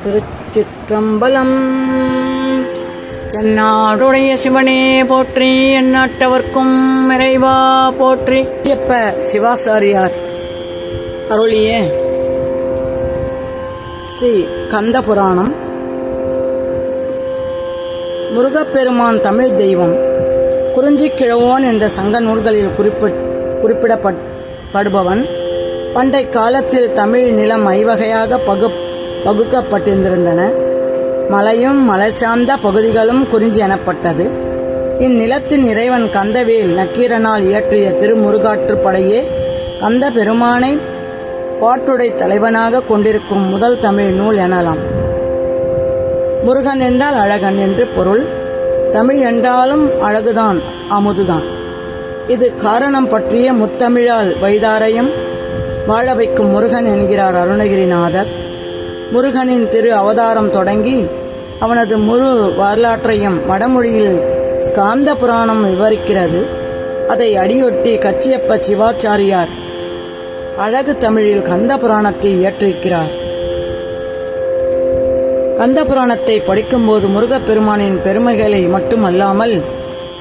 திருச்சிற்றம்பலம். தென்னாடுடைய சிவனே போற்றி, எந்நாட்டவர்க்கும் இறைவா போற்றி. ஐயப்ப சிவாசாரியார் அருளிய ஸ்ரீ கந்த புராணம். முருகப்பெருமான் தமிழ் தெய்வம், குறிஞ்சி கிழவோன் என்ற சங்க நூல்களில் குறிப்பிடப்படுபவன். பண்டை காலத்தில் தமிழ் நிலம் ஐவகையாக பகுக்கப்பட்டிருந்தன. மலையும் மலர் சார்ந்த பகுதிகளும் குறிஞ்சி எனப்பட்டது. இந்நிலத்தின் இறைவன் கந்தவேல் நக்கீரனால் இயற்றிய திருமுருகாற்றுப்படையே கந்த பெருமானை பாட்டுடை தலைவனாக கொண்டிருக்கும் முதல் தமிழ் நூல் எனலாம். முருகன் என்றால் அழகன் என்று பொருள். தமிழ் என்றாலும் அழகுதான், அமுதுதான். இது காரணம் பற்றிய முத்தமிழால் வைதாரையும் வாழ வைக்கும் முருகன் என்கிறார் அருணகிரிநாதர். முருகனின் திரு அவதாரம் தொடங்கி அவனது முழு வரலாற்றையும் வடமொழியில் ஸ்காந்த புராணம் விவரிக்கிறது. அதை அடியொட்டி கச்சியப்ப சிவாச்சாரியார் அழகு தமிழில் கந்த புராணத்தை இயற்றிருக்கிறார். கந்த புராணத்தை படிக்கும்போது முருகப்பெருமானின் பெருமைகளை மட்டுமல்லாமல்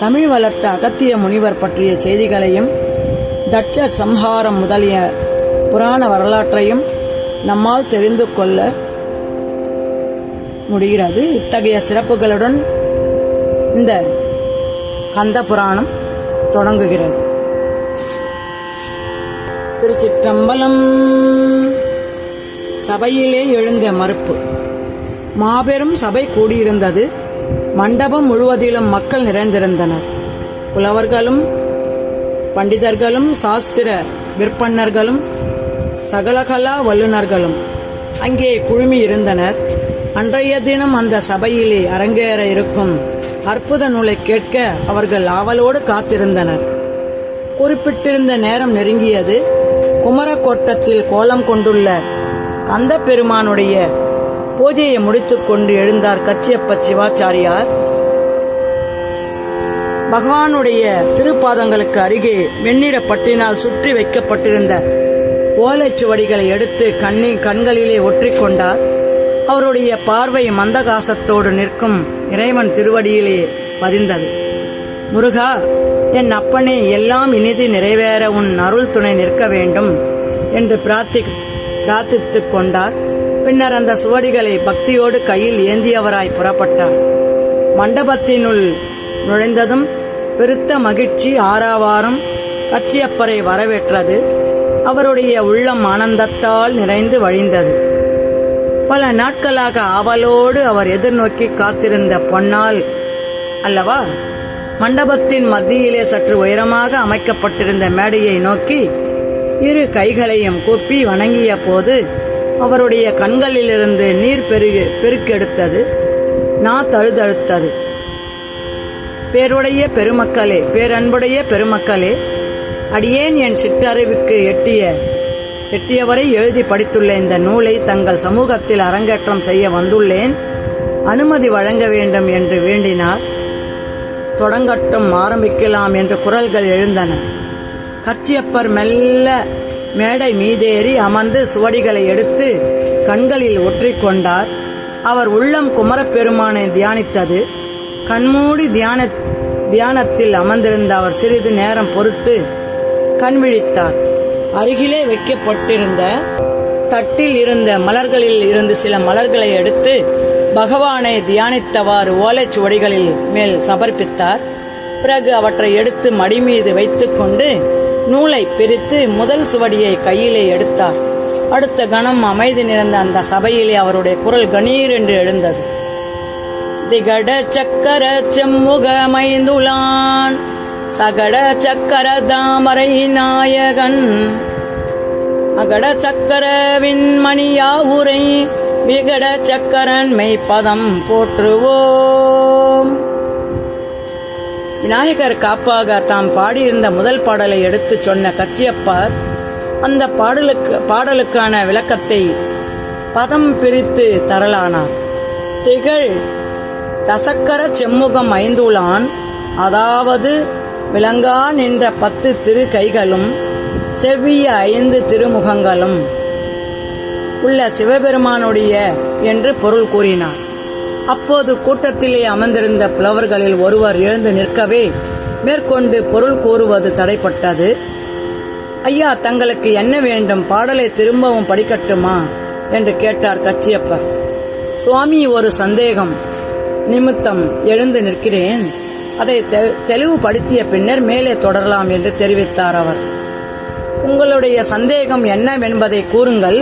தமிழ் வளர்த்த அகத்திய முனிவர் பற்றிய செய்திகளையும் தட்ச சம்ஹாரம் முதலிய புராண வரலாற்றையும் நம்மால் தெரிந்து கொள்ள முடிகிறது. இத்தகைய சிறப்புகளுடன் இந்த கந்த புராணம் தொடங்குகிறது. திருச்சிற்றம்பலம். சபையிலே எழுந்த மறுப்பு. மாபெரும் சபை கூடியிருந்தது. மண்டபம் முழுவதிலும் மக்கள் நிறைந்திருந்தனர். புலவர்களும் பண்டிதர்களும் சாஸ்திர விற்பன்னர்களும் சகலகலா வல்லுநர்களும் அங்கே குழுமி இருந்தனர். அன்றைய தினம் அந்த சபையிலே அரங்கேற இருக்கும் அற்புத நூலை கேட்க அவர்கள் ஆவலோடு காத்திருந்தனர். குறிப்பிட்டிருந்த நேரம் நெருங்கியது. குமரக்கோட்டத்தில் கோலம் கொண்டுள்ள கந்த பெருமானுடைய பூஜையை முடித்துக்கொண்டு எழுந்தார் கச்சியப்ப சிவாச்சாரியார். பகவானுடைய திருப்பாதங்களுக்கு அருகே வெண்ணிற பட்டினால் சுற்றி வைக்கப்பட்டிருந்த ஓலைச்சுவடிகளை எடுத்து கண்களிலே ஒற்றிக்கொண்டார். அவருடைய பார்வை மந்தகாசத்தோடு நிற்கும் இறைவன் திருவடியிலே பதிந்தது. முருகா, என் அப்பனே, எல்லாம் இனிது நிறைவேற உன் அருள் துணை நிற்க வேண்டும் என்று பிரார்த்தித்துக் கொண்டார். பின்னர் அந்த சுவடிகளை பக்தியோடு கையில் ஏந்தியவராய் புறப்பட்டார். மண்டபத்தினுள் நுழைந்ததும் பெருத்த மகிழ்ச்சி ஆரவாரம் கச்சியப்பரை வரவேற்றது. அவருடைய உள்ளம் ஆனந்தத்தால் நிறைந்து வழிந்தது. பல நாட்களாக ஆவலோடு அவர் எதிர்நோக்கி காத்திருந்த பொன்னால் அல்லவா மண்டபத்தின் மத்தியிலே சற்று உயரமாக அமைக்கப்பட்டிருந்த மேடையை நோக்கி இரு கைகளையும் கூப்பி வணங்கிய போது அவருடைய கண்களிலிருந்து நீர் பெருக்கெடுத்தது. தழுதழுத்தது. பேரன்புடைய பெருமக்களே, அடியேன் என் சிற்றறிவுக்கு எட்டியவரை எழுதி படித்துள்ள இந்த நூலை தங்கள் சமூகத்தில் அரங்கேற்றம் செய்ய வந்துள்ளேன். அனுமதி வழங்க வேண்டும் என்று வேண்டினார். தொடங்கட்டும், ஆரம்பிக்கலாம் என்று குரல்கள் எழுந்தன. கச்சியப்பர் மெல்ல மேடை மீதேறி அமர்ந்து சுவடிகளை எடுத்து கண்களில் ஒற்றிக்கொண்டார். அவர் உள்ளம் குமரப்பெருமானை தியானித்தது. கண்மூடி தியானத்தில் அமர்ந்திருந்த அவர் சிறிது நேரம் பொறுத்து கண்விழித்தார். அருகிலே வைக்கப்பட்டிருந்த தட்டில் இருந்த மலர்களில் இருந்து சில மலர்களை எடுத்து பகவானை தியானித்தவாறு ஓலைச்சுவடிகளில் மேல் சமர்ப்பித்தார். பிறகு அவற்றை எடுத்து மடி மீது வைத்துக்கொண்டு நூலை பிரித்து முதல் சுவடியை கையிலே எடுத்தார். அடுத்த கணம் அமைதி நிறைந்த அந்த சபையிலே அவருடைய குரல் கணீர் என்று எழுந்தது. திகட சக்கர செம்முக மைந்துளான் சகட சக்கர தாமரை நாயகன் அகட சக்கரவின் மணியாவுரை விகட சக்கரன் மெய்ப்பதம் போற்றுவோம். விநாயகர் காப்பாக தாம் பாடியிருந்த முதல் பாடலை எடுத்து சொன்ன கச்சியப்பார் அந்த பாடலுக்கான விளக்கத்தை பதம் பிரித்து தரலானார். திகழ் தசக்கர செம்முகம் ஐந்துளான், அதாவது விளங்கா நின்ற 10 திரு கைகளும் செவ்விய 5 திருமுகங்களும் உள்ள சிவபெருமானுடைய என்று பொருள் கூறினார். அப்போது கூட்டத்திலே அமர்ந்திருந்த புலவர்களில் ஒருவர் எழுந்து நிற்கவே மேற்கொண்டு பொருள் கூறுவது தடைப்பட்டது. ஐயா, தங்களுக்கு என்ன வேண்டும்? பாடலை திரும்பவும் படிக்கட்டுமா என்று கேட்டார் கச்சியப்பர். சுவாமி, ஒரு சந்தேகம் நிமித்தம் எழுந்து நிற்கிறேன். அதை தெளிவுபடுத்திய பின்னர் மேலே தொடரலாம் என்று தெரிவித்தார் அவர். உங்களுடைய சந்தேகம் என்னவென்பதை கூறுங்கள்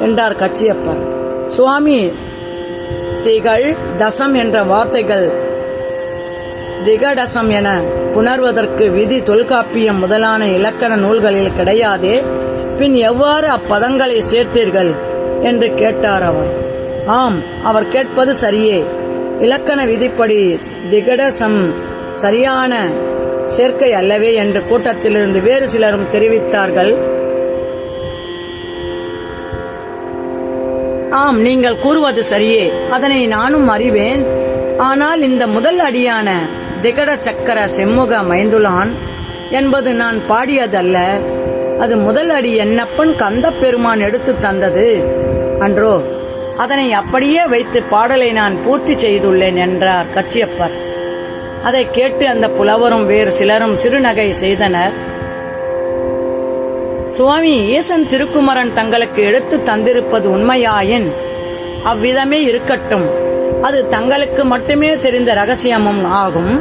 என்றார் கச்சியப்பர். சுவாமி, திகழ் தசம் என்ற வார்த்தைகள் திகடசம் என புணர்வதற்கு விதி தொல்காப்பியம் முதலான இலக்கண நூல்களில் கிடையாதே, பின் எவ்வாறு அப்பதங்களை சேர்த்தீர்கள் என்று கேட்டார் அவர். ஆம், அவர் கேட்பது சரியே. இலக்கண விதிப்படி திகடசம் சரியான சேர்க்கை அல்லவே என்று கூட்டத்திலிருந்து வேறு சிலரும் தெரிவித்தார்கள். ஆம், நீங்கள் கூறுவது சரியே, அதனை நானும் அறிவேன். ஆனால் இந்த முதல் அடியான திகட சக்கர செம்முக மைந்துளான் என்பது நான் பாடியதல்ல. அது முதல் அடி என்னப்பன் கந்த பெருமான் எடுத்து தந்தது அன்றோ? அதனை அப்படியே வைத்து பாடலை நான் பூர்த்தி செய்துள்ளேன் என்றார் கச்சியப்பர். அதை கேட்டு அந்த புலவரும் வேறு சிலரும் சிறுநகை செய்தனர். சுவாமி, ஈசன் திருக்குமரன் தங்களுக்கு எடுத்து தந்திருப்பது உண்மையாயின் அவ்விதமே இருக்கட்டும். அது தங்களுக்கு மட்டுமே தெரிந்த ரகசியமும் ஆகும்.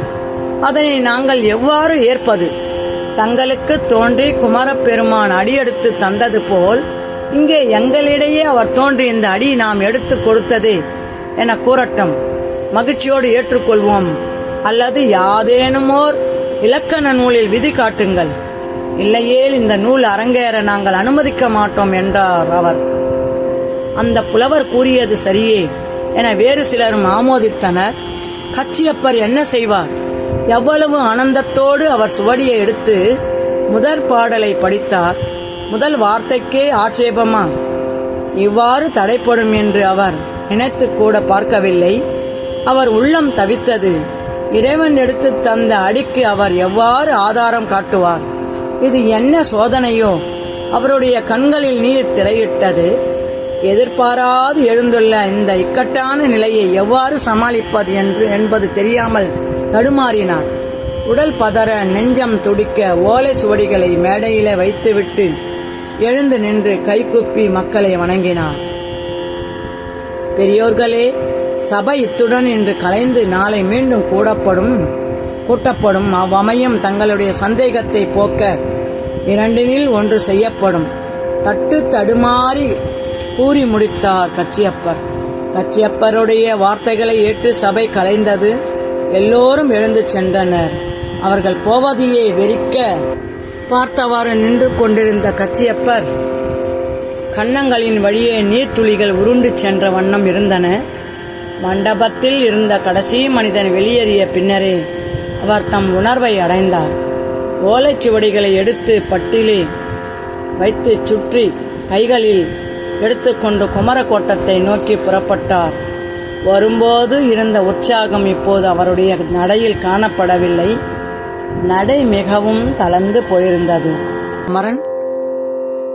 அதனை நாங்கள் எவ்வாறு ஏற்பது? தங்களுக்கு தோன்றி குமரப்பெருமான் அடியெடுத்து தந்தது போல் இங்கே எங்களிடையே அவர் தோன்றி இந்த அடி நாம் எடுத்து கொடுத்ததே என கூறட்டும். மகிழ்ச்சியோடு ஏற்றுக்கொள்வோம். அல்லது யாதேனுமோர் இலக்கண நூலில் விதி காட்டுங்கள். இல்லையேல் இந்த நூல் அரங்கேற நாங்கள் அனுமதிக்க மாட்டோம் என்றார் அவர். அந்த புலவர் கூறியது சரியே என வேறு சிலரும் ஆமோதித்தனர். கச்சியப்பர் என்ன செய்வார்? எவ்வளவு ஆனந்தத்தோடு அவர் சுவடியை எடுத்து முதற் பாடலை படித்தார். முதல் வார்த்தைக்கே ஆட்சேபமா? இவ்வாறு தடைப்படும் என்று அவர் நினைத்து கூட பார்க்கவில்லை. அவர் உள்ளம் தவித்தது. இறைவன் எடுத்து தந்த அடிக்கு அவர் எவ்வாறு ஆதாரம் காட்டுவார்? இது என்ன சோதனையோ? அவருடைய கண்களில் நீர் திரையிட்டது. எதிர்பாராது எழுந்துள்ள இந்த இக்கட்டான நிலையை எவ்வாறு சமாளிப்பது என்பது தெரியாமல் தடுமாறினார். உடல் பதற, நெஞ்சம் துடிக்க ஓலை சுவடிகளை மேடையிலே வைத்துவிட்டு எழுந்து நின்று கைகுப்பி மக்களை வணங்கினார். பெரியோர்களே, சபை இத்துடன் இன்று கலைந்து நாளை மீண்டும் கூட்டப்படும். அவ்வமயம் தங்களுடைய சந்தேகத்தை போக்க இரண்டினில் ஒன்று செய்யப்படும். தடுமாறி கூறி முடித்தார் கச்சியப்பர். கச்சியப்பருடைய வார்த்தைகளை ஏற்று சபை கலைந்தது. எல்லோரும் எழுந்து சென்றனர். அவர்கள் போவதையே வெறிக்க பார்த்தவாறு நின்று கொண்டிருந்த கச்சியப்பர் கன்னங்களின் வழியே நீர்த்துளிகள் உருண்டு சென்ற வண்ணம் இருந்தன. மண்டபத்தில் இருந்த கடைசி மனிதன் வெளியேறிய பின்னரே அவர் தம் உணர்வை அடைந்தார். ஓலைச்சுவடிகளை எடுத்து பட்டிலே வைத்து சுற்றி கைகளில் எடுத்துக்கொண்டு குமரக்கோட்டத்தை நோக்கி புறப்பட்டார். வரும்போது இருந்த உற்சாகம் இப்போது அவருடைய நடையில் காணப்படவில்லை. நடை மிகவும் தளர்ந்து போயிருந்தது. மரன்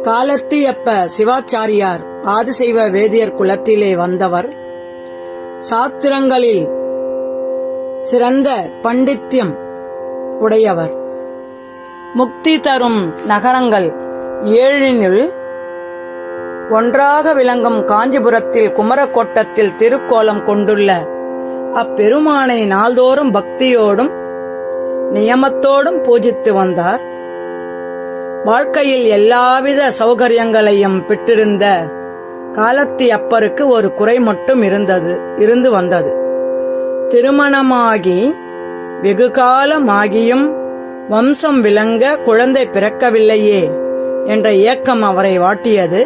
காலத்தியப்ப சிவாச்சாரியார் ஆதிசைவ வேதியர் குலத்திலே வந்தவர். சாத்திரங்களில் சிறந்த பண்டித்தியம் உடையவர். முக்தி தரும் நகரங்கள் 7 ஒன்றாக விளங்கும் காஞ்சிபுரத்தில் குமரக்கோட்டத்தில் திருக்கோலம் கொண்டுள்ள அப்பெருமானை நாள்தோறும் பக்தியோடும் நியமத்தோடும் பூஜித்து வந்தார். வாழ்க்கையில் எல்லாவித சௌகரியங்களையும் பெற்றிருந்த காலத்தி அப்பருக்கு ஒரு குறை மட்டும் இருந்து வந்தது. திருமணமாகி வெகு காலமாகியும் வம்சம் விளங்க குழந்தை பிறக்கவில்லையே என்ற ஏக்கம் அவரை வாட்டியது.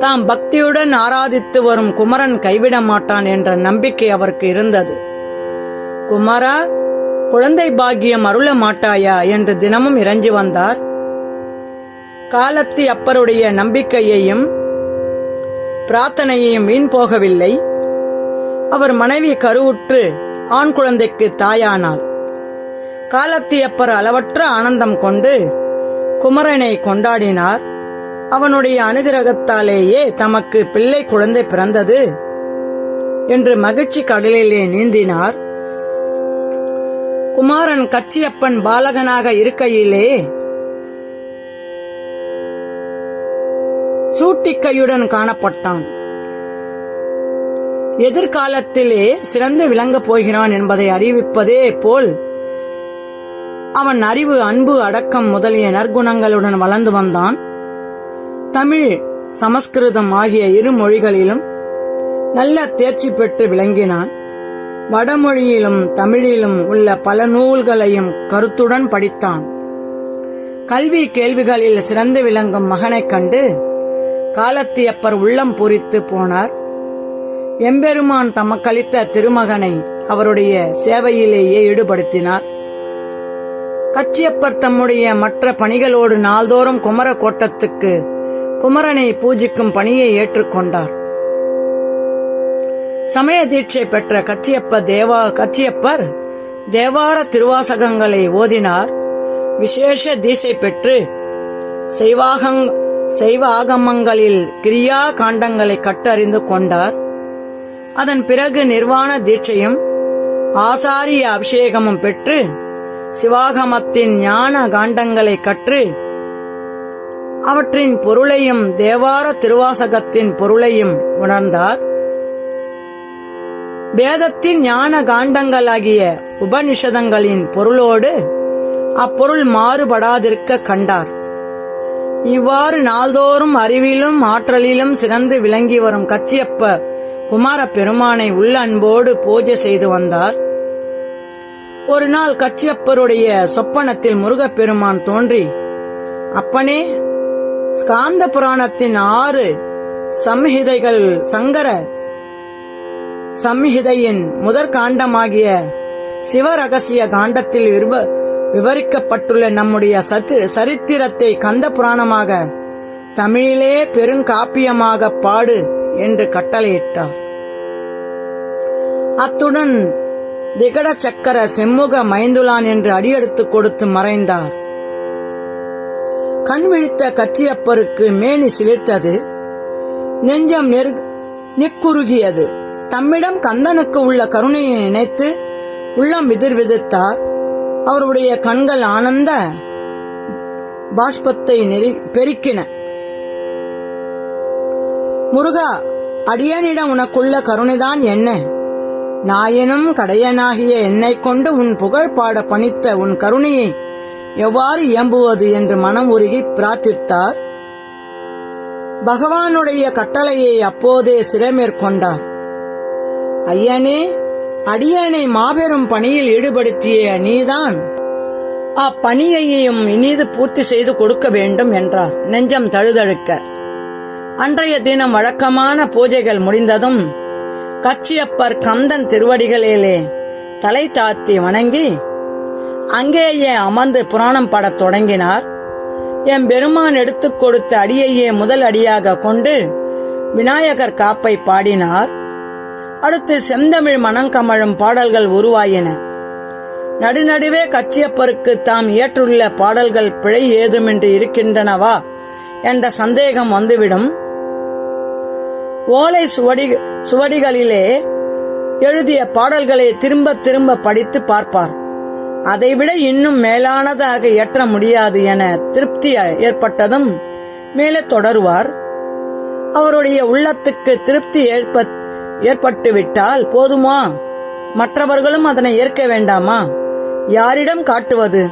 தாம் பக்தியுடன் ஆராதித்து வரும் குமரன் கைவிட மாட்டான் என்ற நம்பிக்கை அவருக்கு இருந்தது. குமரா, குழந்தை பாக்கியம் அருள மாட்டாயா என்று தினமும் இறைஞ்சி வந்தார். காலத்தி அப்பருடைய நம்பிக்கையையும் பிரார்த்தனையையும் வீண் போகவில்லை. அவர் மனைவி கருவுற்று ஆண் குழந்தைக்கு தாயானாள். காலத்தி அப்பர் அளவற்ற ஆனந்தம் கொண்டு குமரனை கொண்டாடினார். அவனுடைய அனுகிரகத்தாலேயே தமக்கு பிள்ளை குழந்தை பிறந்தது என்று மகிழ்ச்சி கடலிலே நீந்தினார். குமாரன் கச்சியப்பன் பாலகனாக இருக்கையிலே சூட்டிக்கையுடன் காணப்பட்டான். எதிர்காலத்திலே சிறந்து விளங்கப் போகிறான் என்பதை அறிவிப்பதே போல் அவன் அறிவு, அன்பு, அடக்கம் முதலிய நற்குணங்களுடன் வளர்ந்து வந்தான். தமிழ், சமஸ்கிருதம் ஆகிய இரு மொழிகளிலும் நல்ல தேர்ச்சி பெற்று விளங்கினான். வடமொழியிலும் தமிழிலும் உள்ள பல நூல்களையும் கருத்துடன் படித்தான். கல்வி கேள்விகளில் சிறந்து விளங்கும் மகனைக் கண்டு காலத்தியப்பர் உள்ளம் பூரித்து போனார். எம்பெருமான் தமக்களித்த திருமகனை அவருடைய சேவையிலேயே ஈடுபடுத்தினார். கச்சியப்பர் தம்முடைய மற்ற பணிகளோடு நாள்தோறும் குமர கோட்டத்துக்கு குமரனை பூஜிக்கும் பணியை ஏற்றுக்கொண்டார். சமய தீட்சை பெற்ற கச்சியப்பர் தேவார திருவாசகங்களை ஓதினார். விசேஷ தீட்சை பெற்று சைவ ஆகமங்களில் கிரியா காண்டங்களை கட்டறிந்து கொண்டார். அதன் பிறகு நிர்வாண தீட்சையும் ஆசாரிய அபிஷேகமும் பெற்று சிவாகமத்தின் ஞான காண்டங்களை கற்று அவற்றின் பொருளையும் தேவார திருவாசகத்தின் பொருளையும் உணர்ந்தார். வேதத்தின் ஞான காண்டங்களாகிய உபனிஷதங்களின் பொருளோடு அப்பொருள் மாறுபடாதிருக்க கண்டார். இவ்வாறு நாள்தோறும் அறிவிலும் ஆற்றலிலும் சிறந்து விளங்கி வரும் கச்சியப்ப குமார பெருமானை உள்ள அன்போடு பூஜை செய்து வந்தார். ஒரு நாள் கச்சியப்பருடைய சொப்பனத்தில் முருகப்பெருமான் தோன்றி, அப்பனே, ஸ்காந்த புராணத்தின் 6 சம்ஹிதைகள் சங்கர சம்ஹிதையின் முதற் காண்டமாகிய சிவரகசிய காண்டத்தில் விவரிக்கப்பட்டுள்ள நம்முடைய சரித்திரத்தை கந்த புராணமாக தமிழிலே பெருங்காப்பியமாக பாடு என்று கட்டளையிட்டார். அத்துடன் திகட சக்கர செம்முக மைந்துலான் என்று அடியெடுத்து கொடுத்து மறைந்தார். கண் விழித்த கச்சியப்பருக்கு மேனி சிலிர்த்தது, நெஞ்சம் நிக்குறுகியது. தம்மிடம் கந்தனுக்கு உள்ள கருணையை நினைத்து உள்ளம் விதிர்விதித்தார். அவருடைய கண்கள் ஆனந்த பாஷ்பத்தை பெருக்கின. முருகா, அடியனிடம் உனக்குள்ள கருணைதான் என்ன? நாயனும் கடையனாகிய என்னை கொண்டு உன் புகழ் பாட பணித்த உன் கருணையை எவ்வாறு இயம்புவது என்று மனம் உருகி பிரார்த்தித்தார். பகவானுடைய கட்டளையை அப்போதே சிறைமேற்கொண்டார். ஐயனே, அடியனை மாபெரும் பணியில் ஈடுபடுத்திய நீதான் அப்பணியையும் இனிது பூர்த்தி செய்து கொடுக்க வேண்டும் என்றார் நெஞ்சம் தழுதழுக்க. அன்றைய தினம் வழக்கமான பூஜைகள் முடிந்ததும் கச்சியப்பர் கந்தன் திருவடிகளிலே தலை தாழ்த்தி வணங்கி அங்கேயே அமர்ந்து புராணம் பாடத் தொடங்கினார். எம் பெருமான் எடுத்துக் கொடுத்த அடியையே முதல் அடியாக கொண்டு விநாயகர் காப்பை பாடினார். அடுத்து செந்தமிழ் மனங்கமழும் பாடல்கள் உருவாயின. நடுநடுவே கச்சியப்பருக்கு தாம் இயற்றுள்ள பாடல்கள் பிழை ஏதுமின்றி இருக்கின்றனவா என்ற சந்தேகம் வந்துவிடும். ஓலை சுவடிகளிலே எழுதிய பாடல்களை திரும்ப திரும்ப படித்து பார்ப்பார். அதைவிட இன்னும் மேலானதாக இயற்ற முடியாது என திருப்தி ஏற்பட்டதும் மேலே தொடருவார். அவருடைய உள்ளத்துக்கு திருப்தி ஏற்பட்டுவிட்டால் போதுமா? மற்றவர்களும் அதனை ஏற்க வேண்டாமா? யாரிடம் காட்டுவது?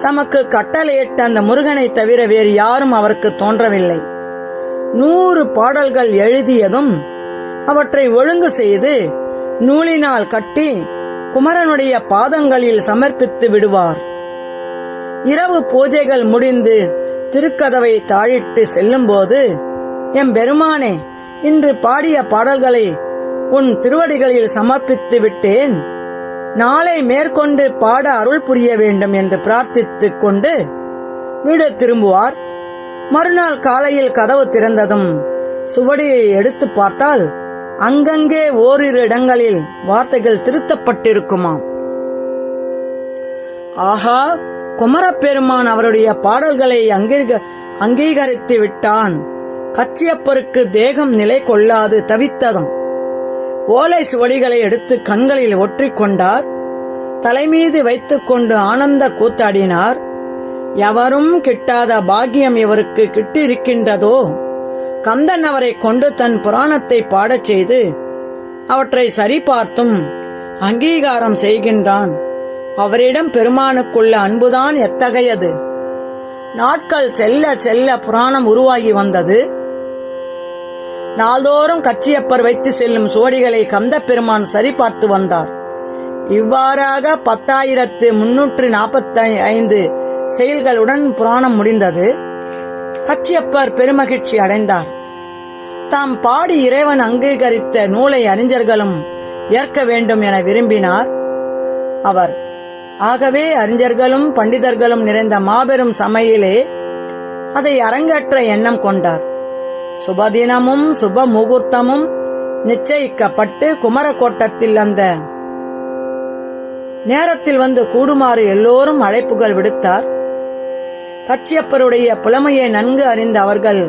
தமக்கு கட்டளையிட்ட அந்த முருகனை தவிர வேறு யாரும் அவருக்கு தோன்றவில்லை. 100 பாடல்கள் எழுதியதும் அவற்றை ஒழுங்கு செய்து நூலினால் கட்டி குமரனுடைய பாதங்களில் சமர்ப்பித்து விடுவார். இரவு பூஜைகள் முடிந்து திருக்கதவை தாழிட்டு செல்லும்போது, எம் பெருமானே, இன்று பாடிய பாடல்களை உன் திருவடிகளில் சமர்ப்பித்து விட்டேன். நாளை மேற்கொண்டு பாட அருள் புரிய வேண்டும் என்று பிரார்த்தித்துக் கொண்டு வீடு திரும்புவார். மறுநாள் காலையில் கதவு திறந்ததும் சுவடியை எடுத்து பார்த்தால் அங்கங்கே ஓரிரு இடங்களில் வார்த்தைகள் திருத்தப்பட்டிருக்குமாம். ஆஹா, குமரப்பெருமான் அவருடைய பாடல்களை அங்கீகரித்து விட்டான். கச்சியப்பருக்கு தேகம் நிலை கொள்ளாது தவித்ததும் ஓலை சுவடிகளை எடுத்து கண்களில் ஒற்றிக்கொண்டார். தலைமீது வைத்துக்கொண்டு ஆனந்த கூத்தாடினார். எவரும் கிட்டாத பாக்கியம் இவருக்கு கிட்டிருக்கின்றதோ? கந்தன் அவரை கொண்டு தன் புராணத்தை பாடச் செய்து அவற்றை சரிபார்த்தும் அங்கீகாரம் செய்கின்றான். அவரிடம் பெருமானுக்குள்ள அன்புதான் எத்தகையது! நாட்கள் செல்ல செல்ல புராணம் உருவாகி வந்தது. நாள்தோறும் கச்சியப்பர் வைத்து செல்லும் சுவடிகளை கந்த பெருமான் சரிபார்த்து வந்தார். இவ்வாறாக 10,345 செயல்களுடன் புராணம் முடிந்தது. கச்சியப்பர் பெருமகிழ்ச்சி அடைந்தார். தாம் பாடி இறைவன் அங்கீகரித்த நூலை அறிஞர்களும் ஏற்க வேண்டும் என விரும்பினார் அவர். ஆகவே அறிஞர்களும் பண்டிதர்களும் நிறைந்த மாபெரும் சமையிலே அதை அரங்கேற்ற எண்ணம் கொண்டார். சுபதினமும் சுப முகூர்த்தமும் நிச்சயிக்கப்பட்டு குமரக்கோட்டத்தில் அந்த நேரத்தில் வந்து கூடுமாறு எல்லோரும் அழைப்புகள் விடுத்தார். கச்சியப்பருடைய புலமையை நன்கு அறிந்த அவர்கள்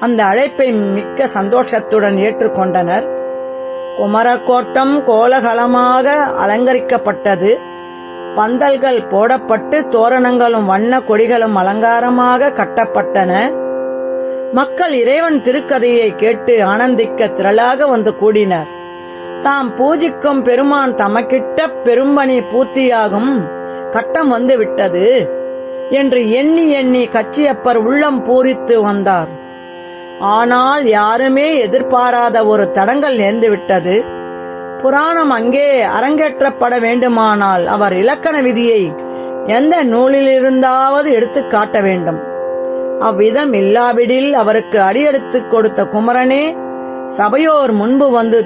அந்த அழைப்பை மிக்க சந்தோஷத்துடன் ஏற்றுக்கொண்டனர். குமரக்கோட்டம் கோலாகலமாக அலங்கரிக்கப்பட்டது. பந்தல்கள் போடப்பட்டு தோரணங்களும் வண்ண கொடிகளும் அலங்காரமாக கட்டப்பட்டன. மக்கள் இறைவன் திருக்கதையை கேட்டு ஆனந்திக்க திரளாக வந்து கூடினர். தாம் பூஜிக்கும் பெருமான் தமக்கிட்ட பெரும்பணி பூர்த்தியாகும் கட்டம் வந்து விட்டது என்று எண்ணி எண்ணி கச்சியப்பர் உள்ளம் பூரித்து வந்தார். ஆனால் யாருமே எதிர்பாராத ஒரு தடங்கல் நேர்ந்துவிட்டது. புராணம் அங்கே அரங்கேற்றப்பட வேண்டுமானால் அவர் இலக்கண விதியை எந்த நூலிலிருந்தாவது எடுத்து காட்ட வேண்டும். அவ்விதம் இல்லாவிடில் அவருக்கு அடியெடுத்துக் கொடுத்த குமரனே சபையோர் முன்பு வந்து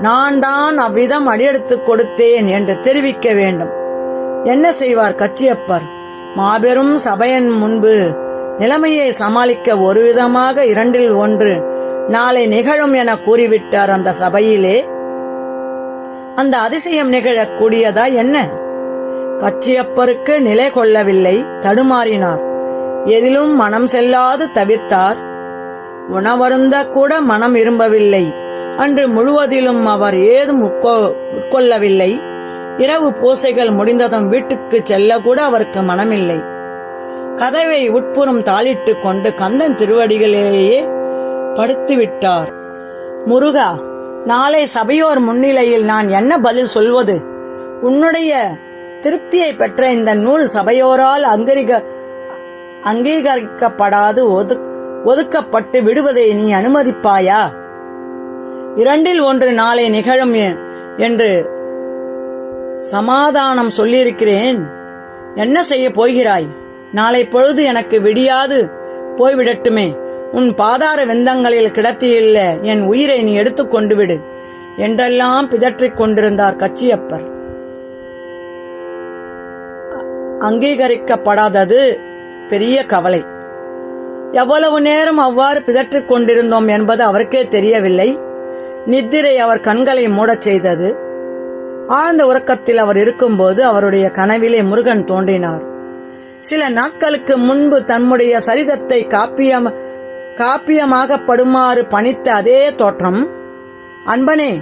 நான் தான் அவ்விதம் அடியெடுத்துக் கொடுத்தேன் என்று தெரிவிக்க வேண்டும். என்ன செய்வார் கச்சியப்பர்? மாபெரும் சபையின் முன்பு நிலைமையை சமாளிக்க ஒரு விதமாக 2இல் 1 நாளை நிகழும் என கூறிவிட்டார். அந்த சபையிலே அந்த அதிசயம் நிகழக்கூடியதா என்ன? கச்சியப்பருக்கு நிலை கொள்ளவில்லை, தடுமாறினார். எதிலும் மனம் செல்லாது தவிர்த்தார். உணவருந்த கூட மனம் விரும்பவில்லை. அன்று முழுவதிலும் அவர் ஏதும் உட்கொள்ளவில்லை. இரவு பூசைகள் முடிந்ததும் வீட்டுக்கு செல்ல கூட அவருக்கு மனமில்லை. கதவை உட்புறம் தாளிட்டு கொண்டு கந்தன் திருவடிகளிலேயே படுத்துவிட்டார். முருகா, நாளை சபையோர் முன்னிலையில் நான் என்ன பதில் சொல்வது? உன்னுடைய திருப்தியை பெற்ற இந்த நூல் சபையோரால் அங்கீகரிக்கப்படாது ஒதுக்கப்பட்டு விடுவதை நீ அனுமதிப்பாயா? 2இல் 1 நாளை நிகழும் என்று சமாதானம் சொல்லியிருக்கிறேன். என்ன செய்ய போகிறாய்? நாளை பொழுது எனக்கு விடியாது போய்விடட்டுமே. உன் பாதார விந்தங்களில் கிடத்தியுள்ள என் உயிரை நீ எடுத்துக்கொண்டு விடு என்றெல்லாம் பிதற்றிக் கொண்டிருந்தார் கச்சியப்பர். அங்கீகரிக்கப்படாதது பெரிய கவலை. எவ்வளவு நேரம் அவ்வாறு பிதற்றிக் கொண்டிருந்தோம் என்பது அவருக்கே தெரியவில்லை. நித்திரை அவர் கண்களை மூடச் செய்தது. ஆழ்ந்த உறக்கத்தில் அவர் இருக்கும்போது அவருடைய கனவிலே முருகன் தோன்றினார். சில நாட்களுக்கு முன்பு தன்னுடைய சரிதத்தை காப்பியமாகப்படுமாறு பணித்த அதே தோற்றம். அன்பனே,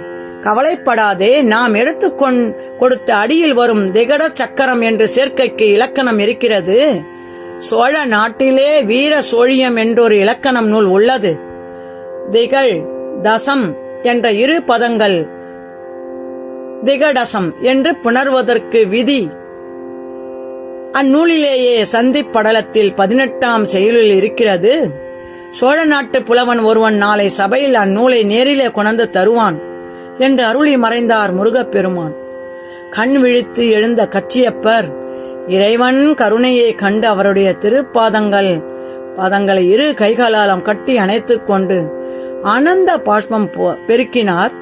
கவலைப்படாதே. நாம் எடுத்துக் கொடுத்த அடியில் வரும் திகட சக்கரம் என்று சேர்க்கைக்கு இலக்கணம் இருக்கிறது. சோழ நாட்டிலே வீர சோழியம் என்றொரு இலக்கணம் நூல் உள்ளது. திகழ் தசம் என்ற 2 பதங்கள் திகடசம் என்று புணர்வதற்கு விதி அந்நூலிலேயே சந்தி படலத்தில் 18ஆம் செயலில் இருக்கிறது. சோழ நாட்டு புலவன் ஒருவன் நாளை சபையில் அந்நூலை நேரிலே கொண்டு தருவான் என்று அருளி மறைந்தார் முருகப்பெருமான். கண் விழித்து எழுந்த கச்சியப்பர் இறைவன் கருணையை கண்டு அவருடைய திருப்பாதங்களை 2 கைகளாலும் கட்டி அணைத்துக் கொண்டு ஆனந்த பாஷ்பம் பெருக்கினார்.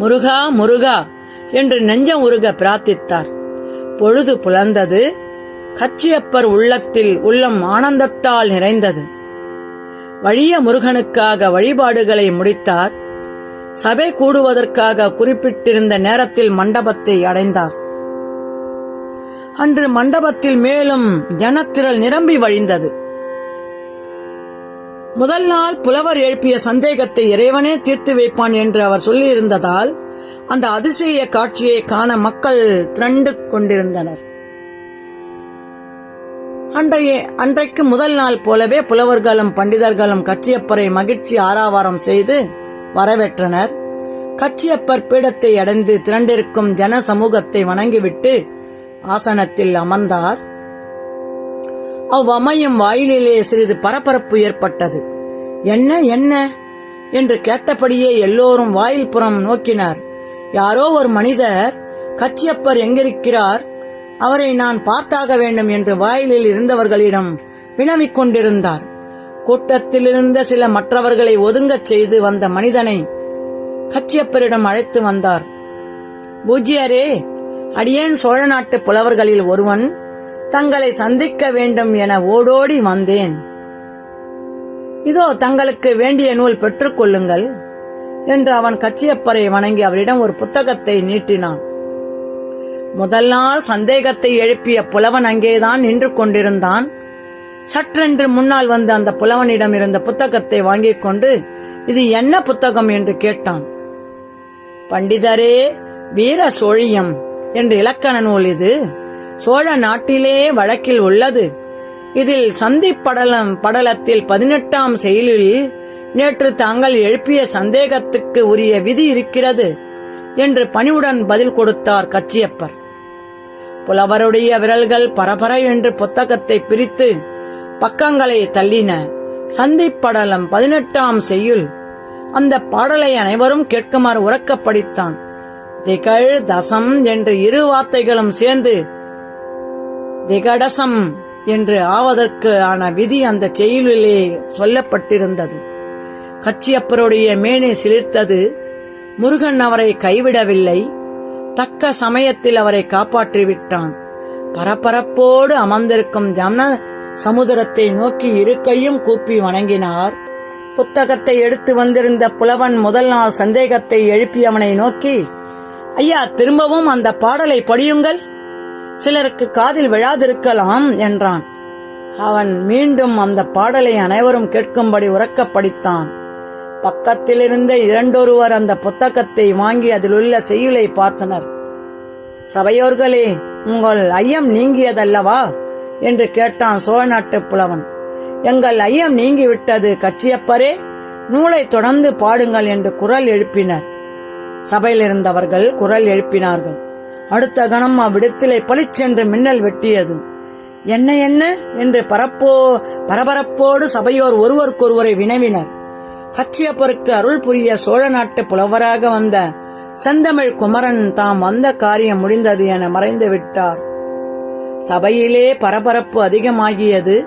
முருகா முருகா என்று நெஞ்சம் உருக பிரார்த்தித்தார். பொழுது புலர்ந்தது. கச்சியப்பர் உள்ளம் ஆனந்தத்தால் நிறைந்தது. வழிய முருகனுக்காக வழிபாடுகளை முடித்தார். சபை கூடுவதற்காக குறிப்பிட்டிருந்த நேரத்தில் மண்டபத்தை அடைந்தார். அன்று மண்டபத்தில் மேலும் ஜனத்திரள் நிரம்பி வழிந்தது. முதல் நாள் புலவர் எழுப்பிய சந்தேகத்தை இறைவனே தீர்த்து வைப்பான் என்று அவர் சொல்லியிருந்ததால் அந்த அதிசய காட்சியை காண மக்கள் திரண்டு கொண்டிருந்தனர். அன்றைக்கு முதல் நாள் போலவே புலவர்களும் பண்டிதர்களும் கச்சியப்பரை மகிழ்ச்சி ஆரவாரம் செய்து வரவேற்றனர். கச்சியப்பர் பீடத்தை அடைந்து திரண்டிருக்கும் ஜன சமூகத்தை வணங்கிவிட்டு ஆசனத்தில் அமர்ந்தார். அவ்வமையும் வாயிலே சிறிது பரபரப்பு ஏற்பட்டது. என்ன என்ன என்று கேட்டபடியே எல்லோரும் வாயில் புறம் நோக்கினார். யாரோ ஒரு மனிதர், கச்சியப்பர் எங்கிருக்கிறார், அவரை நான் பார்த்தாக வேண்டும் என்று வாயிலில் இருந்தவர்களிடம் வினவிக் கொண்டிருந்தார். கூட்டத்தில் இருந்த சில மற்றவர்களை ஒதுங்கச் செய்து வந்த மனிதனை கச்சியப்பரிடம் அழைத்து வந்தார். பூஜ்யரே, அடியேன் சோழ நாட்டு புலவர்களில் ஒருவன், தங்களை சந்திக்க வேண்டும் என ஓடோடி வந்தேன். இதோ தங்களுக்கு வேண்டிய நூல் பெற்றுக் கொள்ளுங்கள் என்று அவன் கச்சியப்பரை வணங்கி அவரிடம் ஒரு புத்தகத்தை நீட்டினான். முதல் நாள் சந்தேகத்தை எழுப்பிய புலவன் அங்கேதான் நின்று கொண்டிருந்தான். சற்றென்று முன்னால் வந்த அந்த புலவனிடம் இருந்த புத்தகத்தை வாங்கிக் கொண்டு, இது என்ன புத்தகம் என்று கேட்டான். பண்டிதரே, வீர சோழியம் என்று இலக்கண நூல் இது. சோழ நாட்டிலே வழக்கில் உள்ளது. இதில் சந்தி படலத்தில் 18ஆம் செயலில் நேற்று தாங்கள் எழுப்பிய சந்தேகத்துக்கு உரிய விதி இருக்கிறது என்று பணிவுடன் பதில் கொடுத்தார் கச்சியப்பர். புலவருடைய விரல்கள் பரபர என்று புத்தகத்தை பிரித்து பக்கங்களை தள்ளின. சந்திப்படலம் 18ஆம் செய்யுள். அந்த பாடலை அனைவரும் கேட்குமாறு உரக்க படித்தான். திகழ் தசம் என்று இரு வார்த்தைகளும் சேர்ந்து திகடசம் என்று ஆவதற்கு ஆன விதி அந்த செய்யுளிலே சொல்லப்பட்டிருந்தது. கச்சியப்பருடைய மேனி சிலிர்த்தது. முருகன் அவரை கைவிடவில்லை. தக்க சமயத்தில் அவரை காப்பாற்றிவிட்டான். பரபரப்போடு அமர்ந்திருக்கும் ஜன சமுதிரத்தை நோக்கி இரு கையும் கூப்பி வணங்கினார். புத்தகத்தை எடுத்து வந்திருந்த புலவன் முதல் நாள் சந்தேகத்தை எழுப்பியவனை நோக்கி, ஐயா, திரும்பவும் அந்த பாடலை படியுங்கள், சிலருக்கு காதில் விழாதிருக்கலாம் என்றான். அவன் மீண்டும் அந்த பாடலை அனைவரும் கேட்கும்படி உரக்க படித்தான். பக்கத்தில் இருந்த இரண்டொருவர் அந்த புத்தகத்தை வாங்கி அதில் உள்ள செய்யுளை பார்த்தனர். சபையோர்களே, உங்கள் ஐயம் நீங்கியதல்லவா என்று கேட்டான் சோழ நாட்டு புலவன். எங்கள் ஐயம் நீங்கிவிட்டது கச்சியப்பரே, நூலை தொடர்ந்து பாடுங்கள் என்று குரல் எழுப்பினர். சபையில் இருந்தவர்கள் குரல் எழுப்பினார்கள். அடுத்த கணம் அவ்விடத்திலே பளிச்சென்று மின்னல் வெட்டியது. என்ன என்ன என்று பரபரப்போடு சபையோர் ஒருவருக்கொருவரை வினவினர். கச்சியப்பருக்கு அருள் புரிய சோழ நாட்டு புலவராக வந்த செந்தமிழ் குமரன் தாம் வந்த காரியம் முடிந்தது என மறைந்து விட்டார். சபையிலே பரபரப்பு அதிகமாகியது.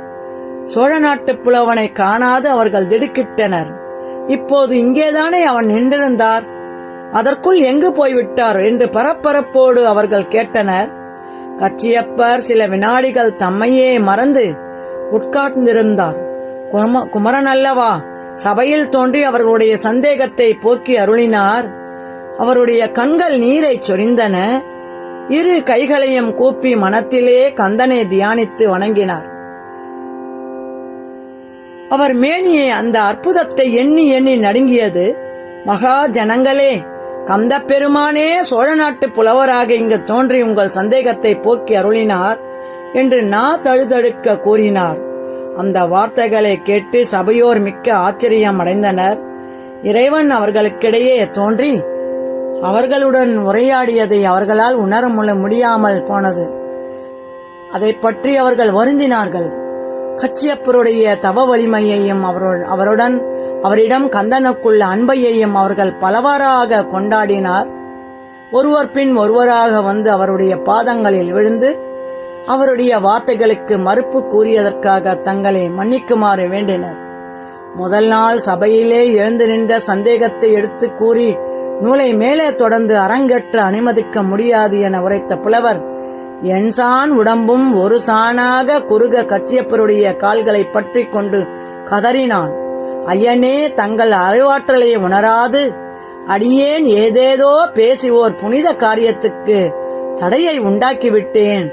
சோழ நாட்டு புலவனை காணாது அவர்கள் திடுக்கிட்டனர். இப்போது இங்கேதானே அவன் நின்றிருந்தார், அதற்குள் எங்கு போய்விட்டார் என்று பரபரப்போடு அவர்கள் கேட்டனர். கச்சியப்பர் சில வினாடிகள் தம்மையே மறந்து உட்கார்ந்திருந்தார். குமரன் அல்லவா சபையில் தோன்றி அவர்களுடைய சந்தேகத்தை போக்கி அருளினார். அவருடைய கண்கள் நீரை சொரிந்தன. இரு கைகளையும் கூப்பி மனத்திலே கந்தனை தியானித்து வணங்கினார். அவர் மேனியே அந்த அற்புதத்தை எண்ணி எண்ணி நடுங்கியது. மகா ஜனங்களே, கந்த பெருமானே சோழ நாட்டு புலவராக இங்கு தோன்றி உங்கள் சந்தேகத்தை போக்கி அருளினார் என்று தழுதழுக்க கூறினார். அந்த வார்த்தைகளை கேட்டு சபையோர் மிக்க ஆச்சரியம் அடைந்தனர். இறைவன் அவர்களுக்கிடையே தோன்றி அவர்களுடன் உரையாடியதை அவர்களால் உணர முடியாமல் போனது. அதை பற்றி அவர்கள் வருந்தினார்கள். கச்சியப்பருடைய தவ வலிமையையும் அவரிடம் கந்தனுக்குள்ள அன்பையையும் அவர்கள் பலவாறாக கொண்டாடினார். ஒருவர் பின் ஒருவராக வந்து அவருடைய பாதங்களில் விழுந்து அவருடைய வார்த்தைகளுக்கு மறுப்பு கூறியதற்காக தங்களை மன்னிக்குமாறு வேண்டினர். முதல் நாள் சபையிலே எழுந்து நின்ற சந்தேகத்தை எடுத்து கூறி நூலை மேலே தொடர்ந்து அரங்கேற்ற அனுமதிக்க முடியாது என உரைத்த புலவர் என் சான் உடம்பும் ஒரு சானாக குறுக கச்சியப்பருடைய கால்களை பற்றி கொண்டு கதறினான். ஐயனே, தங்கள் அறிவாற்றலை உணராது அடியேன் ஏதேதோ பேசி ஓர் புனித காரியத்துக்கு தடையை உண்டாக்கிவிட்டேன்.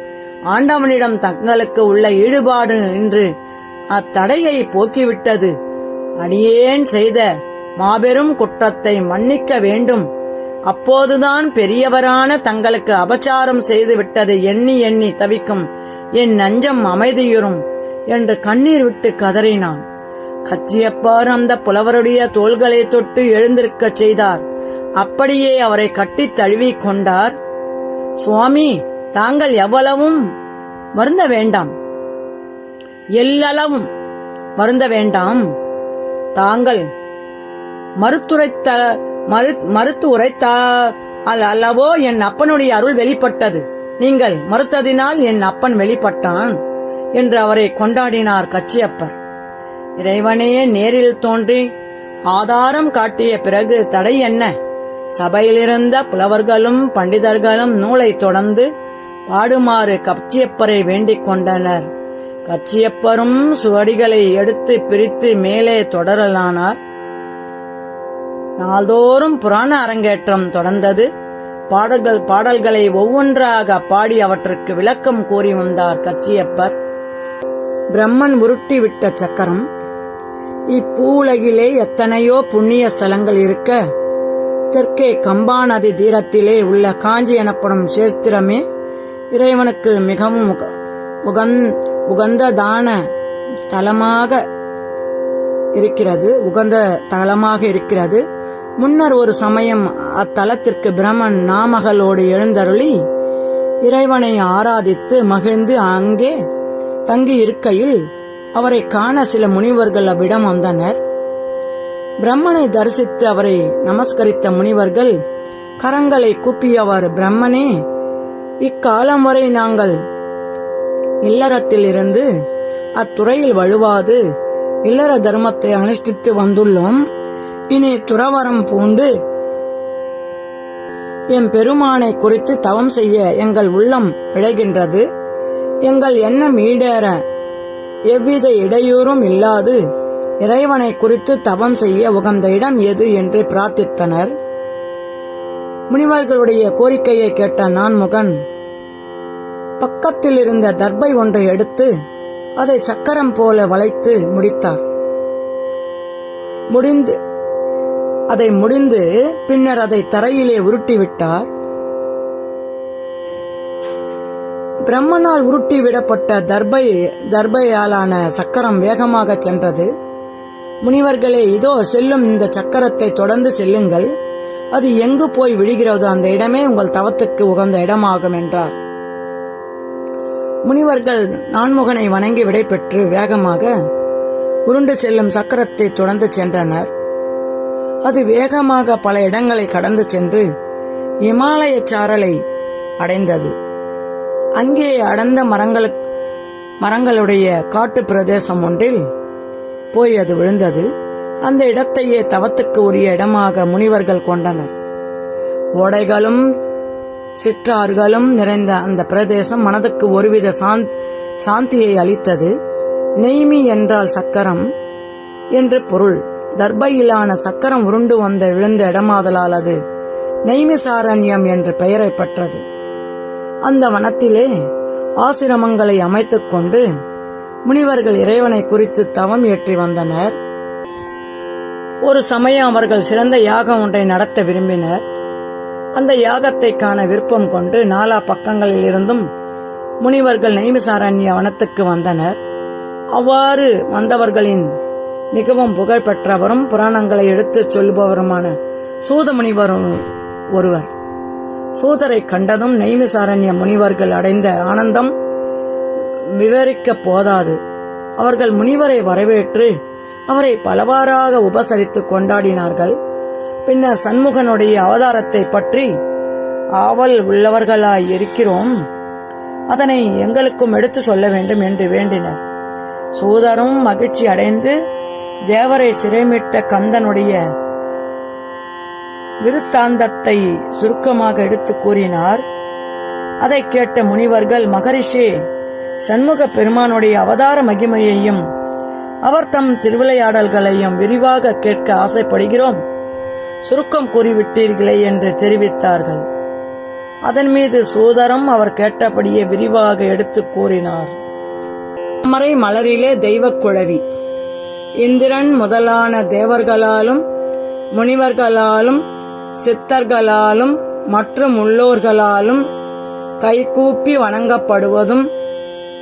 ஆண்டவனிடம் தங்களுக்கு உள்ள ஈடுபாடு இன்று அத்தடையை போக்கிவிட்டது. அடியேன் செய்த மாபெரும் குற்றத்தை மன்னிக்க வேண்டும். அப்போதுதான் பெரியவரான தங்களுக்கு அபச்சாரம் செய்து விட்டதை எண்ணி எண்ணி தவிக்கும் என் நஞ்சம் அமைதியுறும் என்று கண்ணீர் விட்டு கதறினான். கச்சியப்பார் அந்த புலவருடைய தோள்களை தொட்டு எழுந்திருக்கச் செய்தார். அப்படியே அவரை கட்டித் தழுவிக் கொண்டார். சுவாமி, தாங்கள் எவ்வளவும் வருந்த வேண்டாம், எல்லளவும் வருந்த வேண்டாம். தாங்கள் மறுத்து உரைத்த அல்லவோ என் அப்பனுடைய அருள் வெளிப்பட்டது. நீங்கள் மறுத்ததினால் என் அப்பன் வெளிப்பட்டான் என்று அவரை கொண்டாடினார் கச்சியப்பர். இறைவனே நேரில் தோன்றி ஆதாரம் காட்டிய பிறகு தடை என்ன? சபையிலிருந்த புலவர்களும் பண்டிதர்களும் நூலை தொடர்ந்து பாடுமாறு கச்சியப்பரை வேண்டிக் கொண்டனர். கச்சியப்பரும் சுவடிகளை எடுத்து பிரித்து மேலே தொடரலானார். நாள்தோறும் புராண அரங்கேற்றம் தொடர்ந்தது. பாடல்களை ஒவ்வொன்றாக பாடி அவற்றுக்கு விளக்கம் கூறி வந்தார் கச்சியப்பர். பிரம்மன் உருட்டி விட்ட சக்கரம். இப்பூலகிலே எத்தனையோ புண்ணிய ஸ்தலங்கள் இருக்க, தெற்கே கம்பா நதி தீரத்திலே உள்ள காஞ்சி எனப்படும் சேத்திரமே இறைவனுக்கு மிகவும் உகந்த தான தலமாக இருக்கிறது. முன்னர் ஒரு சமயம் அத்தலத்திற்கு பிரம்மன் நாமகளோடு எழுந்தருளி இறைவனை ஆராதித்து மகிழ்ந்து அங்கே தங்கி இருக்கையில் அவரை காண சில முனிவர்கள் அவ்விடம் வந்தனர். பிரம்மனை தரிசித்து அவரை நமஸ்கரித்த முனிவர்கள் கரங்களை கூப்பியவாறு, பிரம்மனே, இக்காலம் வரை நாங்கள் இல்லறத்தில் இருந்து அத்துறையில் வழுவாது இல்லற தர்மத்தை அனுஷ்டித்து வந்துள்ளோம். இனி துறவரம் பூண்டு எம் பெருமானை குறித்து தவம் செய்ய எங்கள் உள்ளம் விழைகின்றது. எங்கள் எண்ணம் ஈடேற எவ்வித இடையூறும் இல்லாது இறைவனை குறித்து தவம் செய்ய உகந்த இடம் எது என்று பிரார்த்தித்தனர். முனிவர்களுடைய கோரிக்கையை கேட்ட நான்முகன் பக்கத்தில் இருந்த தர்பை ஒன்றை எடுத்து அதை சக்கரம் போல வளைத்து முடித்தார். முடிந்து பின்னர் அதை தரையிலே உருட்டிவிட்டார். பிரம்மனால் உருட்டி விடப்பட்ட தர்பையாலான சக்கரம் வேகமாக சென்றது. முனிவர்களே, இதோ செல்லும் இந்த சக்கரத்தை தொடர்ந்து செல்லுங்கள். அது எங்கு போய் விழுகிறதோ அந்த இடமே உங்கள் தவத்துக்கு உகந்த இடமாகும் என்றார். முனிவர்கள் நான்முகனை வணங்கி விடைபெற்று வேகமாக உருண்டு செல்லும் சக்கரத்தை தொடர்ந்து சென்றனர். அது வேகமாக பல இடங்களை கடந்து சென்று இமாலய சாரலை அடைந்தது. அங்கே அடர்ந்த மரங்களுடைய காட்டு பிரதேசம் ஒன்றில் போய் அது விழுந்தது. அந்த இடத்தையே தவத்துக்கு உரிய இடமாக முனிவர்கள் கொண்டனர். ஓடைகளும் சிற்றார்களும் நிறைந்த அந்த பிரதேசம் மனதுக்கு ஒருவித சாந்தியை அளித்தது. நெய்மி என்றால் சக்கரம் என்று பொருள். தர்பையிலான சக்கரம் உருண்டு வந்த விழுந்த இடமாதலால் அது நெய்மிசாரண்யம் என்று பெயரை பெற்றது. அந்த வனத்திலே ஆசிரமங்களை அமைத்துக் கொண்டு முனிவர்கள் இறைவனை குறித்து தவம் ஏற்றி வந்தனர். ஒரு சமயம் அவர்கள் சிறந்த யாகம் ஒன்றை நடத்த விரும்பினர். அந்த யாகத்தை காண விருப்பம் கொண்டு நாலா பக்கங்களில் இருந்தும் முனிவர்கள் நெய்மிசாரண்ய வனத்துக்கு வந்தனர். அவ்வாறு வந்தவர்களின் மிகவும் புகழ்பெற்றவரும் புராணங்களை எடுத்துச் சொல்லுபவருமான சூத முனிவர் ஒருவர். சூதரை கண்டதும் நெய்மிசாரண்ய முனிவர்கள் அடைந்த ஆனந்தம் விவரிக்க போதாது. அவர்கள் முனிவரை வரவேற்று அவரை பலவாறாக உபசரித்து கொண்டாடினார்கள். பின்னர் சண்முகனுடைய அவதாரத்தை பற்றி ஆவல் உள்ளவர்களாய் இருக்கிறோம், அதனை எங்களுக்கும் எடுத்து சொல்ல வேண்டும் என்று வேண்டினர். சூதரும் மகிழ்ச்சி அடைந்து தேவரை சிறைமிட்ட கந்தனுடைய விருத்தாந்தத்தை சுருக்கமாக எடுத்து கூறினார். அதை கேட்ட முனிவர்கள், மகரிஷி, சண்முக பெருமானுடைய அவதார மகிமையையும் அவர் தம் திருவிளையாடல்களையும் விரிவாக கேட்க ஆசைப்படுகிறோம், சுருக்கம் கூறிவிட்டீர்களே என்று தெரிவித்தார்கள். அதன் மீது சூதரம் அவர் கேட்டபடியே விரிவாக எடுத்து கூறினார். தாமரை மலரிலே தெய்வக் குழவி. இந்திரன் முதலான தேவர்களாலும் முனிவர்களாலும் சித்தர்களாலும் மற்றும் உள்ளோர்களாலும் கைகூப்பி வணங்கப்படுவதும்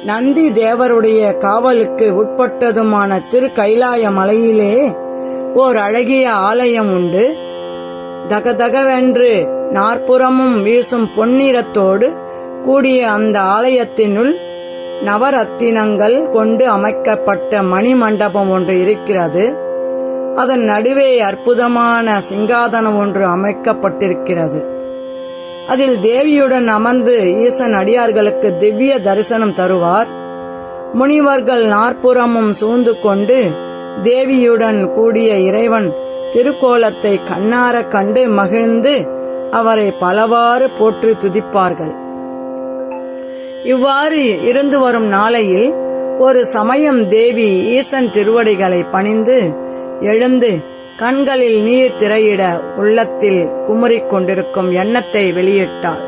நந்தி தேவருடைய காவலுக்கு உட்பட்டதுமான திரு கைலாய மலையிலே ஓர் அழகிய ஆலயம் உண்டு. தகதகவென்று நாற்புறமும் வீசும் பொன்னிறத்தோடு கூடிய அந்த ஆலயத்தினுள் நவரத்தினங்கள் கொண்டு அமைக்கப்பட்ட மணி மண்டபம் ஒன்று இருக்கிறது. அதன் நடுவே அற்புதமான சிங்காதனம் ஒன்று அமைக்கப்பட்டிருக்கிறது. அதில் தேவியுடன் அமர்ந்து ஈசன் அடியார்களுக்கு திவ்ய தரிசனம் தருவார். முனிவர்கள் நாற்புறமும் சூழ்ந்து கொண்டு தேவியுடன் கூடிய இறைவன் திருக்கோலத்தை கண்ணார கண்டு மகிழ்ந்து அவரை பலவாறு போற்றி துதிப்பார்கள். இவ்வாறு இருந்து வரும் நாளையில் ஒரு சமயம் தேவி ஈசன் திருவடிகளை பணிந்து எழுந்து கண்களில் நீர் திரையிட உள்ளத்தில் குமுறிக் கொண்டிருக்கும் எண்ணத்தை வெளியிட்டாள்.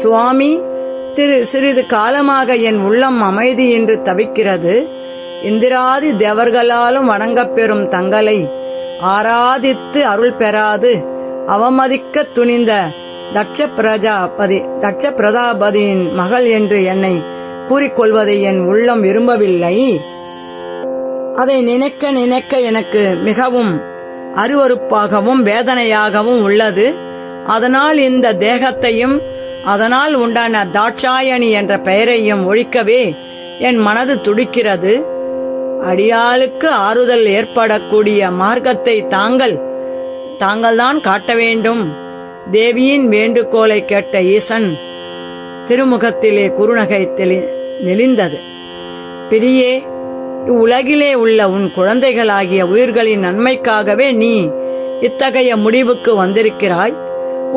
சுவாமி, சிறிது காலமாக என் உள்ளம் அமைதியின்றி தவிக்கிறது. இந்திராதி தேவர்களாலும் வணங்கப்பெறும் தங்களை ஆராதித்து அருள் பெறாது அவமதிக்க துணிந்த தட்ச பிரதாபதியின் மகள் என்று என்னை கூறிக்கொள்வதை என் உள்ளம் விரும்பவில்லை. அதை நினைக்க நினைக்க எனக்கு மிகவும் அருவருப்பாகவும் வேதனையாகவும் உள்ளது. அதனால் இந்த தேகத்தையும் அதனால் உண்டான தாட்சாயணி என்ற பெயரையும் ஒழிக்கவே என் மனது துடிக்கிறது. அடியாளுக்கு ஆறுதல் ஏற்படக்கூடிய மார்க்கத்தை தாங்கள்தான் காட்ட வேண்டும். தேவியின் வேண்டுகோளை கேட்ட ஈசன் திருமுகத்திலே குறுநகை நெளிந்தது. பிரியே, இவ்வுலகிலே உள்ள உன் குழந்தைகளாகிய உயிர்களின் நன்மைக்காகவே நீ இத்தகைய முடிவுக்கு வந்திருக்கிறாய்.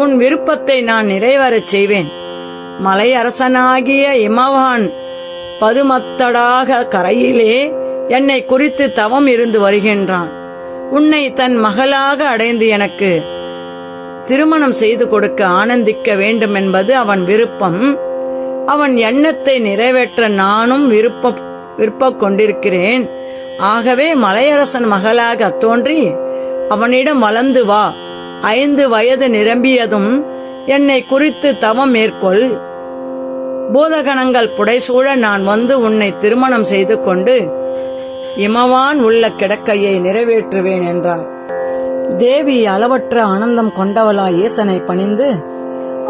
உன் விருப்பத்தை நான் நிறைவேறச் செய்வேன். மலை அரசனாகிய இமவான் பதுமத்தடாக கரையிலே என்னை குறித்து தவம் இருந்து வருகின்றான். உன்னை தன் மகளாக அடைந்து எனக்கு திருமணம் செய்து கொடுக்க ஆனந்திக்க வேண்டும் என்பது அவன் விருப்பம். அவன் எண்ணத்தை நிறைவேற்ற நானும் விருப்பம் கொண்டிருக்கிறேன். ஆகவே மலையரசன் மகளாக தோன்றி அவனிடம் வளர்ந்து வா. 5 வயது நிரம்பியதும் என்னை குறித்து தவம் மேற்கொள். பூதகணங்கள் புடைசூழ நான் வந்து உன்னை திருமணம் செய்து கொண்டு இமவான் உள்ள கிடக்கையை நிறைவேற்றுவேன் என்றார். தேவி அளவற்ற ஆனந்தம் கொண்டவளாய் ஈசனை பணிந்து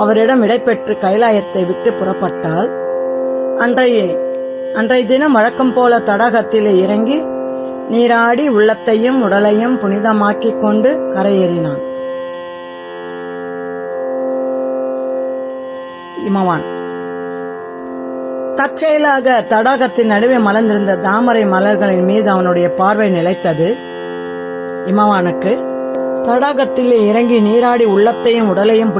அவரிடம் விடைபெற்று கைலாயத்தை விட்டு புறப்பட்டாள். அன்றைய தினம் வழக்கம் போல தடாகத்திலே இறங்கி நீராடி உள்ளத்தையும் உடலையும் புனிதமாக்கிக் கொண்டு கரையேறினான். இமவான் தற்செயலாக தடாகத்தின் நடுவே மலர்ந்திருந்த தாமரை மலர்களின் மீது அவனுடைய பார்வை நிலைத்தது. இமவானுக்கு தடாகத்திலே இறங்கி நீராடி உள்ளத்தையும் உடலையும்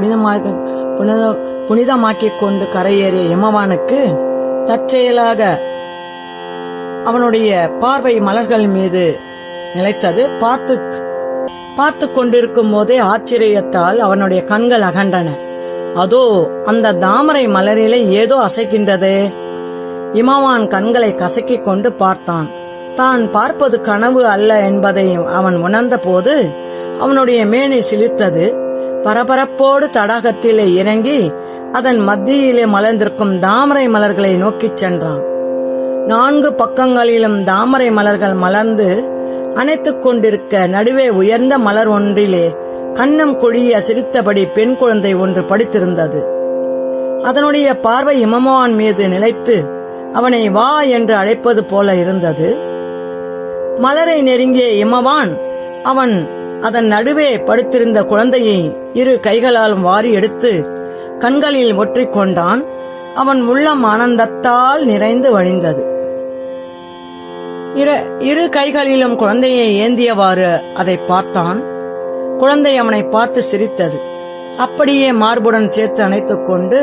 புனிதமாக்கிக் கொண்டு கரையேறிய இமவானுக்கு தற்செயலாக அவனுடைய பார்வை மலர்கள் மீது நிலைத்தது. பார்த்து கொண்டிருக்கும் போதே ஆச்சரியத்தால் அவனுடைய கண்கள் அகன்றன. அதோ அந்த தாமரை மலரிலே ஏதோ அசைக்கின்றது. இமவான் கண்களை கசக்கிக் கொண்டு பார்த்தான். தான் பார்ப்பது கனவு அல்ல என்பதை அவன் உணர்ந்த போது அவனுடைய மேனி சிலிர்த்தது. பரபரப்போடு தடாகத்திலே இறங்கி அதன் மத்தியிலே மலர்ந்திருக்கும் தாமரை மலர்களை நோக்கிச் சென்றான். 4 பக்கங்களிலும் தாமரை மலர்கள் மலர்ந்து அணைத்துக் கொண்டிருக்க நடுவே உயர்ந்த மலர் ஒன்றிலே கண்ணம் குழிய சிரித்தபடி பெண் குழந்தை ஒன்று படுத்திருந்தது. அதனுடைய பார்வை இமவான் மீது நிலைத்து அவனை வா என்று அழைப்பது போல இருந்தது. மலரை நெருங்கிய இமவான் அவன் அதன் நடுவே படுத்திருந்த குழந்தையை 2 கைகளாலும் வாரி எடுத்து கண்களில் ஒற்றிக் கொண்டான். அவன் உள்ளம் ஆனந்தத்தால் நிறைந்து வழிந்தது. 2 கைகளிலும் குழந்தையை ஏந்தியவாறு அதை பார்த்தான். குழந்தை அவனை பார்த்து சிரித்தது. அப்படியே மார்புடன் சேர்த்து அணைத்துக் கொண்டு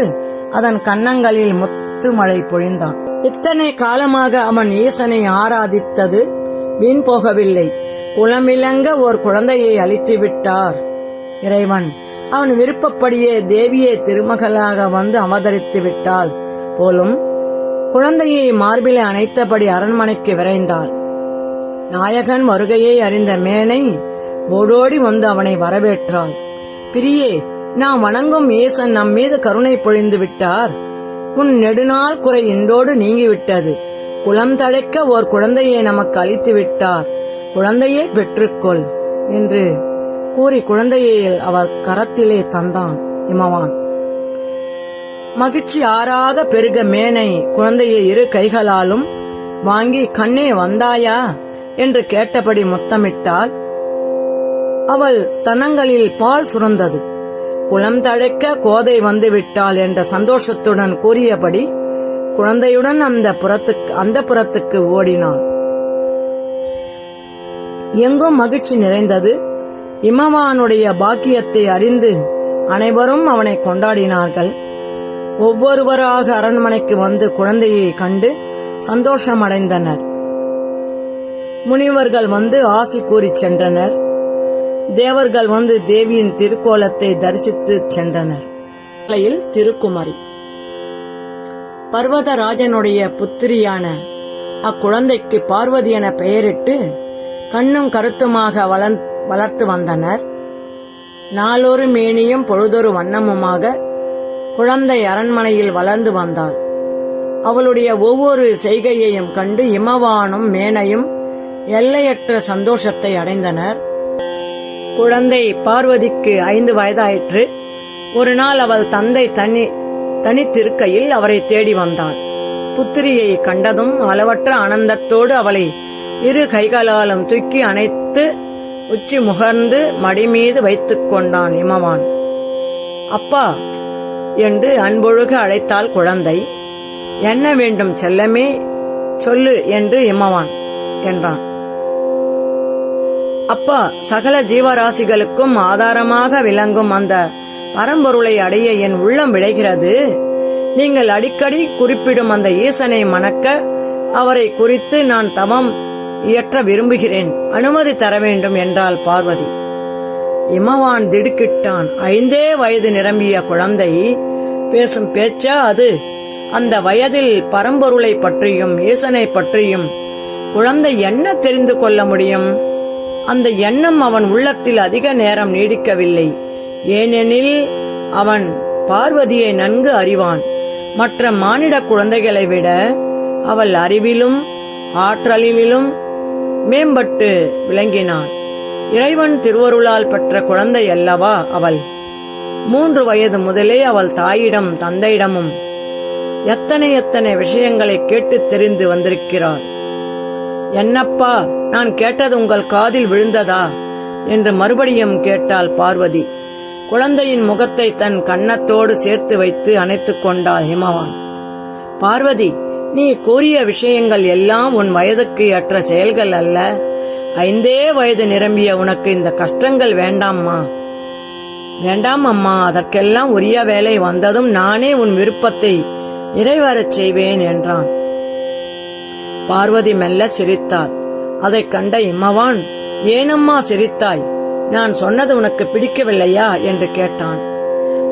அதன் கன்னங்களில் முத்து மழை பொழிந்தான். இத்தனை காலமாக அவன் ஈசனை ஆராதித்தது வீண் போகவில்லை. குலமிலங்க ஓர் குழந்தையை அளித்து விட்டார் இறைவன். அவன் விருப்பப்படியே தேவியை திருமகளாக வந்து அவதரித்து விட்டாள் போலும் குழந்தையை மார்பிலே அணைத்தபடி அரண்மனைக்கு விரைந்தாள். நாயகன் வருகையை அறிந்த மேனை ஓடோடி வந்து அவனை வரவேற்றாள். பிரியே, நாம் வணங்கும் ஈசன் நம் மீது கருணை பொழிந்து விட்டார். உன் நெடுநாள் குறை இன்றோடு நீங்கிவிட்டது. குலம் தழைக்க ஓர் குழந்தையை நமக்கு அளித்து விட்டார். குழந்தையை பெற்றுக்கொள் என்று கூறி குழந்தையை அவர் கரத்திலே தந்தான் இமவான். மகிழ்ச்சி ஆறாக பெருக மேனை குழந்தையை இரு கைகளாலும் வாங்கி, கண்ணே வந்தாயா என்று கேட்டபடி முத்தமிட்டாள். அவள் ஸ்தனங்களில் பால் சுரந்தது. குலம் தழைக்க கோதை வந்து விட்டாள் என்ற சந்தோஷத்துடன் கூறியபடி குழந்தையுடன் அந்த புறத்துக்கு ஓடினாள். எங்கும் மகிழ்ச்சி நிறைந்தது. இமவானுடைய பாக்கியத்தை அறிந்து அனைவரும் அவனை கொண்டாடினார்கள். ஒவ்வொருவராக அரண்மனைக்கு வந்து குழந்தையை கண்டு சந்தோஷமடைந்தனர். முனிவர்கள் வந்து ஆசி கூறி சென்றனர். தேவர்கள் வந்து தேவியின் திருக்கோலத்தை தரிசித்து சென்றனர். திருக்குமரி பர்வதராஜனுடைய புத்திரியான அக்குழந்தைக்கு பார்வதி என பெயரிட்டு கண்ணும் கருத்துமாக வளர்த்து வந்தனர். நாளொரு மேனியும் பொழுதொரு வண்ணமுமாக குழந்தை அரண்மனையில் வளர்ந்து வந்தாள். அவளுடைய ஒவ்வொரு செய்கையையும் கண்டு இமவானும் மேனையும் எல்லையற்ற சந்தோஷத்தை அடைந்தனர். குழந்தை பார்வதிக்கு 5 வயதாயிற்று. ஒரு நாள் அவள் தந்தை தனித்திருக்கையில் அவரை தேடி வந்தாள். புத்திரியை கண்டதும் அளவற்ற ஆனந்தத்தோடு அவளை இரு கைகளாலும் தூக்கி அணைத்து உச்சி முகர்ந்து மடி மீது வைத்துக் கொண்டான் இமவான். அப்பா என்று அன்பொழுக அழைத்தாள் குழந்தை. என்ன வேண்டும் செல்லமே, சொல்லு என்று இமவான் என்றான். அப்பா, சகல ஜீவராசிகளுக்கும் ஆதாரமாக விளங்கும் அந்த பரம்பொருளை அடைய என் உள்ளம் விளைகிறது. நீங்கள் அடிக்கடி குறிப்பிடும் அந்த ஈசனை மணக்க அவரை குறித்து நான் தவம் இயற்ற விரும்புகிறேன். அனுமதி தர வேண்டும் என்றாள் பார்வதி. இமவான் திடுக்கிட்டான். 5 வயது நிரம்பிய குழந்தை பேசும் பேச்சா அது? அந்த வயதில் பரம்பொருளை பற்றியும் ஈசனை பற்றியும் குழந்தை என்ன தெரிந்து கொள்ள முடியும்? அந்த எண்ணம் அவன் உள்ளத்தில் அதிக நேரம் நீடிக்கவில்லை. ஏனெனில் அவன் பார்வதியை நன்கு அறிவான். மற்ற மானிட குழந்தைகளை விட அவள் அறிவிலும் ஆற்றலிலும் மேம்பட்டு விளங்கினாள். இறைவன் திருவருளால் பெற்ற குழந்தை அல்லவா அவள். 3 வயது முதலே அவள் தாயிடம் தந்தையிடமும் எத்தனை விஷயங்களை கேட்டு தெரிந்து வந்திருக்கிறாள். என்னப்பா, நான் கேட்டது உங்கள் காதில் விழுந்ததா என்று மறுபடியும் கேட்டாள் பார்வதி. குழந்தையின் முகத்தை தன் கன்னத்தோடு சேர்த்து வைத்து அணைத்துக் கொண்டாள் ஹிமவான். பார்வதி, நீ கூறிய விஷயங்கள் எல்லாம் உன் வயதுக்கு ஏற்ற செயல்கள் அல்ல. 5 வயது நிரம்பிய உனக்கு இந்த கஷ்டங்கள் வேண்டாம்மா. வேண்டாம் அம்மா, அதற்கெல்லாம் உரிய வேலை வந்ததும் நானே உன் விருப்பத்தை நிறைவேறச் செய்வேன் என்றான். பார்வதி மெல்ல சிரித்தாள். அதைக் கண்ட இமவான், ஏனம்மா சிரித்தாய்? நான் சொன்னது உனக்கு பிடிக்கவில்லையா என்று கேட்டான்.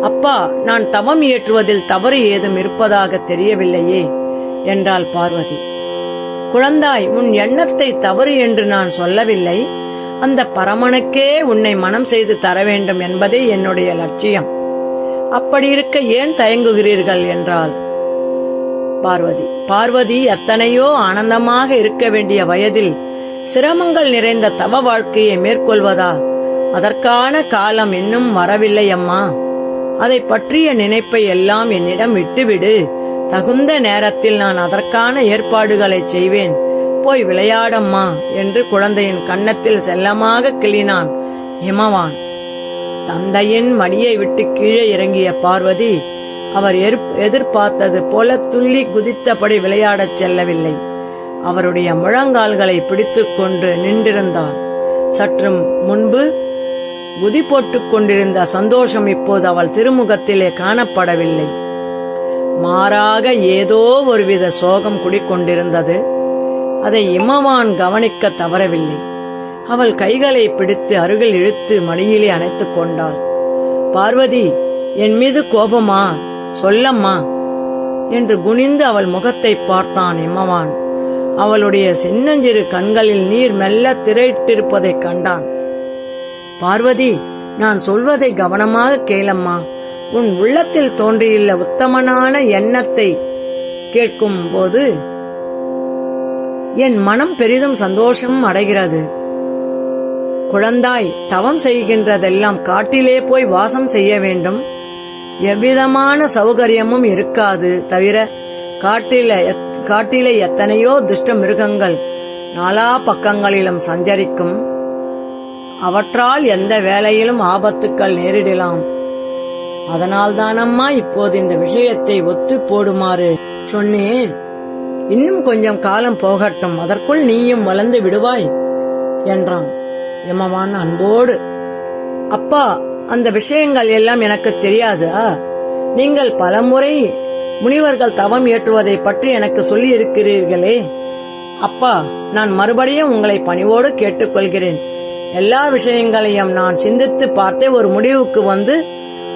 அப்பா, நான் தவம் இயற்றுவதில் தவறு ஏதும் இருப்பதாக தெரியவில்லையே என்றாள் பார்வதி. குழந்தாய், உன் எண்ணத்தை தவறு என்று நான் சொல்லவில்லை. அந்த பரமனுக்கே உன்னை மனம் செய்து தர வேண்டும் என்பதே என்னுடைய லட்சியம். அப்படி இருக்க ஏன் தயங்குகிறீர்கள் என்றாள் பார்வதி. பார்வதி, எத்தனையோ ஆனந்தமாக இருக்க வேண்டிய வயதில் சிரமங்கள் நிறைந்த தவ வாழ்க்கையை மேற்கொள்வதா? அதற்கான காலம் இன்னும் வரவில்லை அம்மா. அதை பற்றிய நினைப்பை எல்லாம் என்னிடம் விட்டுவிடு. தகுந்த நேரத்தில் நான் அதற்கான ஏற்பாடுகளை செய்வேன். போய் விளையாடம்மா என்று குழந்தையின் கன்னத்தில் செல்லமாக கிள்ளினான் இமவான். தந்தையின் மடியை விட்டு கீழே இறங்கிய பார்வதி அவர் எதிர்பார்த்தது போல துள்ளி குதித்தபடி விளையாடச் செல்லவில்லை. அவருடைய முழங்கால்களை பிடித்துக் கொண்டு நின்றிருந்தார். சற்று முன்பு குதி போட்டுக் கொண்டிருந்த சந்தோஷம் இப்போது அவள் திருமுகத்திலே காணப்படவில்லை. மாறாக ஏதோ ஒருவித சோகம் குடிக்கொண்டிருந்தது. அதை இமவான் கவனிக்க தவறவில்லை. அவள் கைகளை பிடித்து அருகில் இழுத்து மடியிலே அணைத்துக் கொண்டாள். பார்வதி, என் மீது கோபமா? சொல்லம்மா என்று குனிந்து அவள் முகத்தை பார்த்தான் இமவான். அவளுடைய சின்னஞ்சிறு கண்களில் நீர் மெல்ல திரையிட்டிருப்பதைக் கண்டான். பார்வதி, நான் சொல்வதை கவனமாக கேளம்மா. உன் உள்ளத்தில் தோன்றியுள்ள உத்தமனான எண்ணத்தை கேட்கும் போது என் மனம் பெரிதும் சந்தோஷம் அடைகிறது. குழந்தாய், தவம் செய்கின்றதெல்லாம் காட்டிலே போய் வாசம் செய்ய வேண்டும். எவ்விதமான சௌகரியமும் இருக்காது. தவிர காட்டிலே எத்தனையோ துஷ்ட மிருகங்கள் நாலா பக்கங்களிலும் சஞ்சரிக்கும். அவற்றால் எந்த வேளையிலும் ஆபத்துக்கள் நேரிடலாம். அதனால்தானம்மா இப்போது இந்த விஷயத்தை ஒத்து போடுமாறு சொன்னேன். இன்னும் கொஞ்சம் காலம் போகட்டும், அதற்குள் நீயும் வளர்ந்து விடுவாய் என்றான் யமவான் அன்போடு. அப்பா, அந்த விஷயங்கள் எல்லாம் எனக்கு தெரியாதா? நீங்கள் பலமுறை முனிவர்கள் தவம் ஏற்றுவதை பற்றி எனக்கு சொல்லி இருக்கிறீர்களே. அப்பா, நான் மறுபடியும் உங்களை பணிவோடு கேட்டுக்கொள்கிறேன். எல்லா விஷயங்களையும் நான் சிந்தித்து பார்த்தே ஒரு முடிவுக்கு வந்து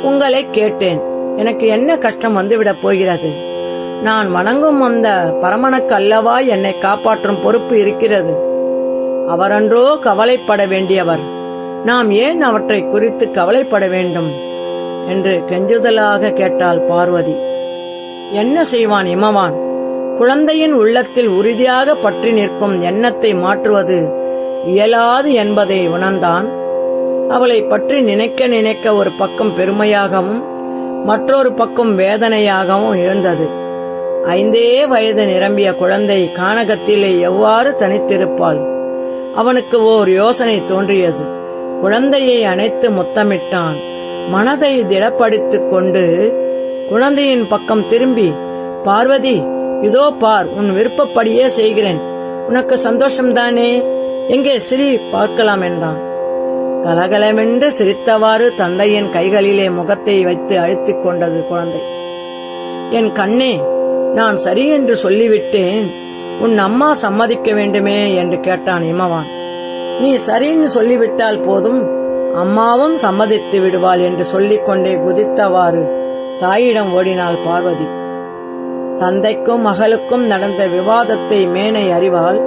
உங்களை கேட்டேன். எனக்கு என்ன கஷ்டம் வந்துவிடப் போகிறது? நான் வணங்கும் அந்த பரமனுக்கு அல்லவா என்னை காப்பாற்றும் பொறுப்பு இருக்கிறது. அவரன்றோ கவலைப்பட வேண்டியவர். நாம் ஏன் அவற்றை குறித்து கவலைப்பட வேண்டும் என்று கெஞ்சுதலாக கேட்டாள் பார்வதி. என்ன செய்வான் இமவான்? குழந்தையின் உள்ளத்தில் உறுதியாக பற்றி நிற்கும் எண்ணத்தை மாற்றுவது இயலாது என்பதை உணர்ந்தான். அவளை பற்றி நினைக்க நினைக்க ஒரு பக்கம் பெருமையாகவும் மற்றொரு பக்கம் வேதனையாகவும் இருந்தது. 5 வயது நிரம்பிய குழந்தை கானகத்திலே எவ்வாறு தனித்திருப்பாள்? அவனுக்கு ஓர் யோசனை தோன்றியது. குழந்தையை அணைத்து முத்தமிட்டான். மனதை திடப்படுத்திக் கொண்டு குழந்தையின் பக்கம் திரும்பி, பார்வதி, இதோ பார், உன் விருப்பப்படியே செய்கிறேன். உனக்கு சந்தோஷம்தானே? எங்கே சிரி, பார்க்கலாம் என்றான். கலகலமென்று சிரித்தவாறு தந்தையின் கைகளிலே முகத்தை வைத்து அழுத்திக் கொண்டது குழந்தை. என் கண்ணே, நான் சரி என்று சொல்லிவிட்டேன். உன் அம்மா சம்மதிக்க வேண்டுமே என்று கேட்டான் இமவான். நீ சரின்னு சொல்லிவிட்டால் போதும், அம்மாவும் சம்மதித்து விடுவாள் என்று சொல்லிக்கொண்டே குதித்தவாறு தாயிடம் ஓடினாள் பார்வதி. தந்தைக்கும் மகளுக்கும் நடந்த விவாதத்தை மேனை அறிவாள்.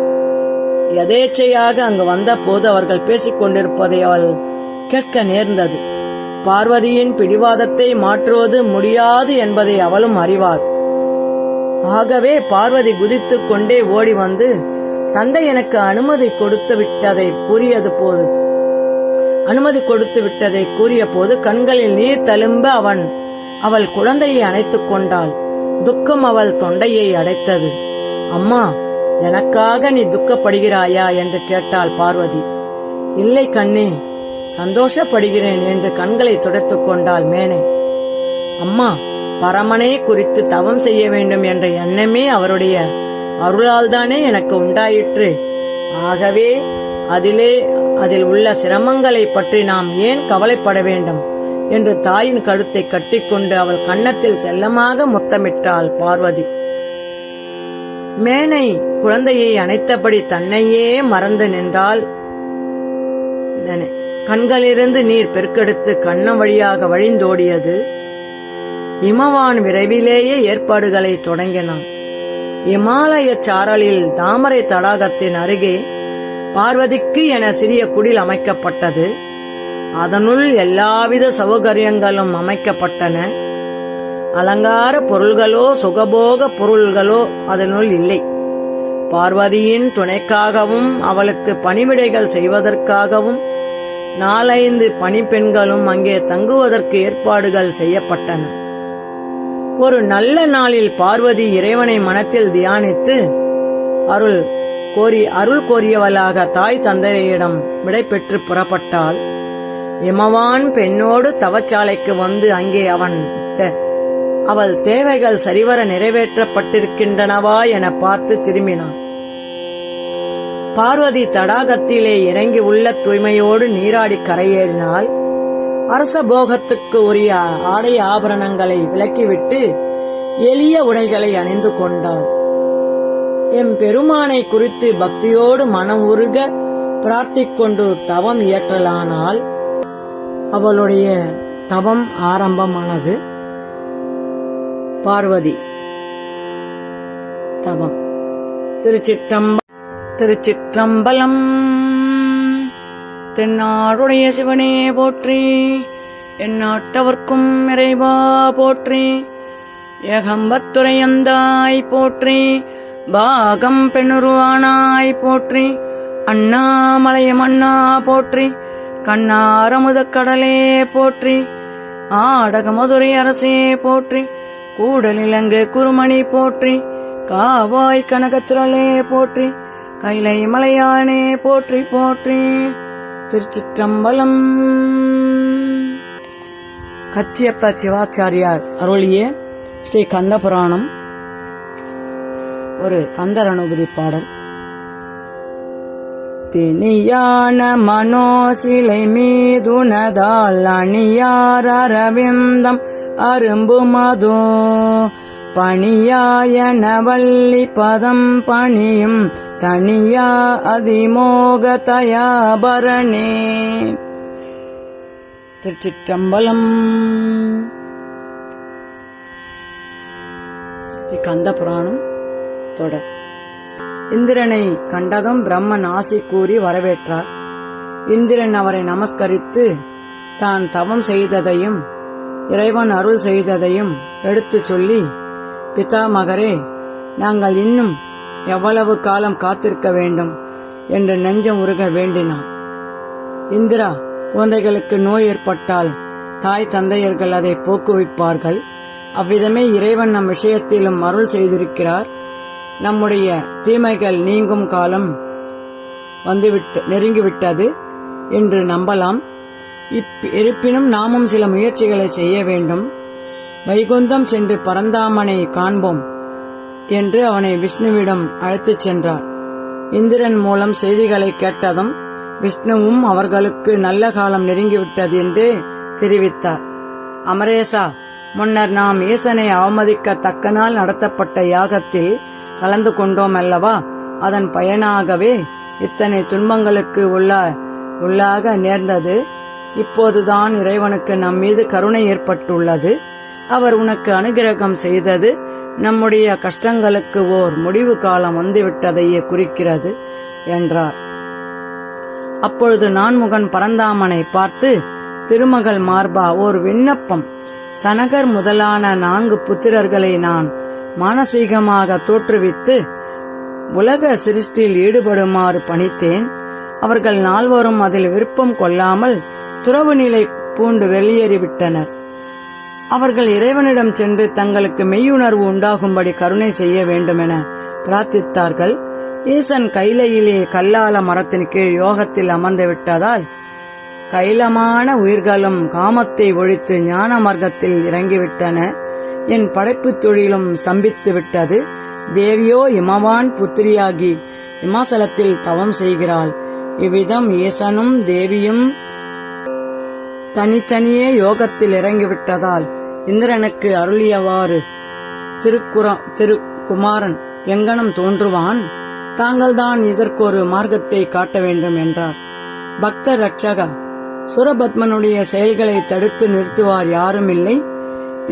எதேச்சையாக அங்கு வந்த போது அவர்கள் பேசிக் கொண்டிருப்பதை அவள் கேட்க நேர்ந்தது. பார்வதியின் பிடிவாதத்தை மாற்றுவது முடியாது என்பதை அவளும் அறிவாள். ஆகவே பார்வதி குதித்துக் கொண்டே ஓடி வந்து தந்தை எனக்கு அனுமதி கொடுத்து விட்டதை கூறிய போது கண்களில் நீர் தழும்ப அவள் குழந்தையை அணைத்துக் கொண்டாள். துக்கம் அவள் தொண்டையை அடைத்தது. அம்மா, எனக்காக நீ துக்கப்படுகிறாயா என்று கேட்டாள் பார்வதி. இல்லை கண்ணே, சந்தோஷப்படுகிறேன் என்று கண்களை துடைத்துக் கொண்டாள் மேனை. அம்மா, பரமனை குறித்து தவம் செய்ய வேண்டும் என்ற எண்ணமே அவருடைய அருளால்தானே எனக்கு உண்டாயிற்று. ஆகவே அதில் உள்ள சிரமங்களை பற்றி நாம் ஏன் கவலைப்பட வேண்டும் என்று தாயின் கழுத்தை கட்டிக்கொண்டு அவள் கன்னத்தில் செல்லமாக முத்தமிட்டாள் பார்வதி. மேனை குழந்தையை அணைத்தபடி தன்னையே மறந்து நின்றாள். கண்களிலிருந்து நீர் பெருக்கெடுத்து கண்ணம் வழியாக வழிந்தோடியது. இமவான் விரைவிலேயே ஏற்பாடுகளை தொடங்கினான். இமாலய சாரலில் தாமரை தடாகத்தின் அருகே பார்வதிக்கு என சிறிய குடில் அமைக்கப்பட்டது. அதனுள் எல்லாவித சௌகரியங்களும் அமைக்கப்பட்டன. அலங்கார பொருள்களோ சுகபோக பொருள்களோ அதனுள் இல்லை. பார்வதியின் துணைக்காகவும் அவளுக்கு பணிவிடைகள் செய்வதற்காகவும் 4-5 பணிப்பெண்களும் அங்கே தங்குவதற்கு ஏற்பாடுகள் செய்யப்பட்டன. ஒரு நல்ல நாளில் பார்வதி இறைவனை மனத்தில் தியானித்து அருள் கோரியவளாக தாய் தந்தையிடம் விடை பெற்று புறப்பட்டாள். இமவான் பெண்ணோடு தவச்சாலைக்கு வந்து அங்கே அவள் தேவைகள் சரிவர நிறைவேற்றப்பட்டிருக்கின்றனவா என பார்த்து திரும்பினான். பார்வதி தடாகத்திலே இறங்கி உள்ள தூய்மையோடு நீராடி கரையேறினாள். அரச போகத்துக்கு உரிய ஆடை ஆபரணங்களை விலக்கிவிட்டு எளிய உடைகளை அணிந்து கொண்டாள். எம் பெருமானை குறித்து பக்தியோடு மனம் உருக பிரார்த்திக்கொண்டு தவம் இயற்றலானால் அவளுடைய தவம் ஆரம்பமானது. பார்வதி தவம். திருச்சிற்றம்பலம். தென்னாடுடைய சிவனே போற்றி, எந்நாட்டவர்க்கும் இறைவா போற்றி, ஏகம்பத்துரையந்தாய் போற்றி, பாகம் பெண்ணுருவானாய் போற்றி, அண்ணாமலையம் அண்ணா போற்றி, கண்ணாரமுதக் கடலே போற்றி, ஆடக மதுரை அரசே போற்றி, கூடலிலங்கு குருமணி போற்றி, காவாய் கனகத்திரளே போற்றி, கைலை மலையானே போற்றி போற்றி. திருச்சிற்றம்பலம். கச்சியப்ப சிவாச்சாரியார் அருளிய ஸ்ரீ கந்த புராணம். ஒரு கந்தர் அனுபூதி பாடல். திணியான மனோசிலை மீதுனதால் அணியார் அரவிந்தம் அரும்பு மதோ பணியாய நவல்லி பதம் பணியும் தனியா அதிமோக தயாபரணே. திருச்சிற்றம்பலம். கந்த புராணம் தொடர். இந்திரனை கண்டதும் பிரம்மன் ஆசி கூறி வரவேற்றார். இந்திரன் அவரை நமஸ்கரித்து தான் தவம் செய்ததையும் இறைவன் அருள் செய்ததையும் எடுத்துச் சொல்லி, பிதாமகரே, நாங்கள் இன்னும் எவ்வளவு காலம் காத்திருக்க வேண்டும் என்று நெஞ்சம் உருக வேண்டினான். இந்திரா, குழந்தைகளுக்கு நோய் ஏற்பட்டால் தாய் தந்தையர்கள் அதை போக்குவிப்பார்கள். அவ்விதமே இறைவன் நம் விஷயத்திலும் அருள் செய்திருக்கிறார். நம்முடைய தீமைகள் நீங்கும் காலம் நெருங்கிவிட்டது என்று நம்பலாம். இருப்பினும் நாமும் சில முயற்சிகளை செய்ய வேண்டும். வைகுந்தம் சென்று பரந்தாமனை காண்போம் என்று அவனை விஷ்ணுவிடம் அழைத்துச் சென்றார். இந்திரன் மூலம் செய்திகளை கேட்டதும் விஷ்ணுவும் அவர்களுக்கு நல்ல காலம் நெருங்கிவிட்டது என்று தெரிவித்தார். அமரேசா, முன்னர் நாம் ஈசனை அவமதிக்க தக்க நாள் நடத்தப்பட்ட யாகத்தில் கலந்து கொண்டோம் அல்லவா? அதன் பயனாகவே இத்தனை துன்பங்களுக்கு உள்ளாக நேர்ந்தது. இப்போதுதான் இறைவனுக்கு நம் மீது கருணை ஏற்பட்டுள்ளது. அவர் உனக்கு அனுகிரகம் செய்தது நம்முடைய கஷ்டங்களுக்கு ஓர் முடிவு காலம் வந்துவிட்டதையே குறிக்கிறது என்றார். அப்பொழுது நான்முகன் பரந்தாமனை பார்த்து, திருமகள் மார்பா, ஓர் விண்ணப்பம். சனகர் முதலான 4 புத்திரர்களை நான் மானசீகமாக தோற்றுவித்து உலக சிருஷ்டியில் ஈடுபடுமாறு பணித்தேன். அவர்கள் 4வரும் அதில் விருப்பம் கொள்ளாமல் துறவு நிலை பூண்டு வெளியேறிவிட்டனர். அவர்கள் இறைவனிடம் சென்று தங்களுக்கு மெய்யுணர்வு உண்டாகும்படி கருணை செய்ய வேண்டுமென பிரார்த்தித்தார்கள். ஈசன் கைலையிலே கல்லால மரத்தின் கீழ் யோகத்தில் அமர்ந்து விட்டதால் கைலமான உயிர்களும் காமத்தை ஒழித்து ஞான மார்க்கத்தில் இறங்கிவிட்டன. என் படைப்பு தொழிலும் சம்பித்து விட்டது. தேவியோ இமவான் புத்திரியாகி இமாசலத்தில் தவம் செய்கிறாள். இவ்விதம் ஈசனும் தேவியும் தனித்தனியே யோகத்தில் இறங்கிவிட்டதால் இந்திரனுக்கு அருளியவாறு திருக்குமாரன் எங்கனம் தோன்றுவான். தாங்கள்தான் இதற்கொரு மார்க்கத்தை காட்ட வேண்டும் என்றார். பக்த ரட்சகா, சுரபத்மனுடைய செயல்களை தடுத்து நிறுத்துவார் யாரும் இல்லை.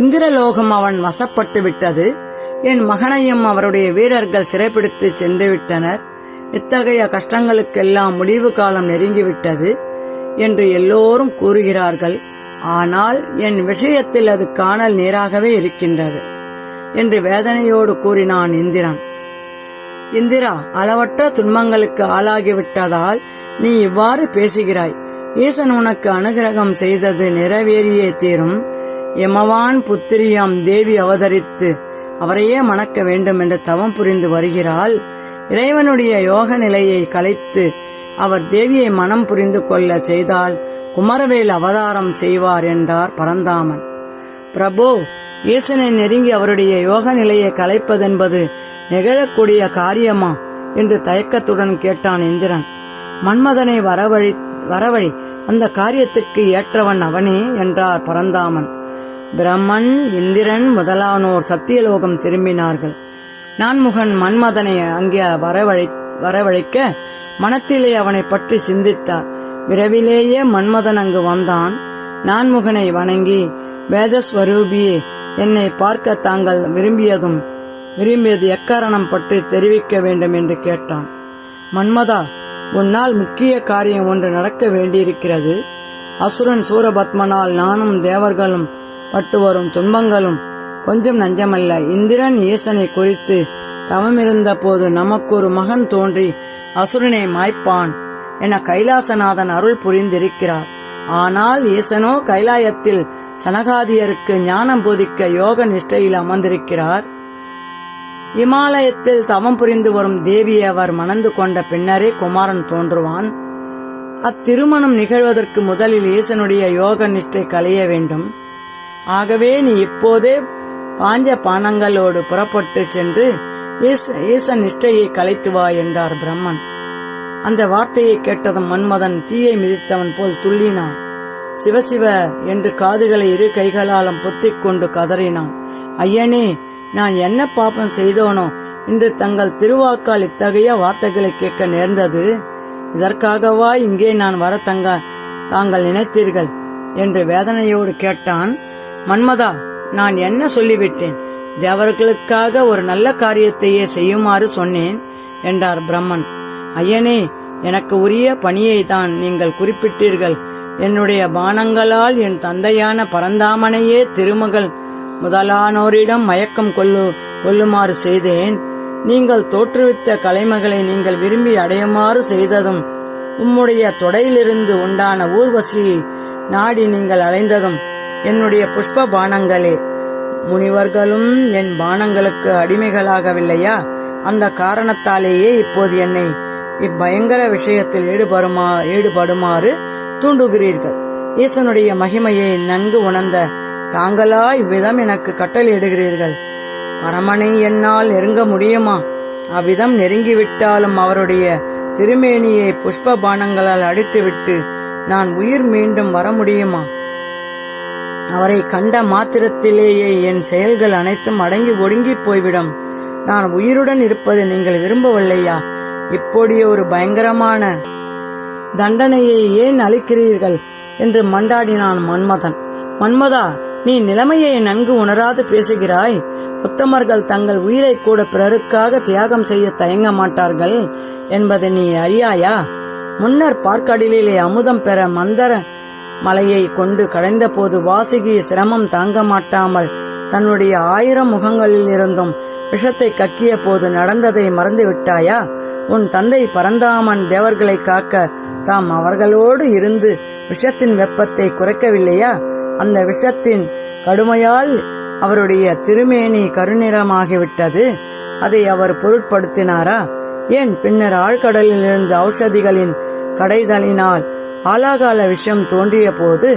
இந்திரலோகம் அவன் வசப்பட்டு விட்டது. என் மகனையும் அவருடைய வீரர்கள் சிறைப்பிடித்து சென்று விட்டனர். இத்தகைய கஷ்டங்களுக்கெல்லாம் முடிவு காலம் நெருங்கிவிட்டது என்று எல்லோரும் கூறுகிறார்கள். ஆனால் என் விஷயத்தில் அது காணல் நீராகவே இருக்கின்றது என்று வேதனையோடு கூறினான் இந்திரன். இந்திரா, அளவற்ற துன்பங்களுக்கு ஆளாகிவிட்டதால் நீ இவ்வாறு பேசுகிறாய். ஈசன் உனக்கு அனுகிரகம் செய்தது நிறைவேறியே தீரும். எமவான் புத்திரியாம் தேவி அவதரித்து அவரையே மணக்க வேண்டும் என்று தவம் புரிந்து வருகிறாள். இறைவனுடைய யோக நிலையை கலைத்து அவர் தேவியை மனம் புரிந்து கொள்ள செய்தால் குமரவேல் அவதாரம் செய்வார் என்றார் பரந்தாமன். பிரபு, ஈசனை நெருங்கி அவருடைய யோக நிலையை கலைப்பதென்பது நிகழக்கூடிய காரியமா என்று தயக்கத்துடன் கேட்டான் இந்திரன். மன்மதனை வரவழி, அந்த காரியத்துக்கு ஏற்றவன் அவனே என்றார் பரந்தாமன். பிரம்மன், இந்திரன் முதலானோர் சத்தியலோகம் திரும்பினார்கள். நான்முகன் மன்மதனை அங்கே வரவழைக்க மனத்திலே அவனை பற்றி சிந்தித்தார். விரைவிலேயே மன்மதன் அங்கு வந்தான். நான்முகனை வணங்கி, வேதஸ்வரூபியே, என்னை பார்க்க தாங்கள் விரும்பியதும் விரும்பியது எக்காரணம் பற்றி தெரிவிக்க வேண்டும் என்று கேட்டான். மன்மதா, உன்னால் முக்கிய காரியம் ஒன்று நடக்க வேண்டியிருக்கிறது. அசுரன் சூரபத்மனால் நானும் தேவர்களும் பட்டு வரும் துன்பங்களும் கொஞ்சம் நஞ்சமல்ல. இந்திரன் ஈசனை குறித்து தவமிருந்த போது நமக்கு ஒரு மகன் தோன்றி அசுரனை மாய்ப்பான் என கைலாசநாதன் அருள் புரிந்திருக்கிறார். ஆனால் ஈசனோ கைலாயத்தில் சனகாதியருக்கு ஞானம் போதிக்க யோக நிஷ்டையில் அமர்ந்திருக்கிறார். இமாலயத்தில் தவம் புரிந்து வரும் தேவியை அவர் மணந்து கொண்ட பின்னரே குமாரன் தோன்றுவான். அத்திருமணம் நிகழ்வதற்கு முதலில் ஈசனுடைய யோக நிஷ்டை களைய வேண்டும். ஆகவே நீ இப்போதே பாஞ்ச பானங்களோடு புறப்பட்டு சென்று ஈச நிஷ்டையை கலைத்து வா என்றார் பிரம்மன். அந்த வார்த்தையை கேட்டதும் மன்மதன் தீயை மிதித்தவன் போல் துள்ளினான். சிவசிவ என்று காதுகளை இரு கைகளாலும் பொத்திக் கொண்டு கதறினான். ஐயனே, நான் என்ன பாப்பம் செய்தோனோ இன்று தங்கள் திருவாக்கால் இத்தகைய வார்த்தைகளை கேட்க நேர்ந்தது? இதற்காகவா இங்கே நான் வர தாங்கள் நினைத்தீர்கள் என்று வேதனையோடு கேட்டான். மன்மதா, நான் என்ன சொல்லிவிட்டேன்? தேவர்களுக்காக ஒரு நல்ல காரியத்தையே செய்யுமாறு சொன்னேன் என்றார் பிரம்மன். ஐயனே, எனக்கு உரிய பணியை தான் நீங்கள் குறிப்பிட்டீர்கள். என்னுடைய பானங்களால் என் தந்தையான பரந்தாமனையே திருமகள் முதலானோரிடம் மயக்கம் கொள்ளுமாறு செய்தேன். நீங்கள் தோற்றுவித்த கலைமகளை நீங்கள் விரும்பி அடையுமாறு செய்ததும், உம்முடைய தொடையிலிருந்து உண்டான ஊர்வசியை நாடி நீங்கள் அலைந்ததும் என்னுடைய புஷ்ப பானங்களே. முனிவர்களும் என் பானங்களுக்கு அடிமைகளாகவில்லையா? அந்த காரணத்தாலேயே இப்போது என்னை இப்பயங்கர விஷயத்தில் ஈடுபடுமாறு தூண்டுகிறீர்கள். ஈசனுடைய மகிமையை நன்கு உணர்ந்த தாங்களா இவ்விதம் எனக்கு கட்டளையிடுகிறீர்கள்? பரமனை என்னால் நெருங்க முடியுமா? அவ்விதம் நெருங்கிவிட்டாலும் அவருடைய திருமேனியை புஷ்ப பானங்களால் அடித்துவிட்டு நான் உயிர் மீண்டும் வர முடியுமா? அவரை கண்ட மாத்திரத்திலேயே என் செயல்கள் அனைத்தும் அடங்கி ஒடுங்கி போய்விடும். நான் உயிருடன் இருப்பதை நீங்கள் விரும்பவில்லையா? இப்படி ஒரு பயங்கரமான தண்டனையை ஏன் அளிக்கிறீர்கள் என்று மண்டாடினான் மன்மதன். மன்மதா, நீ நிலைமையை நன்கு உணராது பேசுகிறாய். உத்தமர்கள் தங்கள் உயிரை கூட பிறருக்காக தியாகம் செய்ய தயங்க மாட்டார்கள் என்பதை நீ அறியாயா? முன்னர் பார்க்கடலிலே அமுதம் பெற மந்தர மலையை கொண்டு கடைந்த போது வாசுகி சிரமம் தாங்க மாட்டாமல் தன்னுடைய 1000 முகங்களில் இருந்தும் விஷத்தை கக்கிய போது நடந்ததை மறந்து விட்டாயா? உன் தந்தை பரந்தாமன் தேவர்களை காக்க தாம் அவர்களோடு இருந்து விஷத்தின் வெப்பத்தை குறைக்கவில்லையா? அந்த விஷத்தின் கடுமையால் அவருடைய திருமேனி கருநிறமாகிவிட்டது. அதை அவர் பொருட்படுத்தினாரா? ஏன் பின்னர் ஆழ்கடலில் இருந்து ஔஷதிகளின் கடைதலினால் ஆலாகால விஷயம் தோன்றிய போது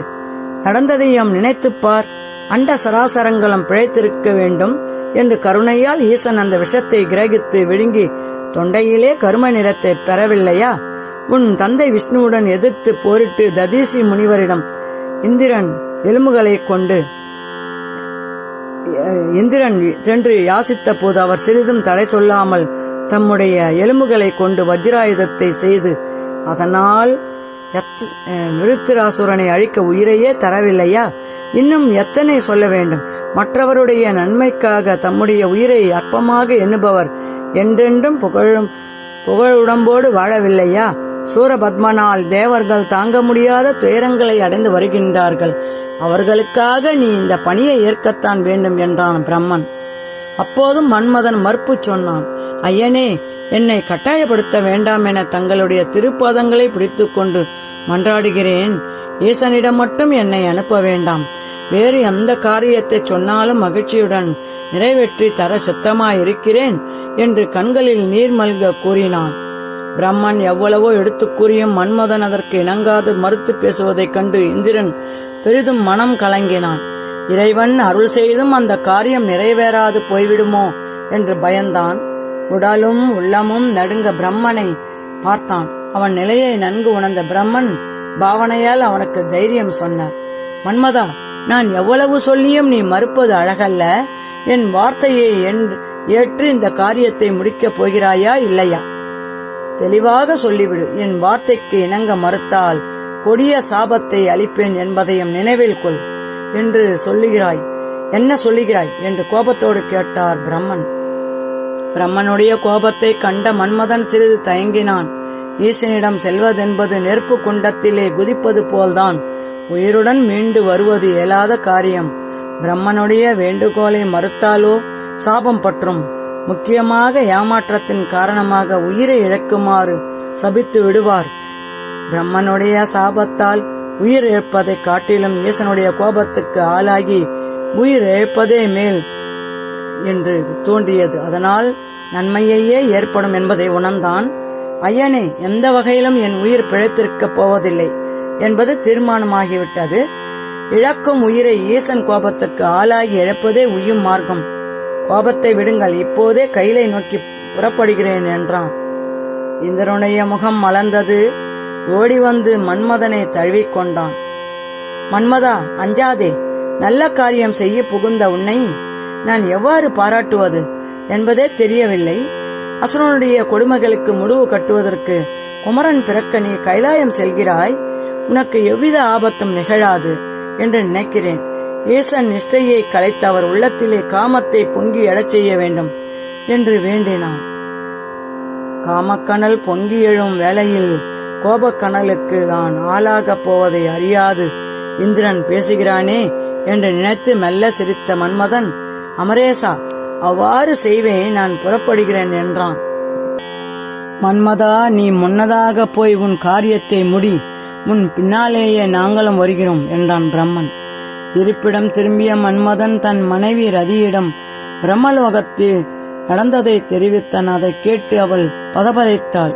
நடந்ததையும் நினைத்துப்பார். அண்ட சராசரங்களும் பிழைத்திருக்க வேண்டும் என்று கருணையால் ஈசன் அந்த விஷத்தை கிரகித்து விழுங்கி தொண்டையிலே கரும நிறத்தை பெறவில்லையா? உன் தந்தை விஷ்ணுவுடன் எதிர்த்து போரிட்டு ததீசி முனிவரிடம் இந்திரன் சென்று யாசித்த போது அவர் சிறிதும் தடை சொல்லாமல் தம்முடைய எலும்புகளை கொண்டு வஜ்ராயுதத்தை செய்து அதனால் விருத்திராசுரனை அழிக்க உயிரையே தரவில்லையா? இன்னும் எத்தனை சொல்ல வேண்டும்? மற்றவருடைய நன்மைக்காக தம்முடைய உயிரை அற்பமாக எண்ணுபவர் என்றென்றும் புகழுடம்போடு வாழவில்லையா? சூரபத்மனால் தேவர்கள் தாங்க முடியாத துயரங்களை அடைந்து வருகின்றார்கள். அவர்களுக்காக நீ இந்த பணியை ஏற்கத்தான் வேண்டும் என்றான் பிரம்மன். அப்போதும் மன்மதன் மறுப்பு சொன்னான். ஐயனே, என்னை கட்டாயப்படுத்த வேண்டாம் என தங்களுடைய திருப்பாதங்களை பிடித்துக் கொண்டு மன்றாடுகிறேன். ஈசனிடம் மட்டும் என்னை அனுப்ப வேண்டாம். வேறு எந்த காரியத்தை சொன்னாலும் மகிழ்ச்சியுடன் நிறைவேற்றி தர சித்தமாயிருக்கிறேன் என்று கண்களில் நீர் மல்க கூறினான். பிரம்மன் எவ்வளவோ எடுத்து கூறியும் மன்மதன் அதற்கு இணங்காது மறுத்து பேசுவதைக் கண்டு இந்திரன் பெரிதும் மனம் கலங்கினான். இறைவன் அருள் செய்தும் அந்த காரியம் நிறைவேறாது போய்விடுமோ என்று பயந்தான். உடலும் உள்ளமும் நடுங்க பிரம்மனை பார்த்தான். அவன் நிலையை நன்கு உணர்ந்த பிரம்மன் பாவனையால் அவனுக்கு தைரியம் சொன்னார். மன்மதா, நான் எவ்வளவு சொல்லியும் நீ மறுப்பது அழகல்ல. என் வார்த்தையை ஏற்று இந்த காரியத்தை முடிக்கப் போகிறாயா இல்லையா? தெளிவாக சொல்லிவிடு. என் வார்த்தைக்கு இணங்க மறுத்தால் கொடிய சாபத்தை அளிப்பேன் என்பதையும் நினைவில் கொள் என்று சொல்லுகிறாய். என்ன சொல்லுகிறாய் என்று கோபத்தோடு கேட்டார் பிரம்மன். பிரம்மனுடைய கோபத்தை கண்ட மன்மதன் சிறிது தயங்கினான். ஈசனிடம் செல்வதென்பது நெருப்பு குண்டத்திலே குதிப்பது போல்தான். உயிருடன் மீண்டு வருவது இயலாத காரியம். பிரம்மனுடைய வேண்டுகோளை மறுத்தாலோ சாபம் பற்றும். முக்கியமாக ஏமாற்றத்தின் காரணமாக உயிரை இழக்குமாறு சபித்து விடுவார். பிரம்மனுடைய சாபத்தால் உயிர் இழப்பதை காட்டிலும் ஈசனுடைய கோபத்துக்கு ஆளாகி உயிர் இழப்பதே மேல் என்று தோன்றியது. அதனால் நன்மையே ஏற்படும் என்பதை உணர்ந்தான். ஐயனே, எந்த வகையிலும் என் உயிர் பிழைத்திருக்கப் போவதில்லை என்பது தீர்மானமாகிவிட்டது. இழக்கும் உயிரை ஈசன் கோபத்துக்கு ஆளாகி இழப்பதே உயும் மார்க்கம். கோபத்தை விடுங்கள், இப்போதே கைலை நோக்கி புறப்படுகிறேன் என்றான். இந்திரனுடைய முகம் மலர்ந்தது. ஓடி வந்து மன்மதனை தழுவிக்கொண்டான். மன்மதா, அஞ்சாதே. நல்ல காரியம் செய்ய புகுந்த உன்னை நான் எவ்வாறு பாராட்டுவது என்பதே தெரியவில்லை. அசுரனுடைய கொடுமைகளுக்கு முடிவு கட்டுவதற்கு குமரன் பிறக்க நீ கைலாயம் செல்கிறாய். உனக்கு எவ்வித ஆபத்தும் நிகழாது என்று நினைக்கிறேன். ஈசன் நிஷ்டையை கலைத்து அவர் உள்ளத்திலே காமத்தை பொங்கி எழச் செய்ய வேண்டும் என்று வேண்டினான். காமக்கனல் பொங்கி எழும் வேளையில் கோபக்கனலுக்கு தான் ஆளாகப் போவதை அறியாது இந்திரன் பேசுகிறானே என்று நினைத்து மெல்ல சிரித்த மன்மதன், அமரேசா, அவ்வாறு செய்வேன், நான் புறப்படுகிறேன் என்றான். மன்மதா, நீ முன்னதாக போய் உன் காரியத்தை முடி, உன் பின்னாலேயே நாங்களும் வருகிறோம் என்றான் பிரம்மன். இருப்பிடம் திரும்பிய மன்மதன் தன் மனைவி ரதியிடம் பிரம்மலோகத்தில் நடந்ததை தெரிவித்தான். அதை கேட்டு அவள் பதபதைத்தாள்.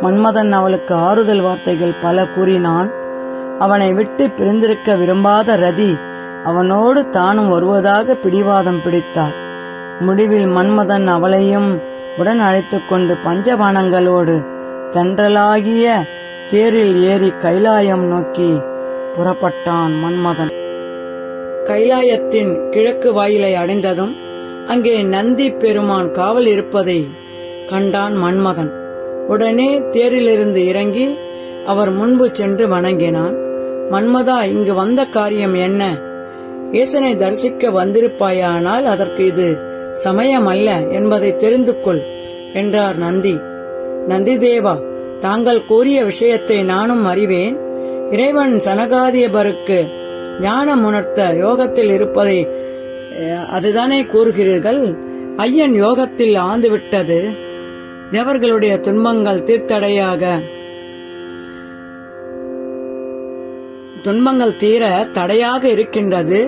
மன்மதன் அவளுக்கு ஆறுதல் வார்த்தைகள் பல கூறினான். அவனை விட்டு பிரிந்திருக்க விரும்பாத ரதி அவனோடு தானும் வருவதாக பிடிவாதம் பிடித்தார். முடிவில் மன்மதன் அவளையும் உடன் அழைத்துக் கொண்டு பஞ்சபானங்களோடு தென்றலாகிய தேரில் ஏறி கைலாயம் நோக்கி புறப்பட்டான் மன்மதன். கைலாயத்தின் கிழக்கு வாயிலை அடைந்ததும் அங்கே நந்தி பெருமான் காவல் இருப்பதை கண்டான் மன்மதன். உடனே தேரிலிருந்து இறங்கி அவர் முன்பு சென்று வணங்கினான். மன்மதா, இங்கு வந்த காரியம் என்ன? ஈசனை தரிசிக்க வந்திருப்பாயானால் அதற்கு இது சமயம் அல்ல என்பதை தெரிந்து கொள் என்றார் நந்தி. நந்தி தேவா, தாங்கள் கூறிய விஷயத்தை நானும் அறிவேன். இறைவன் சனகாதிபருக்கு ஞானம் உணர்த்த யோகத்தில் இருப்பதை அதுதானே கூறுகிறீர்கள்? ஐயன் யோகத்தில் ஆழ்ந்துவிட்டது. தேவர்களுடைய துன்பங்கள் தீர தடையாக இருக்கின்றது.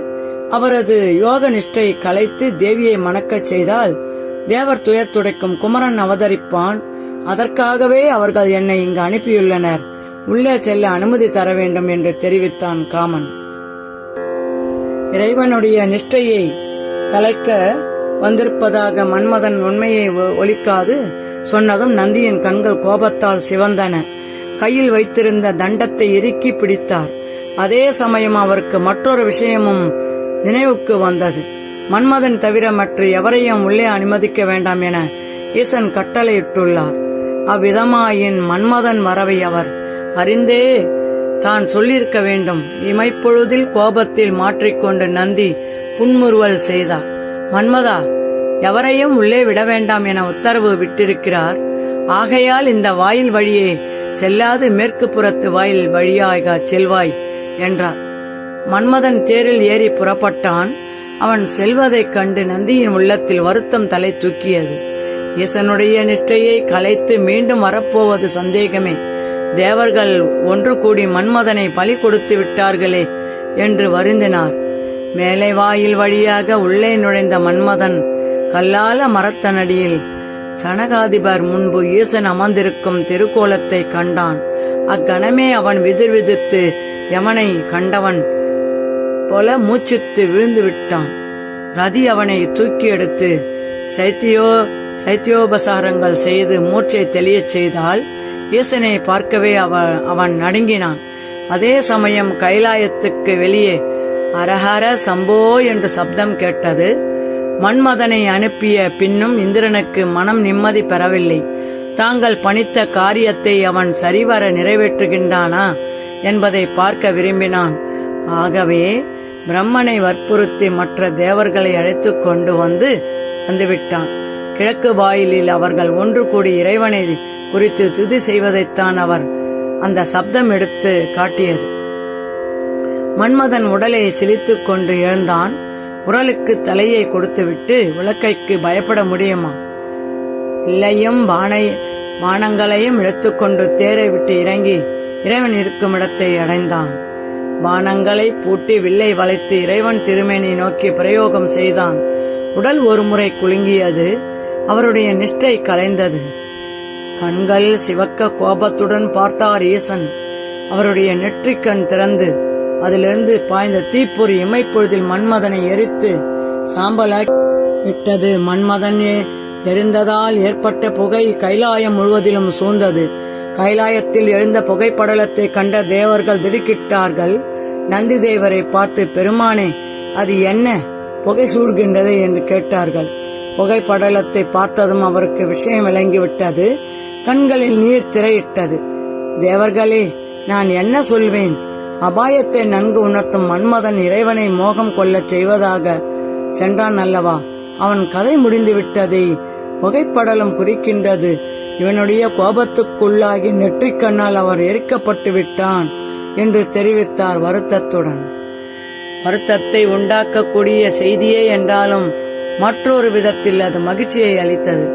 அவரது யோக நிஷ்டை கலைத்து தேவியை மணக்கச் செய்தால் தேவர் துயர் துடைக்கும் குமரன் அவதரிப்பான். அதற்காகவே அவர்கள் என்னை இங்கு அனுப்பியுள்ளனர். உள்ளே செல்ல அனுமதி தர வேண்டும் என்று தெரிவித்தான் காமன். இறைவனுடைய நிஷ்டையை கலைக்க வந்திருப்பதாக மன்மதன் உண்மையை ஒலிக்காது சொன்னதும் நந்தியின் கண்கள் கோபத்தால் சிவந்தன. கையில் வைத்திருந்த தண்டத்தை இறுக்கி பிடித்தார். அதே சமயம் அவருக்கு மற்றொரு விஷயமும் நினைவுக்கு வந்தது. மன்மதன் தவிர மற்ற எவரையும் உள்ளே அனுமதிக்க வேண்டாம் என ஈசன் கட்டளையிட்டுள்ளார். அவ்விதமாயின் மன்மதன் வரவை அவர் அறிந்தே தான் சொல்லியிருக்க வேண்டும். இமைப்பொழுதில் கோபத்தில் மாற்றிக்கொண்டு நந்தி புன்முறுவல் செய்தார். மன்மதா, எவரையும் உள்ளே விட வேண்டாம் என உத்தரவு விட்டிருக்கிறார். ஆகையால் இந்த வாயில் வழியே செல்லாது மேற்கு புறத்து வாயில் வழியாக செல்வாய் என்றார். மன்மதன் தேரில் ஏறி புறப்பட்டான். அவன் செல்வதைக் கண்டு நந்தியின் உள்ளத்தில் வருத்தம் தலை தூக்கியது. ஈசனுடைய நிஷ்டையை கலைத்து மீண்டும் வரப்போவது சந்தேகமே. தேவர்கள் ஒன்று கூடி மன்மதனை பலி கொடுத்து விட்டார்களே என்று வருந்தினார். மேலை வாயில் வழியாக உள்ளே நுழைந்த மன்மதன் கல்லால மரத்தனடியில் சனகாதிபர் முன்பு ஈசன் அமர்ந்திருக்கும் திருக்கோலத்தை கண்டான். அக்கணமே அவன் விதிர்விதித்து யமனை கண்டவன் போல மூச்சித்து விழுந்து விட்டான். ரதி அவனை தூக்கி எடுத்து சைத்தியோபசாரங்கள் செய்து மூச்சை தெளியச் செய்தால் ஈசனை பார்க்கவே அவன் நடுங்கினான். அதே சமயம் கைலாயத்துக்கு வெளியே அரஹர சம்போ என்று சப்தம் கேட்டது. மன்மதனை அனுப்பிய பின்னும் இந்திரனுக்கு மனம் நிம்மதி பெறவில்லை. தாங்கள் பணித்த காரியத்தை அவன் சரிவர நிறைவேற்றுகின்றானா என்பதை பார்க்க விரும்பினான். ஆகவே பிரம்மனை வற்புறுத்தி மற்ற தேவர்களை அழைத்துக் கொண்டு வந்துவிட்டான். கிழக்கு வாயிலில் அவர்கள் ஒன்று கூடி இறைவனை குறித்து துதி செய்வதைத்தான் அவர் அந்த சப்தம் எடுத்து காட்டியது. மன்மதன் உடலை சிலித்துக் கொண்டு எழுந்தான். உரலுக்கு தலையை கொடுத்துவிட்டு விளக்கைக்கு பயப்பட முடியுமா? இல்லையும் பானங்களையும் எடுத்துக்கொண்டு தேரை விட்டு இறங்கி இறைவன் இருக்கும் இடத்தை அடைந்தான். பானங்களை பூட்டி வில்லை வளைத்து இறைவன் திருமேனி நோக்கி பிரயோகம் செய்தான். உடல் ஒருமுறை குலுங்கியது. அவருடைய நிஷ்டை கலைந்தது. கண்கள் சிவக்க கோபத்துடன் பார்த்தார் ஈசன். அவருடைய நெற்றிக்கண் திறந்து அதிலிருந்து பாய்ந்த தீப்பொறி இமைப்பொழுதில் மன்மதனை எரித்து சாம்பலாக்கி விட்டது. மன்மதன் எரிந்ததால் ஏற்பட்ட புகை கைலாயம் முழுவதிலும் சூழ்ந்தது. கைலாயத்தில் எழுந்த புகைப்படலத்தை கண்ட தேவர்கள் திடுக்கிட்டார்கள். நந்தி தேவரை பார்த்து, பெருமானே, அது என்ன புகை சூழ்கின்றது என்று கேட்டார்கள். புகைப்படலத்தை பார்த்ததும் அவருக்கு விஷயம் விளங்கிவிட்டது. கண்களில் நீர் திரையிட்டது. தேவர்களே, நான் என்ன சொல்வேன்? அபாயத்தை நன்கு உணர்த்தும் மன்மதன் இறைவனை மோகம் கொள்ளச் செய்வதாக சென்றான் அல்லவா? அவன் கதை முடிந்துவிட்டதை புகைப்படலம் குறிக்கின்றது. இவனுடைய கோபத்துக்குள்ளாகி நெற்றிக்கண்ணால் அவர் எரிக்கப்பட்டு விட்டான் என்று தெரிவித்தார் வருத்தத்துடன். வருத்தத்தை உண்டாக்கக்கூடிய செய்தியே என்றாலும் மற்றொரு விதத்தில் அது மகிழ்ச்சியை அளித்தது.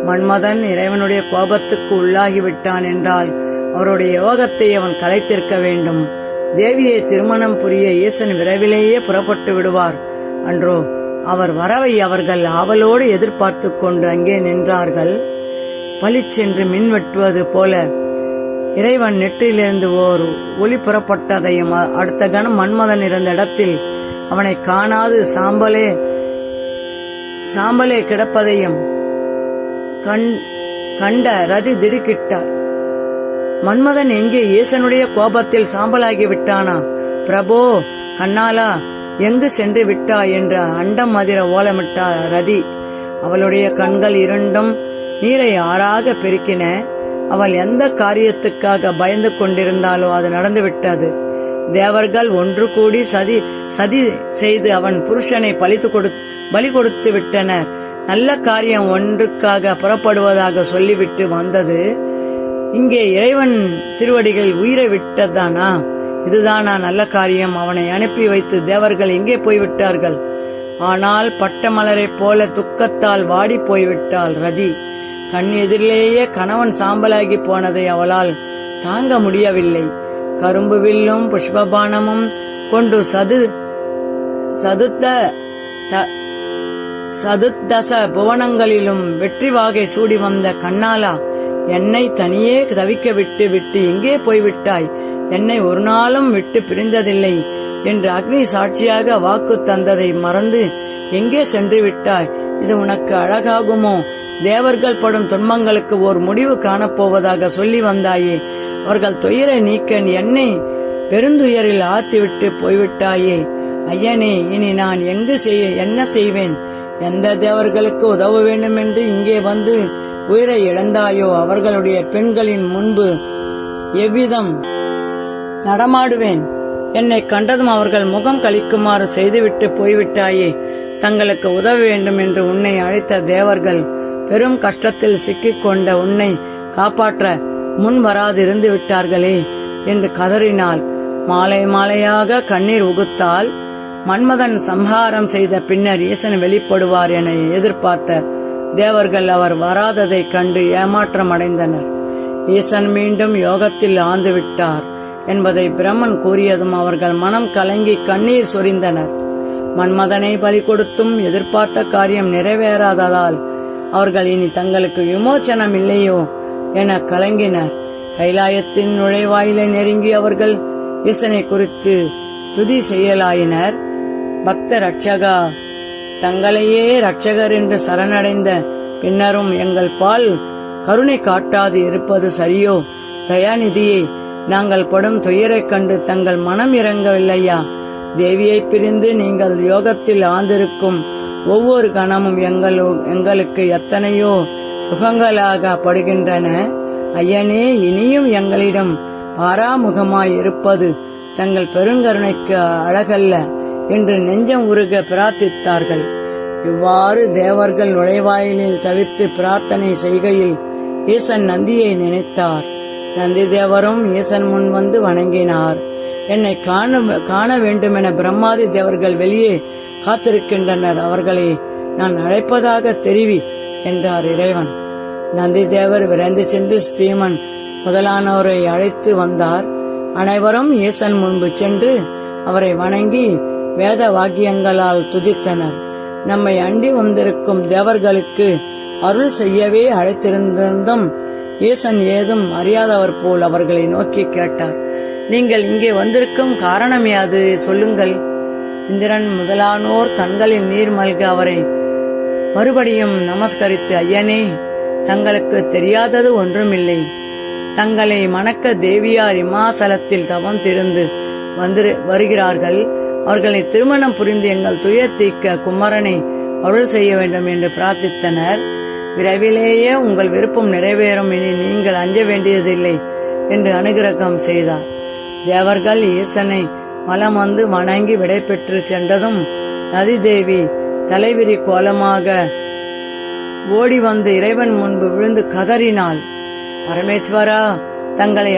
மன்மதன் இறைவனுடைய கோபத்துக்கு உள்ளாகிவிட்டான் என்றால் அவருடைய யோகத்தை அவன் கலைத்திருக்க வேண்டும். தேவியை திருமணம் புரிய ஈசன் விரைவிலேயே புறப்பட்டு விடுவார் அன்றோ? அவர் வரவை அவர்கள் ஆவலோடு எதிர்பார்த்து கொண்டு அங்கே நின்றார்கள். பளிச்சென்று மின் வெட்டுவது போல இறைவன் நெற்றிலிருந்து ஓர் ஒளி புறப்பட்டதையும் அடுத்த கணம் மன்மதன் இருந்த இடத்தில் அவனை காணாது சாம்பலே கிடப்பதையும் கண்ட ரதி திடுக்கிட்டார். மன்மதன் எங்கே? ஈசனுடைய கோபத்தில் சாம்பலாகி விட்டானா? பிரபோ, கண்ணாலா, எங்கு சென்று விட்டா என்று அண்டம் அதிர ஓலமிட்டார் ரதி. அவளுடைய கண்கள் இரண்டும் நீரை ஆறாக பெருக்கின. அவள் எந்த காரியத்துக்காக பயந்து கொண்டிருந்தாலோ அது நடந்துவிட்டது. தேவர்கள் ஒன்று கூடி சதி செய்து அவன் புருஷனை பலி கொடுத்து விட்டனர். நல்ல காரியம் ஒன்றுக்காக புறப்படுவதாக சொல்லிவிட்டு வந்தது. இங்கே இறைவன் திருவடிகள் உயிரை விட்டதானா? இதுதானா நல்ல காரியம்? அவனை அனுப்பி வைத்து தேவர்கள் எங்கே போய்விட்டார்கள்? ஆனால் பட்டமலரைப் போல துக்கத்தால் வாடி போய்விட்டாள் ரதி. கண் எதிரிலேயே கணவன் சாம்பலாகி போனதை அவளால் தாங்க முடியவில்லை. கரும்பு வில்லும் புஷ்பபானமும் கொண்டு சதுர்தச புவனங்களிலும் வெற்றி வாகை சூடி வந்த கண்ணாலா, என்னை தனியே தவிக்க விட்டு எங்கே போய்விட்டாய்? என்னை ஒரு நாளும் விட்டு பிரிந்ததில்லை என்று அக்னி சாட்சியாக வாக்கு தந்ததை மறந்து எங்கே சென்று விட்டாய்? இது உனக்கு அழகாகுமோ? தேவர்கள் படும் துன்பங்களுக்கு ஓர் முடிவு காணப்போவதாக சொல்லி வந்தாயே. அவர்கள் துயரை நீக்க என்னை பெருந்துயரில் ஆத்திவிட்டு போய்விட்டாயே. ஐயனே, இனி நான் என்ன செய்வேன்? எந்த தேவர்களுக்கு உதவ வேண்டும் என்று இங்கே வந்து உயிரை இழந்தாயோ அவர்களுடைய பெண்களின் முன்பு எவ்விதம் நடமாடுவேன்? என்னை கண்டதும் அவர்கள் முகம் கழிக்குமாறு செய்துவிட்டு போய்விட்டாயே. தங்களுக்கு உதவ வேண்டும் என்று உன்னை அழைத்த தேவர்கள் பெரும் கஷ்டத்தில் சிக்கிக்கொண்ட உன்னை காப்பாற்ற முன் வராது இருந்து விட்டார்களே என்று கதறினாள். மாலை மாலையாக கண்ணீர் உகுத்தால். மன்மதன் சம்ஹாரம் செய்த பின்னர் ஈசன் வெளிப்படுவார் என எதிர்பார்த்த தேவர்கள் அவர் வராததை கண்டு ஏமாற்றம் அடைந்தனர். ஈசன் மீண்டும் யோகத்தில் ஆழ்ந்துவிட்டார் என்பதை பிரம்மன் கூறியதும் அவர்கள் மனம் கலங்கி கண்ணீர் சொரிந்தனர். மன்மதனை பலி கொடுத்தும் எதிர்பார்த்த காரியம் நிறைவேறாததால் அவர்கள் இனி தங்களுக்கு விமோச்சனம் இல்லையோ என கலங்கினர். கைலாயத்தின் நுழைவாயிலை நெருங்கி அவர்கள் ஈசனை குறித்து துதி செய்யலாயினர். பக்த ரட்சகா, தங்களையே ரட்சகர் என்று சரணடைந்த பின்னரும் எங்கள் பால் கருணை காட்டாது இருப்பது சரியோ? தயாநிதியே, நாங்கள் படும் துயரைக் கண்டு தங்கள் மனம் இறங்கவில்லையா? தேவியை பிரிந்து நீங்கள் யோகத்தில் ஆழ்ந்திருக்கும் ஒவ்வொரு கணமும் எங்களுக்கு எத்தனையோ யுகங்களாக படுகின்றன. ஐயனே, இனியும் எங்களிடம் பாராமுகமாய் இருப்பது தங்கள் பெருங்கருணைக்கு அழகல்ல என்று நெஞ்சம் உருக பிரார்த்தித்தார்கள். இவ்வாறு தேவர்கள் நுழைவாயிலில் தவிர்த்து பிரார்த்தனை செய்கையில் ஈசன் நந்தியை நினைத்தார். நந்தி தேவரும் ஈசன் முன் வந்து வணங்கினார். என்னை காண வேண்டுமென பிரம்மாதி தேவர்கள் வெளியே காத்திருக்கின்றனர், அவர்களை நான் அழைப்பதாக தெரிவி என்றார் இறைவன். நந்தி தேவர் விரைந்து சென்று ஸ்ரீமன் முதலானவரை அழைத்து வந்தார். அனைவரும் ஈசன் முன்பு சென்று அவரை வணங்கி வேத வாக்கியங்களால் துதித்தனர். நம்மை அண்டி வந்திருக்கும் தேவர்களுக்கு அருள் செய்யவே அழைத்திருந்தும் ஈசன் ஏதும் அறியாதவர் போல் அவர்களை நோக்கி கேட்டார். நீங்கள் இங்கே வந்திருக்கும் காரணம் யாது? சொல்லுங்கள். இந்திரன் முதலானோர் கண்களில் நீர் மல்க அவரை மறுபடியும் நமஸ்கரித்து, ஐயனே, தங்களுக்கு தெரியாதது ஒன்றுமில்லை. தங்களை மணக்க தேவியார் இமாசலத்தில் தவம் திருந்து வருகிறார்கள். அவர்களை திருமணம் புரிந்து எங்கள் துயர் தீர்க்க குமரனை அருள் செய்ய வேண்டும் என்று பிரார்த்தித்தனர். விரைவிலேயே உங்கள் விருப்பம் நிறைவேறும், இனி நீங்கள் அஞ்ச வேண்டியதில்லை என்று அனுகிரகம் செய்தார். தேவர்கள் ஈசனை மலம் வந்து வணங்கி விடை பெற்று சென்றதும் நதிதேவி தலைவிரி கோலமாக ஓடி வந்து இறைவன் முன்பு விழுந்து கதறினாள். பரமேஸ்வரா, தங்கள்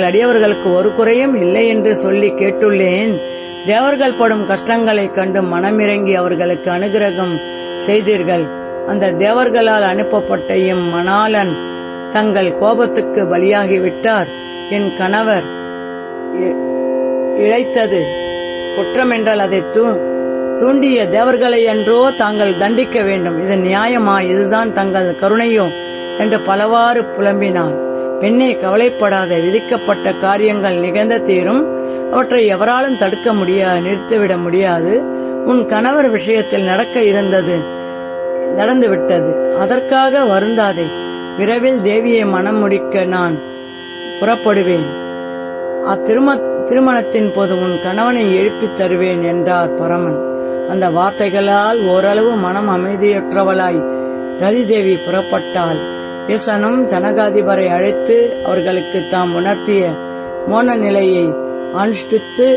அடியவர்களுக்கு ஒரு குறையும் இல்லை என்று சொல்லி கேட்டுள்ளேன். தேவர்கள் படும் கஷ்டங்களை கண்டு மனமிறங்கி அவர்களுக்கு அனுகிரகம் செய்தீர்கள். அந்த தேவர்களால் அனுப்பப்பட்ட மணாளன் தங்கள் கோபத்துக்கு பலியாகிவிட்டார். என் கணவர் இழைத்தது குற்றம் என்றால் அதை தூண்டிய தேவர்களை என்றோ தாங்கள் தண்டிக்க வேண்டும். இது நியாயமா? இதுதான் தங்கள் கருணையோ என்று பலவாறு புலம்பினான். பெண்ணே, கவலைப்படாத. விதிக்கப்பட்ட காரியங்கள் நிகழ்ந்த தீரும். அவற்றை எவராலும் தடுக்க முடியாது, நிறுத்திவிட முடியாது. உன் கணவர் விஷயத்தில் நடக்க இருந்தது நடந்துவிட்டது. அதற்காக வருந்தாதே. விரைவில் தேவியை மனம் முடிக்க நான் புறப்படுவேன். திருமணத்தின் போது உன் கணவனை எழுப்பித் தருவேன் என்றார் பரமன். அந்த வார்த்தைகளால் ஓரளவு மனம் அமைதியற்றவளாய் ரதிதேவி புறப்பட்டாள். ஈசனும் ஜனகாதிபரை அழைத்து அவர்களுக்கு தாம் உணர்த்திய மோன நிலையை அனுஷ்டித்து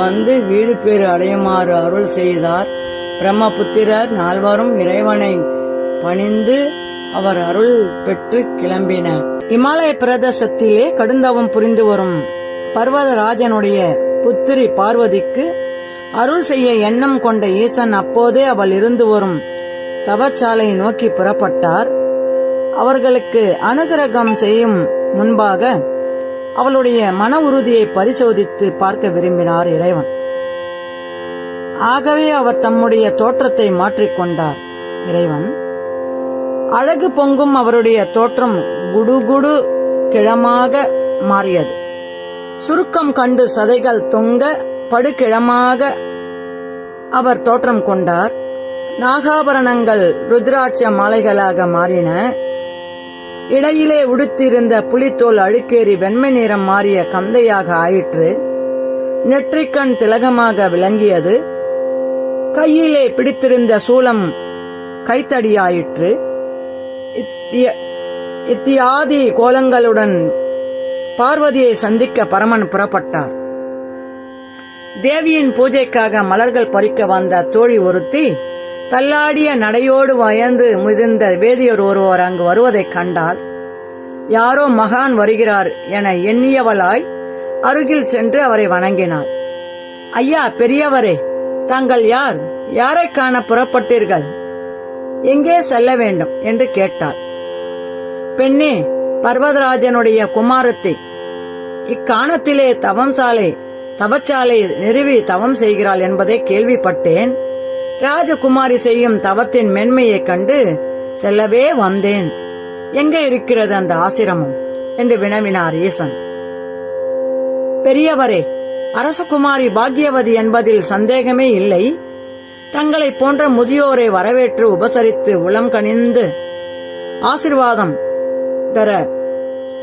வந்து வீடு பேறு அடையுமாறு அருள் செய்தார். பிரம்மபுத்திரர் நால்வரும் இறைவனை பணிந்து அவர் அருள் பெற்று கிளம்பினர். இமாலய பிரதேசத்திலே கடுந்தவம் புரிந்து வரும் பர்வதராஜனுடைய புத்திரி பார்வதிக்கு அருள் செய்ய எண்ணம் கொண்ட ஈசன் அப்போதே அவள் இருந்து வரும் தவச்சாலையை நோக்கி புறப்பட்டார். அவர்களுக்கு அனுகிரகம் செய்யும் முன்பாக அவளுடைய மன உறுதியை பரிசோதித்து பார்க்க விரும்பினார் இறைவன். ஆகவே அவர் தம்முடைய தோற்றத்தை மாற்றிக்கொண்டார். இறைவன் அழகு பொங்கும் அவருடைய தோற்றம் குடுகுடு கிழமாக மாறியது. சுருக்கம் கண்டு சதைகள் தொங்க படுகிழமாக அவர் தோற்றம் கொண்டார். நாகாபரணங்கள் ருத்ராட்ச மாலைகளாக மாறின. இடையிலே உடுத்திருந்த புலித்தோல் அழுக்கேறி வெண்மை நிறம் மாறிய கந்தையாக ஆயிற்று. நெற்றிக்கண் திலகமாக விளங்கியது. கையிலே பிடித்திருந்த சூலம் கைத்தடியாயிற்று. இத்தியாதி கோலங்களுடன் பார்வதியை சந்திக்க பரமன் புறப்பட்டார். தேவியின் பூஜைக்காக மலர்கள் பறிக்க வந்த தோழி ஒருத்தி தள்ளாடிய நடையோடு வயந்து முதிர்ந்த வேதியர் ஒருவர் அங்கு வருவதைக் கண்டால், யாரோ மகான் வருகிறார் என எண்ணியவளாய் அருகில் சென்று அவரை வணங்கினார். ஐயா, பெரியவரே, தாங்கள் யார்? யாரை காண புறப்பட்டீர்கள்? எங்கே செல்ல வேண்டும் என்று கேட்டார். பெண்ணே, பர்வதராஜனுடைய குமாரத்தை இக்காணத்திலே தவச்சாலை நிறுவி தவம் செய்கிறாள் என்பதை கேள்விப்பட்டேன். ராஜகுமாரி செய்யும் தவத்தின் மென்மையைக் கண்டு செல்லவே வந்தேன். எங்கே இருக்கிறது அந்த ஆசிரமம் என்று வினவினார் ஈசன். பெரியவரே, அரசகுமாரி பாக்யவதி என்பதில் சந்தேகமே இல்லை. தங்களை போன்ற முதியோரை வரவேற்று உபசரித்து உளம் கனிந்து ஆசிர்வாதம் பெற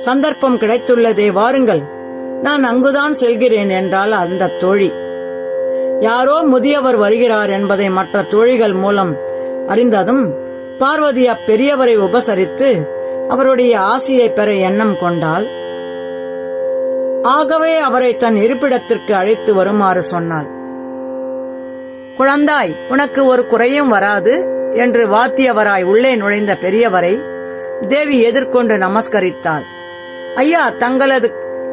சந்தர்ப்பம் கிடைத்துள்ளதே, வாருங்கள், நான் அங்குதான் செல்கிறேன் என்றால் அந்த தோழி. யாரோ முதியவர் வருகிறார் என்பதை மற்ற தோழிகள் மூலம் அறிந்ததும் பார்வதி அப்பெரியவரை உபசரித்து அவருடைய ஆசியை பெற எண்ணம் கொண்டாள். ஆகவே அவரை தன் இருப்பிடத்திற்கு அழைத்து வருமாறு சொன்னாள். குழந்தாய், உனக்கு ஒரு குறையும் வராது என்று வாத்தியவராய் உள்ளே நுழைந்த பெரியவரை தேவி எதிர்கொண்டு நமஸ்கரித்தாள். ஐயா,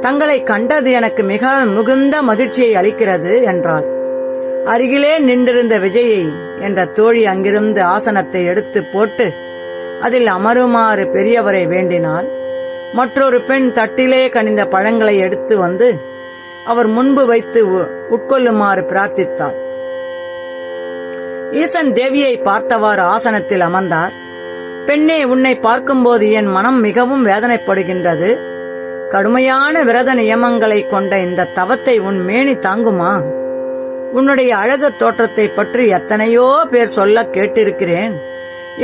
தங்களை கண்டது எனக்கு மிக மிகுந்த மகிழ்ச்சியை அளிக்கிறது என்றாள். அருகிலே நின்றிருந்த விஜயை என்ற தோழி அங்கிருந்து ஆசனத்தை எடுத்து போட்டு அதில் அமருமாறு பெரியவரை வேண்டினாள். மற்றொரு பெண் தட்டிலே கனிந்த பழங்களை எடுத்து வந்து அவர் முன்பு வைத்து உட்கொள்ளுமாறு பிரார்த்தித்தார். ஈசன் தேவியை பார்த்தவாறு ஆசனத்தில் அமர்ந்தார். பெண்ணே, உன்னை பார்க்கும்போது என் மனம் மிகவும் வேதனைப்படுகின்றது. கடுமையான விரத நியமங்களை கொண்ட இந்த தவத்தை உன் மேனி தாங்குமா? உன்னுடைய அழகு தோற்றத்தை பற்றி எத்தனையோ பேர் சொல்ல கேட்டிருக்கிறேன்.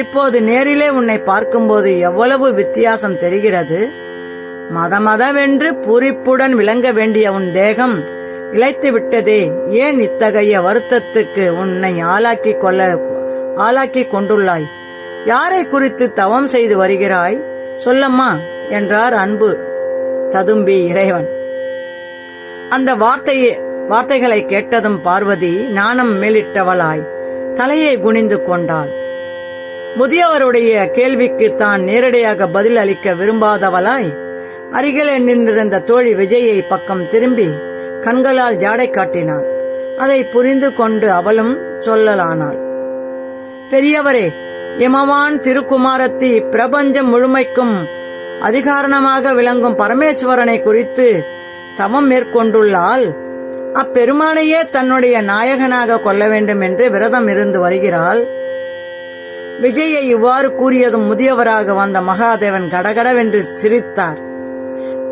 இப்போது நேரிலே உன்னை பார்க்கும்போது எவ்வளவு வித்தியாசம் தெரிகிறது. மதமதவென்று பூரிப்புடன் விளங்க வேண்டிய உன் தேகம் இளைத்து விட்டதே. ஏன் இத்தகைய வருத்தத்துக்கு உன்னை ஆளாக்கி கொண்டுள்ளாய்? யாரை குறித்து தவம் செய்து வருகிறாய்? சொல்லம்மா என்றார் அன்பு ததும்பி இறைவன். அந்த வார்த்தைகளை கேட்டதும் பார்வதி நாணம் மேலிட்டவளாய் தலையை குனிந்து கொண்டாள். முதியவருடைய கேள்விக்கு தான் நேரடியாக பதில் அளிக்க விரும்பாதவளாய் அருகிலே நின்றிருந்த தோழி விஜயை பக்கம் திரும்பி கண்களால் ஜாடை காட்டினாள். அதை புரிந்து கொண்டு அவளும் சொல்லலானாள். பெரியவரே, இமவான் திருக்குமாரத்தி பிரபஞ்சம் முழுமைக்கும் அதிகாரணமாக விளங்கும் பரமேஸ்வரனை குறித்து தவம் மேற்கொண்டுள்ளால் அப்பெருமானையே தன்னுடைய நாயகனாக கொள்ள வேண்டும் என்று விரதம் இருந்து வருகிறாள். விஜயை இவ்வாறு கூறியதும் முதியவராக வந்த மகாதேவன் கடகடவென்று சிரித்தார்.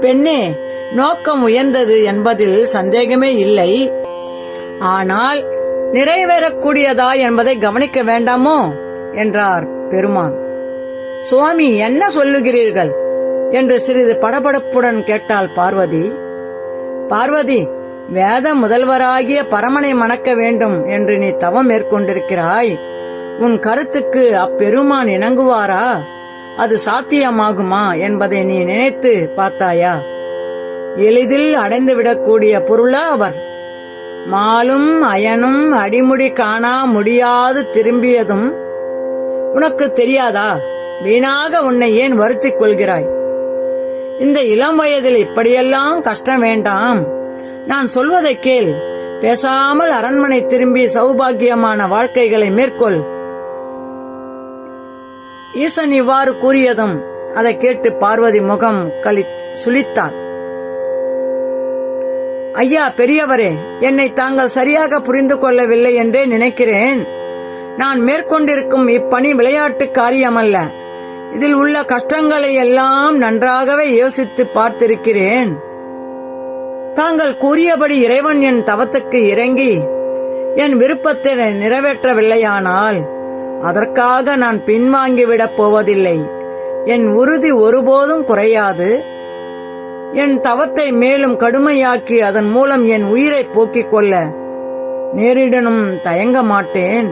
பெண்ணே, நோக்கம் உயர்ந்தது என்பதில் சந்தேகமே இல்லை. ஆனால் நிறைவேறக்கூடியதா என்பதை கவனிக்க வேண்டாமோ என்றார் பெருமான். சுவாமி, என்ன சொல்லுகிறீர்கள் என்று சிறிது படபடப்புடன் கேட்டாள் பார்வதி. பார்வதி, வேத முதல்வராகிய பரமனை மணக்க வேண்டும் என்று நீ தவம் மேற்கொண்டிருக்கிறாய். உன் கருத்துக்கு அப்பெருமான் இணங்குவாரா? அது சாத்தியமாகுமா என்பதை நீ நினைத்து பார்த்தாயா? எளிதில் அடைந்துவிடக்கூடிய பொருளா அவர்? மாலும் அயனும் அடிமுடி காணா முடியாது திரும்பியதும் உனக்கு தெரியாதா? வீணாக உன்னை ஏன் வருத்திக் கொள்கிறாய்? இந்த இளம் வயதில் இப்படியெல்லாம் கஷ்டம் வேண்டாம். நான் சொல்வதை கேள். பேசாமல் அரண்மனை திரும்பி சௌபாகியமான வாழ்க்கைகளை மேற்கொள். ஈசன் இவ்வாறு கூறியதும் அதை கேட்டு பார்வதி முகம் சுளித்தாள். ஐயா பெரியவரே, என்னை தாங்கள் சரியாக புரிந்து கொள்ளவில்லை என்றே நினைக்கிறேன். நான் மேற்கொண்டிருக்கும் இப்பணி விளையாட்டு காரியமல்ல. இதில் உள்ள கஷ்டங்களை எல்லாம் நன்றாகவே யோசித்து பார்த்திருக்கிறேன். தாங்கள் கூறியபடி இறைவன் என் தவத்துக்கு இறங்கி என் விருப்பத்தை நிறைவேற்றவில்லையானால் அதற்காக நான் பின்வாங்கிவிடப் போவதில்லை. என் உறுதி ஒருபோதும் குறையாது. என் தவத்தை மேலும் கடுமையாக்கி அதன் மூலம் என் உயிரை போக்கிக் கொள்ள நேரிடனும் தயங்க மாட்டேன்.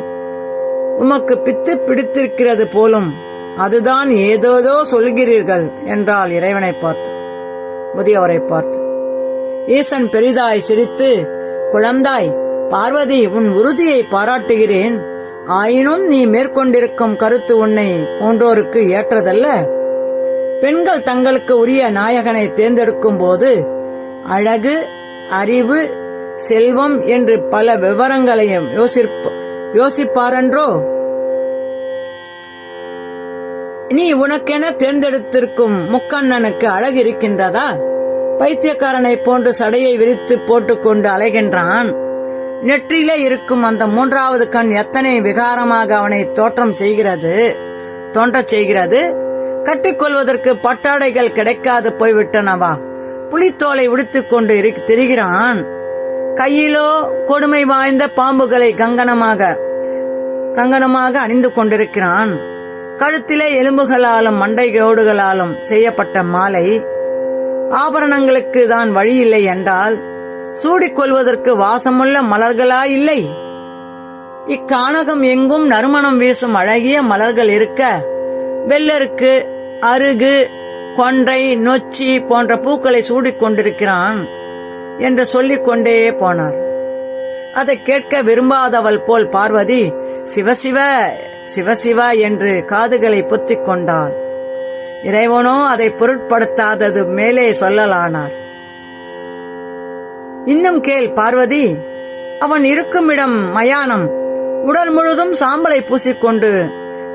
உமக்கு பித்து பிடித்திருக்கிறது போலும், அதுதான் ஏதோதோ சொல்கிறீர்கள் என்றாள் இறைவனை பார்த்து. முதியவரை பார்த்து ஈசன் பெரிதாய் சிரித்து, குழந்தாய் பார்வதி, உன் உறுதியை பாராட்டுகிறேன். ஆயினும் நீ மேற்கொண்டிருக்கும் கருத்து உன்னை போன்றோருக்கு ஏற்றதல்ல. பெண்கள் தங்களுக்கு உரிய நாயகனை தேர்ந்தெடுக்கும் போது அழகு, அறிவு, செல்வம் என்று பல விவரங்களையும் யோசிப்பாரன்றோ? நீ உனக்கென தேர்ந்தெடுத்திருக்கும் முக்கண்ணனுக்கு அழகு இருக்கின்றதா? பைத்தியக்காரனை போன்று சடையை விரித்து போட்டுக்கொண்டு அலைகின்றான். நெற்றிலே இருக்கும் அந்த மூன்றாவது கண் எத்தனை விகாரமாக அவனை தோன்றச் செய்கிறது. கட்டிக்கொள்வதற்கு பட்டாடைகள் கிடைக்காது போய்விட்டனவா? புலித்தோலை உடுத்திக் கொண்டு திரிகிறான். கையிலோ கொடுமை வாய்ந்த பாம்புகளை கங்கணமாக அணிந்து கொண்டிருக்கிறான். கழுத்திலே எலும்புகளாலும் மண்டையோடுகளாலும் செய்யப்பட்ட மாலை. ஆபரணங்களுக்கு தான் வழியில்லை என்றால் சூடிக்கொள்வதற்கு வாசமுள்ள மலர்களா இல்லை? இக்கானகம் எங்கும் நறுமணம் வீசும் அழகிய மலர்கள் இருக்க வெள்ளருக்கு, அருகு, கொன்றை, நொச்சி போன்ற பூக்களை சூடிக்கொண்டிருக்கிறான் என்று சொல்லிக் கொண்டே போனார். அதை கேட்க விரும்பாதவள் போல் பார்வதி சிவசிவ சிவசிவ என்று காதுகளை பொத்திக் கொண்டாள். இறைவனோ அதை பொருட்படுத்தாதது மேலே சொல்லலானார். இன்னும் கேள் பார்வதி, அவன் இருக்கும் இடம் மயானம். உடல் முழுதும் சாம்பலை பூசிக்கொண்டு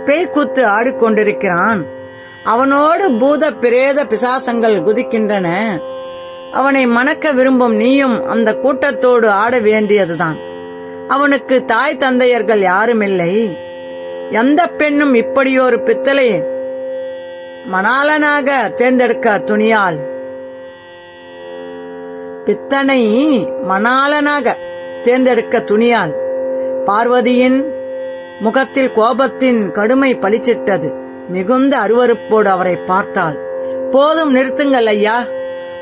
பேய்க்கூத்து ஆடிக்கொண்டிருக்கிறான். அவனோடு பூத பிரேத பிசாசங்கள் குதிக்கின்றன. அவனை மணக்க விரும்பும் நீயும் அந்த கூட்டத்தோடு ஆட வேண்டியதுதான். அவனுக்கு தாய் தந்தையர்கள் யாருமில்லை. எந்த பெண்ணும் இப்படியொரு பித்தளை மணாளனாக தேர்ந்தெடுக்க துணியாள். பித்தனை மணாளனாக தேர்ந்தெடுக்க துணியாள். பார்வதியின் முகத்தில் கோபத்தின் கடுமை பளிச்சிட்டது. மிகுந்த அருவருப்போடு அவரை பார்த்தாள். போதும், நிறுத்துங்கள் ஐயா,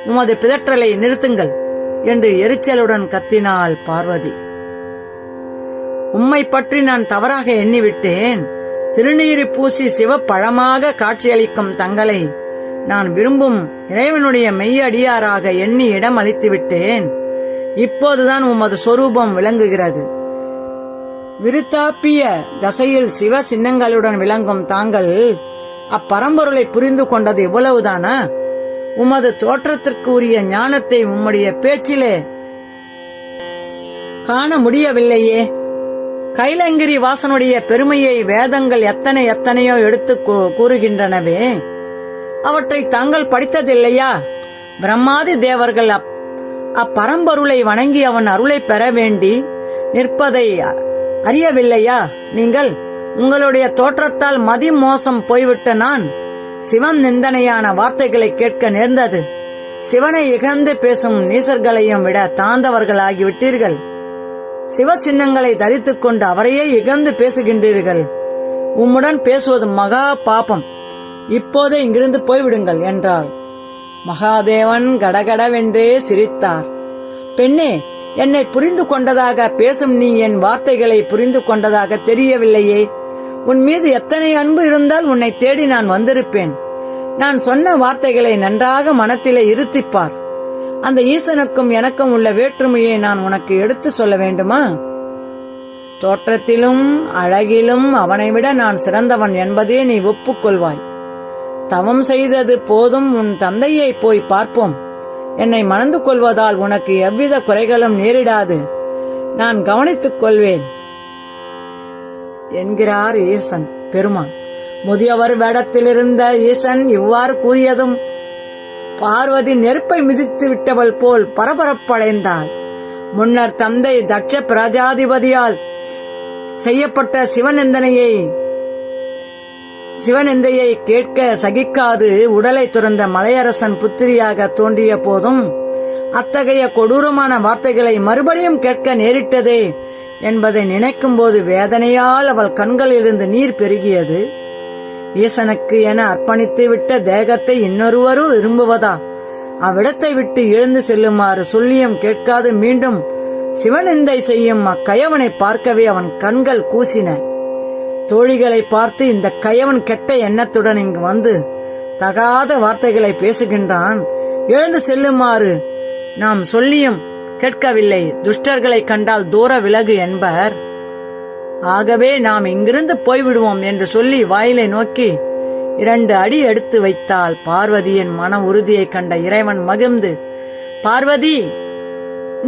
உமது பிதற்றலை நிறுத்துங்கள் என்று எரிச்சலுடன் கத்தினாள் பார்வதி. உம்மை பற்றி நான் தவறாக எண்ணிவிட்டேன். திருநீறு பூசி சிவப்பழமாக காட்சியளிக்கும் தங்களை நான் விரும்பும் இறைவனுடைய மெய்யடியாராக எண்ணி இடம் அளித்து விட்டேன். இப்போதுதான் உமது சொரூபம் விளங்குகிறது. விருத்தாப்பிய தசையில் சிவ சின்னங்களுடன் விளங்கும் தாங்கள் அப்பரம்பொருளை புரிந்து கொண்டது இவ்வளவுதானா? உமது தோற்றத்திற்கு உரிய ஞானத்தை உம்முடைய பேச்சிலே காண முடியவில்லையே. கைலங்கிரி வாசனுடைய பெருமையை வேதங்கள் எத்தனையோ எடுத்து கூறுகின்றனவே, அவற்றை தாங்கள் படித்ததில்லையா? பிரம்மாதி தேவர்கள் அப்பரம்பொருளை வணங்கி அவன் அருளை பெற வேண்டி நிற்பதை அறியவில்லையா நீங்கள்? உங்களுடைய தோற்றத்தால் மதி மோசம் போய்விட்ட நான் சிவன் நிந்தனையான வார்த்தைகளை கேட்க நேர்ந்தது. சிவனை இகழ்ந்து பேசும் நீசர்களையும் விட தாழ்ந்தவர்களாகிவிட்டீர்கள். சிவ சின்னங்களை தரித்துக் கொண்டு அவரையே இகழ்ந்து பேசுகின்றீர்கள். உம்முடன் பேசுவது மகா பாபம். இப்போதே இங்கிருந்து போய்விடுங்கள் என்றாள். மகாதேவன் கடகடவென்றே சிரித்தார். பெண்ணே, என்னை புரிந்து கொண்டதாக பேசும் நீ என் வார்த்தைகளை புரிந்து கொண்டதாக தெரியவில்லையே. உன் மீது எத்தனை அன்பு இருந்தால் உன்னை தேடி நான் வந்திருப்பேன். நான் சொன்ன வார்த்தைகளை நன்றாக மனத்திலே இருத்திப்பார். அந்த ஈசனுக்கும் எனக்கும் உள்ள வேற்றுமையை நான் உனக்கு எடுத்து சொல்ல வேண்டுமா? தோற்றத்திலும் அழகிலும் அவனை விட நான் சிறந்தவன் என்பதே நீ ஒப்புக்கொள்வாய். தவம் செய்தது போதும், உன் தந்தையை போய் பார்ப்போம். என்னை மணந்து கொள்வதால் உனக்கு எவ்வித குறைகளும் நேரிடாது. நான் கவனித்துக் கொள்வேன் என்கிறார் ஈசன் பெருமான். முதியவர் வேடத்திலிருந்த ஈசன் இவ்வாறு கூறியதும் பார்வதி நெருப்பை மிதித்து விட்டவள் போல் பரபரப்படைந்தாள். முன்னர் தந்தை தட்ச பிரஜாதிபதியால் செய்யப்பட்ட சிவநெந்தையை கேட்க சகிக்காது உடலை துறந்த மலையரசன் புத்திரியாக தோன்றிய போதும் அத்தகைய கொடூரமான வார்த்தைகளை மறுபடியும் கேட்க நேரிட்டதே என்பதை நினைக்கும் போது வேதனையால் அவள் கண்களிலிருந்து நீர் பெருகியது. ஈசனுக்கு என அர்ப்பணித்து விட்ட தேகத்தை இன்னொருவரும் விரும்புவதா? அவ்விடத்தை விட்டு எழுந்து செல்லுமாறு சொல்லியும் கேட்காது மீண்டும் சிவநிந்தை செய்யும் அக்கயவனை பார்க்கவே அவன் கண்கள் கூசின. தோழிகளை பார்த்து, இந்த கயவன் கெட்ட எண்ணத்துடன் இங்கு வந்து தகாத வார்த்தைகளை பேசுகின்றான், எழுந்து செல்லுமாறு நாம் சொல்லியும் கேட்கவில்லை. துஷ்டர்களை கண்டால் தூர விலகு என்பர். ஆகவே நாம் இங்கிருந்து போய்விடுவோம் என்று சொல்லி வாயிலை நோக்கி 2 அடி எடுத்து வைத்தாள். பார்வதியின் மன உறுதியை கண்ட இறைவன் மகிழ்ந்து, பார்வதி,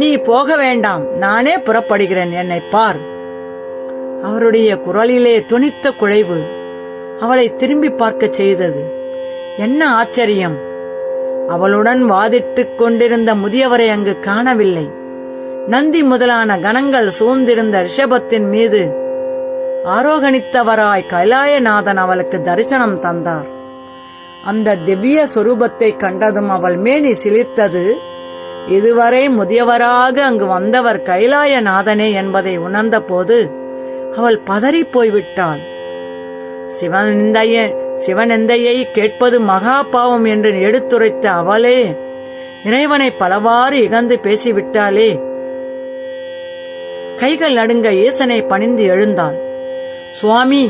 நீ போக வேண்டாம், நானே புறப்படுகிறேன், என்னை பார். அவருடைய குரலிலே துணித்த குழைவு அவளை திரும்பி பார்க்க செய்தது. என்ன ஆச்சரியம்! அவளுடன் வாதிட்டுக் கொண்டிருந்த முதியவரை அங்கு காணவில்லை. நந்தி முதலான கணங்கள் சூழ்ந்திருந்த ரிஷபத்தின் மீது ஆரோகணித்தவராய் கைலாயநாதன் அவளுக்கு தரிசனம் தந்தார். அந்த திவ்ய சொரூபத்தை கண்டதும் அவள் மேனி சிலிர்த்தது. இதுவரை முதியவராக அங்கு வந்தவர் கைலாயநாதனே என்பதை உணர்ந்த போது அவள் பதறி போய்விட்டாள். சிவநெந்தையை கேட்பது மகா பாவம் என்று எடுத்துரைத்த அவளே இறைவனை பலவாறு இகழ்ந்து பேசிவிட்டாளே. கைகள் நடுங்க ஈசனை பணிந்து எழுந்தாள். சுவாமி,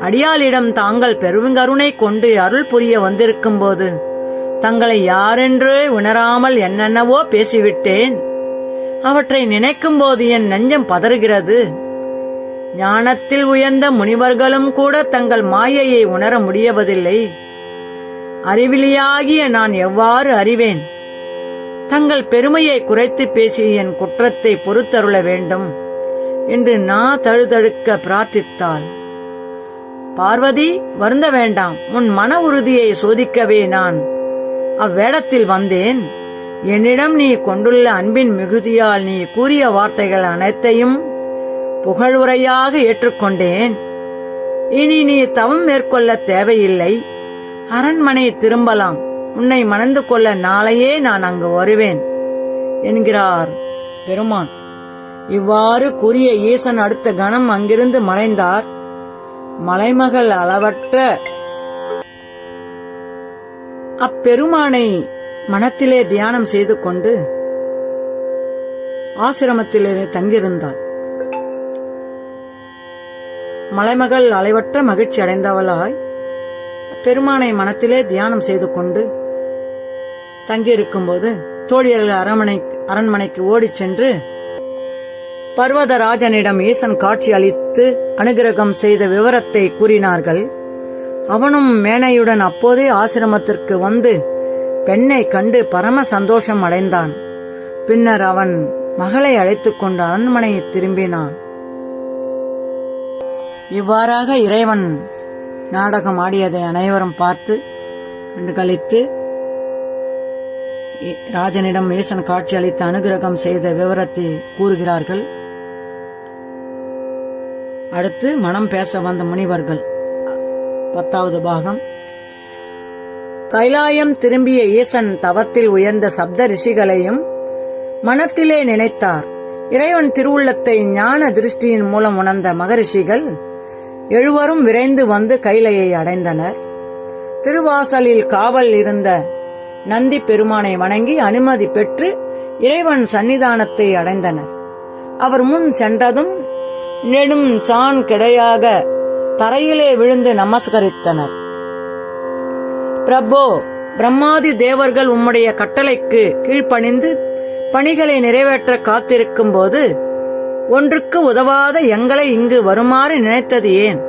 அடியாளிடம் தாங்கள் பெருங்கருணை கொண்டு அருள் புரிய வந்திருக்கும் போது தங்களை யாரென்றே உணராமல் என்னென்னவோ பேசிவிட்டேன். அவற்றை நினைக்கும் போது என் நெஞ்சம் பதறுகிறது. ஞானத்தில் உயர்ந்த முனிவர்களும் கூட தங்கள் மாயையை உணர முடியவதில்லை. அறிவிலியாகிய நான் எவ்வாறு அறிவேன்? தங்கள் பெருமையை குறைத்து பேசி என் குற்றத்தை பொறுத்தருள வேண்டும் என்று நான் தழுதழுக்க பிரார்த்தித்தாள். பார்வதி, வருந்த வேண்டாம். உன் மன உறுதியை சோதிக்கவே நான் அவ்வேடத்தில் வந்தேன். என்னிடம் நீ கொண்டுள்ள அன்பின் மிகுதியால் நீ கூறிய வார்த்தைகள் அனைத்தையும் புகழுரையாக ஏற்றுக்கொண்டேன். இனி நீ தவம் மேற்கொள்ள தேவையில்லை. அரண்மனை திரும்பலாம். உன்னை மணந்து கொள்ள நாளையே நான் அங்கு வருவேன் என்கிறார் பெருமான். இவ்வாறு கூறிய ஈசன் அடுத்த கணம் அங்கிருந்து மறைந்தார். மலைமகள் அளவற்ற அப்பெருமானை மனத்திலே தியானம் செய்து கொண்டு ஆசிரமத்திலே தங்கியிருந்தாள். மலைமகள் அளவற்ற மகிழ்ச்சி அடைந்தவளாய் பெருமானை மனத்திலே தியானம் செய்து கொண்டு தங்கியிருக்கும் போது தோழியர்கள் அரண்மனைக்கு ஓடிச் சென்று பர்வதராஜனிடம் ஈசன் காட்சி அளித்து அனுகிரகம் செய்த விவரத்தை கூறினார்கள். அவனும் மேனையுடன் அப்போதே ஆசிரமத்திற்கு வந்து பெண்ணை கண்டு பரம சந்தோஷம் அடைந்தான். பின்னர் அவன் மகளை அழைத்துக் கொண்டு அரண்மனையை திரும்பினான். இவ்வாறாக இறைவன் நாடகம் ஆடியதை அனைவரும் பார்த்து கண்டு களித்து ராஜனிடம் ஈசன் காட்சி அளித்து அனுகிரகம் செய்த விவரத்தை கூறுகிறார்கள். அடுத்து மனம் பேச வந்த முனிவர்கள் 10வது பாகம். கைலாயம் திரும்பிய ஈசன் தவத்தில் உயர்ந்த சப்த ரிஷிகளையும் மனத்திலே நினைத்தார். இறைவன் திருவுள்ளத்தை ஞான திருஷ்டியின் மூலம் உணர்ந்த மகரிஷிகள் 7வரும் விரைந்து வந்து கைலையை அடைந்தனர். திருவாசலில் காவல் இருந்த நந்தி பெருமானை வணங்கி அனுமதி பெற்று இறைவன் சன்னிதானத்தை அடைந்தனர். அவர் முன் சென்றதும் நெடும் சான் கிடையாக தரையிலே விழுந்து நமஸ்கரித்தனர். பிரபோ, பிரம்மாதி தேவர்கள் உம்முடைய கட்டளைக்கு கீழ்ப்பணிந்து பணிகளை நிறைவேற்ற காத்திருக்கும் போது ஒன்றுக்கு உதவாத எங்களை இங்கு வருமாறு நினைத்தது ஏன்?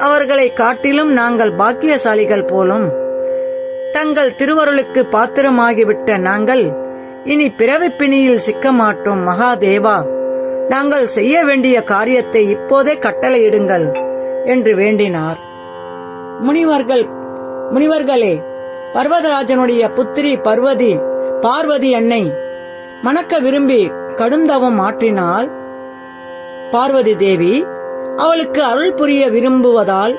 அவர்களை காட்டிலும் நாங்கள் பாக்கியசாலிகள் போலும். தங்கள் திருவருளுக்கு பாத்திரமாகிவிட்ட நாங்கள் இனி பிறவிப் பிணியில் சிக்க மாட்டோம். மகாதேவா, நாங்கள் செய்ய வேண்டிய காரியத்தை இப்போதே கட்டளையிடுங்கள் என்று வேண்டினார். முனிவர்களே, பர்வதராஜனுடைய புத்திரி பார்வதி அன்னை மணக்க விரும்பி கடுந்தவம் ஆற்றினாள். பார்வதி தேவி அவளுக்கு அருள் புரிய விரும்புவதால்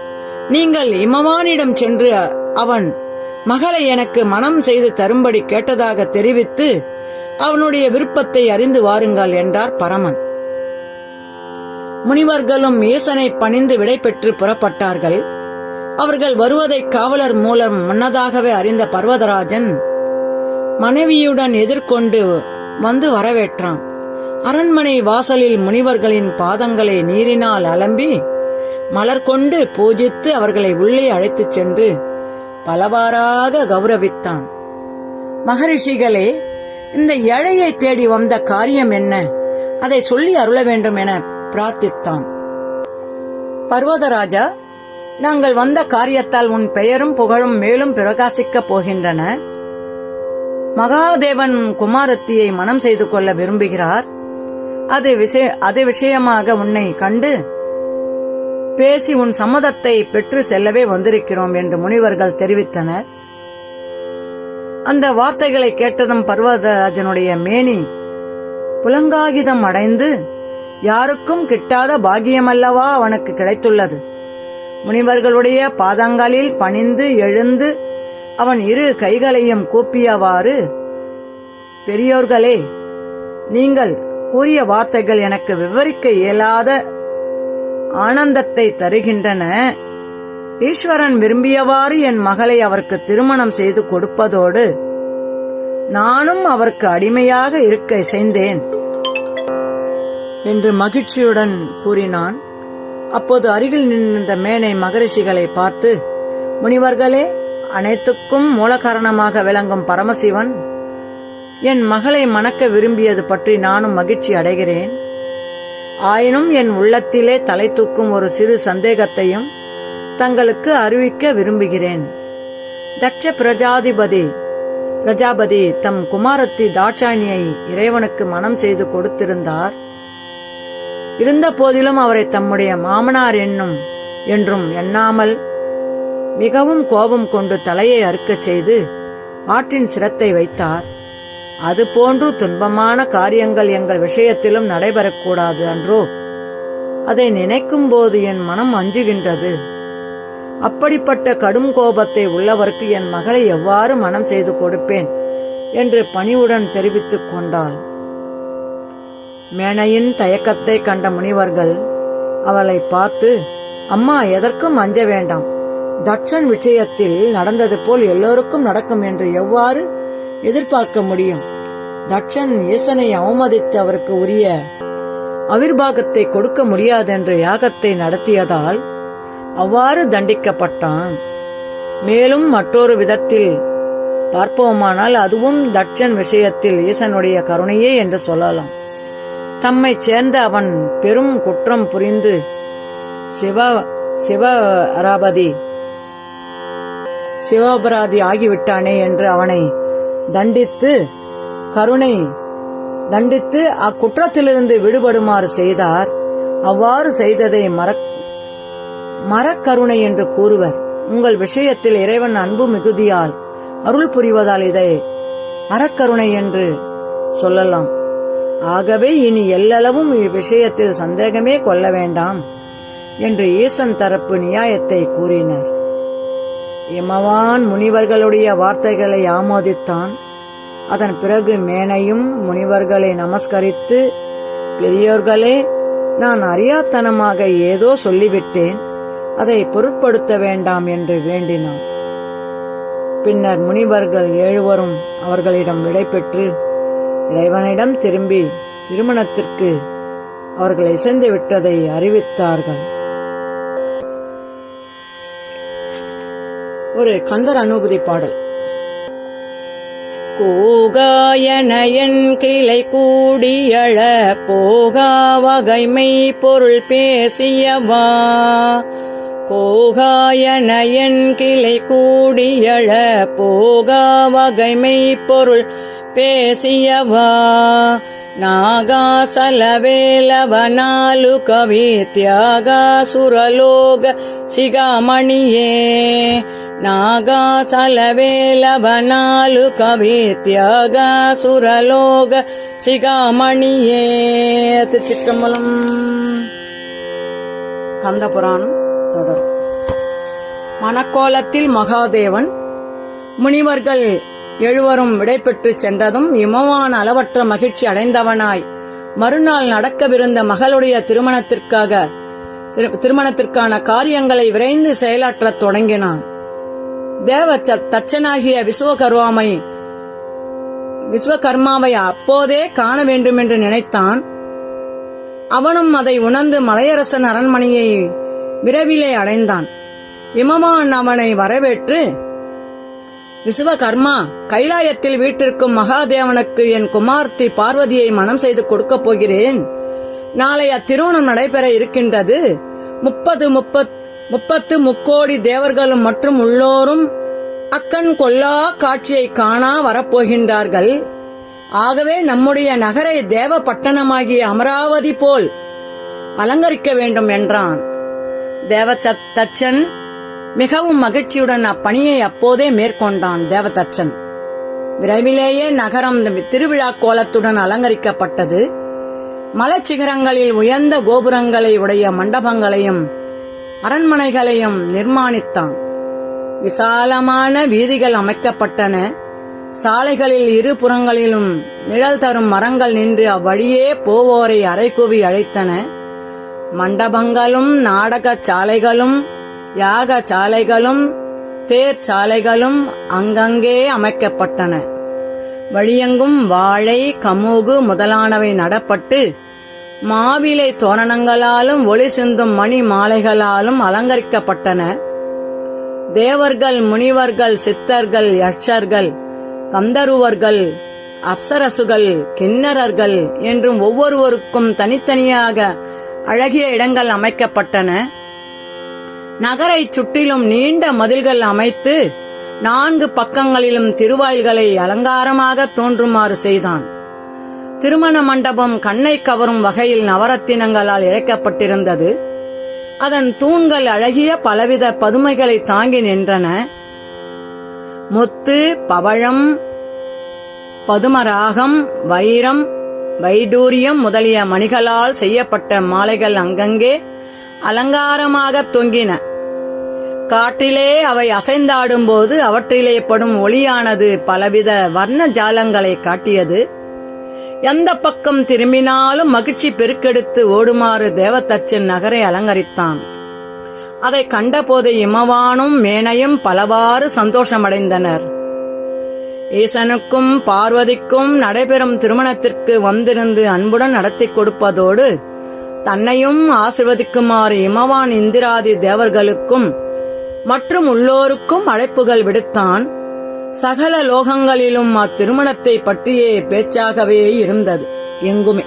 நீங்கள் இமவானிடம் சென்று அவன் மகளை எனக்கு மனம் செய்து தரும்படி கேட்டதாக தெரிவித்து அவனுடைய விருப்பத்தை அறிந்து வாருங்கள் என்றார் பரமன். முனிவர்களும் ஈசனை பணிந்து விடை பெற்று புறப்பட்டார்கள். அவர்கள் வருவதை காவலர் மூலம் முன்னதாகவே அறிந்த பர்வதராஜன் மனைவியுடன் எதிர்கொண்டு வந்து வரவேற்றான். அரண்மனை வாசலில் முனிவர்களின் பாதங்களை நீரினால் அலம்பி மலர் கொண்டு பூஜித்து அவர்களை உள்ளே அழைத்துச் சென்று பலவாறாக கௌரவித்தான். மகரிஷிகளே, இந்த ஏழையை தேடி வந்த காரியம் என்ன? அதை சொல்லி அருள வேண்டும் என பிரார்த்தித்தான். பர்வதராஜா, நாங்கள் வந்த காரியத்தால் உன் பெயரும் புகழும் மேலும் பிரகாசிக்கப் போகின்றன. மகாதேவன் குமாரத்தியை மனம் செய்து கொள்ள விரும்புகிறார். அது விஷயமாக உன்னை கண்டு பேசி உன் சம்மதத்தை பெற்று செல்லவே வந்திருக்கிறோம் என்று முனிவர்கள் தெரிவித்தனர். அந்த வார்த்தைகளை கேட்டதும் பர்வதராஜனுடைய மேனி புலங்காகிதம் அடைந்து, யாருக்கும் கிட்டாத பாகியமல்லவா அவனுக்கு கிடைத்துள்ளது. முனிவர்களுடைய பாதங்களில் பணிந்து எழுந்து அவன் 2 கைகளையும் கூப்பியவாறு, பெரியோர்களே, நீங்கள் கூறிய வார்த்தைகள் எனக்கு விவரிக்க இயலாத ஆனந்தத்தை தருகின்றன. ஈஸ்வரன் விரும்பியவாறு என் மகளை அவருக்கு திருமணம் செய்து கொடுப்பதோடு நானும் அவருக்கு அடிமையாக இருக்க இசைந்தேன் என்று மகிழ்ச்சியுடன் கூறினான். அப்போது அருகில் நின்ற மேனை மகரிஷிகளை பார்த்து, முனிவர்களே, அனைத்துக்கும் மூல காரணமாக விளங்கும் பரமசிவன் என் மகளை மணக்க விரும்பியது பற்றி நானும் மகிழ்ச்சி அடைகிறேன். ஆயினும் என் உள்ளத்திலே தலை தூக்கும் ஒரு சிறு சந்தேகத்தையும் தங்களுக்கு அறிவிக்க விரும்புகிறேன். தட்ச பிரஜாபதி தம் குமாரத்தி தாட்சாயினியை இறைவனுக்கு மனம் செய்து கொடுத்திருந்தார். இருந்த போதிலும் அவரை தம்முடைய மாமனார் என்றும் எண்ணாமல் மிகவும் கோபம் கொண்டு தலையை அறுக்கச் செய்து ஆற்றின் சிரத்தை வைத்தார். அதுபோன்று துன்பமான காரியங்கள் எங்கள் விஷயத்திலும் நடைபெறக்கூடாது அன்றோ? அதை நினைக்கும் போது என் மனம் அஞ்சுகின்றது. அப்படிப்பட்ட கடும் கோபத்தை உள்ளவருக்கு என் மகளை எவ்வாறு மனம் செய்து கொடுப்பேன் என்று பணிவுடன் தெரிவித்துக் கொண்டாள். மேனையின் தயக்கத்தை கண்ட முனிவர்கள் அவளை பார்த்து, அம்மா, எதற்கும் அஞ்ச வேண்டாம். தட்சன் விஷயத்தில் நடந்தது போல் எல்லோருக்கும் நடக்கும் என்று எவ்வாறு எதிர்பார்க்க முடியும்? தட்சன் ஈசனை அவமதித்து அவருக்கு உரிய அவிர்வாகத்தை கொடுக்க முடியாதென்று யாகத்தை நடத்தியதால் அவ்வாறு தண்டிக்கப்பட்டான். மேலும் மற்றொரு விதத்தில் பார்ப்போமானால் அதுவும் தட்சன் விஷயத்தில் ஈசனுடைய கருணையே என்று சொல்லலாம். தம்மை சேர்ந்த அவன் பெரும் குற்றம் புரிந்து சிவாபராதி ஆகிவிட்டானே என்று அவனை தண்டித்து அக்குற்றத்திலிருந்து விடுபடுமாறு செய்தார். அவ்வாறு செய்ததை மரக்கருணை என்று கூறுவர். உங்கள் விஷயத்தில் இறைவன் அன்பு மிகுதியால் அருள் புரிவதால் இதை அறக்கருணை என்று சொல்லலாம். ஆகவே இனி எல்லளவும் இவ்விஷயத்தில் சந்தேகமே கொள்ள வேண்டாம் என்று ஈசன் தரப்பு நியாயத்தை கூறினர். இமவான் முனிவர்களுடைய வார்த்தைகளை ஆமோதித்தான். அதன் பிறகு மேனையும் முனிவர்களை நமஸ்கரித்து, பெரியோர்களே, நான் அறியாத்தனமாக ஏதோ சொல்லிவிட்டேன், அதை பொருட்படுத்த வேண்டாம் என்று வேண்டினார். பின்னர் முனிவர்கள் 7 அவர்களிடம் விடை பெற்று இறைவனிடம் திரும்பி திருமணத்திற்கு அவர்கள் இசைந்து விட்டதை அறிவித்தார்கள். ஒரு கந்தர் அனுபூதி பாடல். கூகாயனயன் கிளை கூடியழ போகா வகைமை பொருள் பேசியவா. கோகாயனயன் கிளை கூடியழ போகா வகைமை பொருள் பேசியவா. நாகாசலவேலவனாலு கவி தியாகா சுரலோக சிகாமணியே. நாகாசலவேலவனாலு கவி தியாகா சுரலோக சிகாமணியே. திருச்சிற்றம்பலம். கந்தபுராணம் தொடர். மணக்கோலத்தில் மகாதேவன் முனிவர்கள் 7 விடைபெற்று சென்றதும் இமவான் அளவற்ற மகிழ்ச்சி அடைந்தவனாய் மறுநாள் நடக்கவிருந்த மகளுடைய திருமணத்திற்கான காரியங்களை விரைந்து செயலாற்றத் தொடங்கினான். தேவ தச்சனாகிய விஸ்வகர்மாவை அப்போதே காண வேண்டுமென்று நினைத்தான். அவனும் அதை உணர்ந்து மலையரசன் அரண்மனையை விரைவிலே அடைந்தான். இமவான் அவனை வரவேற்று, விஸ்வகர்மா, கைலாயத்தில் வீட்டிற்கும் மகாதேவனுக்கு என் குமார்த்தி பார்வதியை மனம் செய்து கொடுக்கப் போகிறேன். நாளை அத்திருமணம் நடைபெற இருக்கின்றது. 30 முக்கோடி தேவர்களும் மற்றும் உள்ளோரும் அக்கண் கொள்ளா காட்சியை காணா வரப்போகின்றார்கள். ஆகவே நம்முடைய நகரை தேவ பட்டணமாகிய அமராவதி போல் அலங்கரிக்க வேண்டும் என்றான். தேவதச்சன் மிகவும் மகிழ்ச்சியுடன் அப்பணியை அப்போதே மேற்கொண்டான். தேவதச்சன் விரைவிலேயே நகரம் திருவிழா கோலத்துடன் அலங்கரிக்கப்பட்டது. மலைச்சிகரங்களில் உயர்ந்த கோபுரங்களை உடைய மண்டபங்களையும் அரண்மனைகளையும் நிர்மாணித்தான். விசாலமான வீதிகள் அமைக்கப்பட்டன. சாலைகளில் 2 புறங்களிலும் நிழல் தரும் மரங்கள் நின்று அவ்வழியே போவோரை அறைகூவி அழைத்தன. மண்டபங்களும் நாடக சாலைகளும் யாக சாலைகளும் தேர் சாலைகளும் அங்கங்கே அமைக்கப்பட்டன. வழியெங்கும் வாழை, கமுகு முதலானவை நடப்பட்டு மாவிலை தோரணங்களாலும் ஒளி சிந்தும் மணி மாலைகளாலும் அலங்கரிக்கப்பட்டன. தேவர்கள், முனிவர்கள், சித்தர்கள், யட்சர்கள், கந்தருவர்கள், அப்சரசுகள், கிண்ணறர்கள் என்றும் ஒவ்வொருவருக்கும் தனித்தனியாக அழகிய இடங்கள் அமைக்கப்பட்டன. நகரை சுற்றிலும் நீண்ட மதில்கள் அமைத்து 4 பக்கங்களிலும் திருவாயில்களை அலங்காரமாக தோன்றுமாறு செய்தான். திருமண மண்டபம் கண்ணை கவரும் வகையில் நவரத்தினங்களால் இழைக்கப்பட்டிருந்தது. அதன் தூண்கள் அழகிய பலவித பதுமைகளை தாங்கி நின்றன. முத்து, பவழம், பதுமராகம், வைரம், வைடூரியம் முதலிய மணிகளால் செய்யப்பட்ட மாலைகள் அங்கங்கே அலங்காரமாக தொங்கின. காற்றிலே அவை அசைந்தாடும்போது அவற்றிலே படும் ஒளியானது பலவித வர்ண ஜாலங்களை காட்டியது. எந்த பக்கம் திரும்பினாலும் மகிழ்ச்சி பெருக்கெடுத்து ஓடுமாறு தேவதச்சன் நகரை அலங்கரித்தான். அதை கண்டபோது இமவானும் மேனையும் பலவாறு சந்தோஷமடைந்தனர். ஈசனுக்கும் பார்வதிக்கும் நடைபெறும் திருமணத்திற்கு வந்திருந்து அன்புடன் நடத்தி கொடுப்பதோடு தன்னையும் ஆசிர்வதிக்குமாறு இமவான் இந்திராதி தேவர்களுக்கும் மற்றும் உள்ளோருக்கும் அழைப்புகள் விடுத்தான். சகல லோகங்களிலும் அத்திருமணத்தை பற்றியே பேச்சாகவே இருந்தது எங்குமே.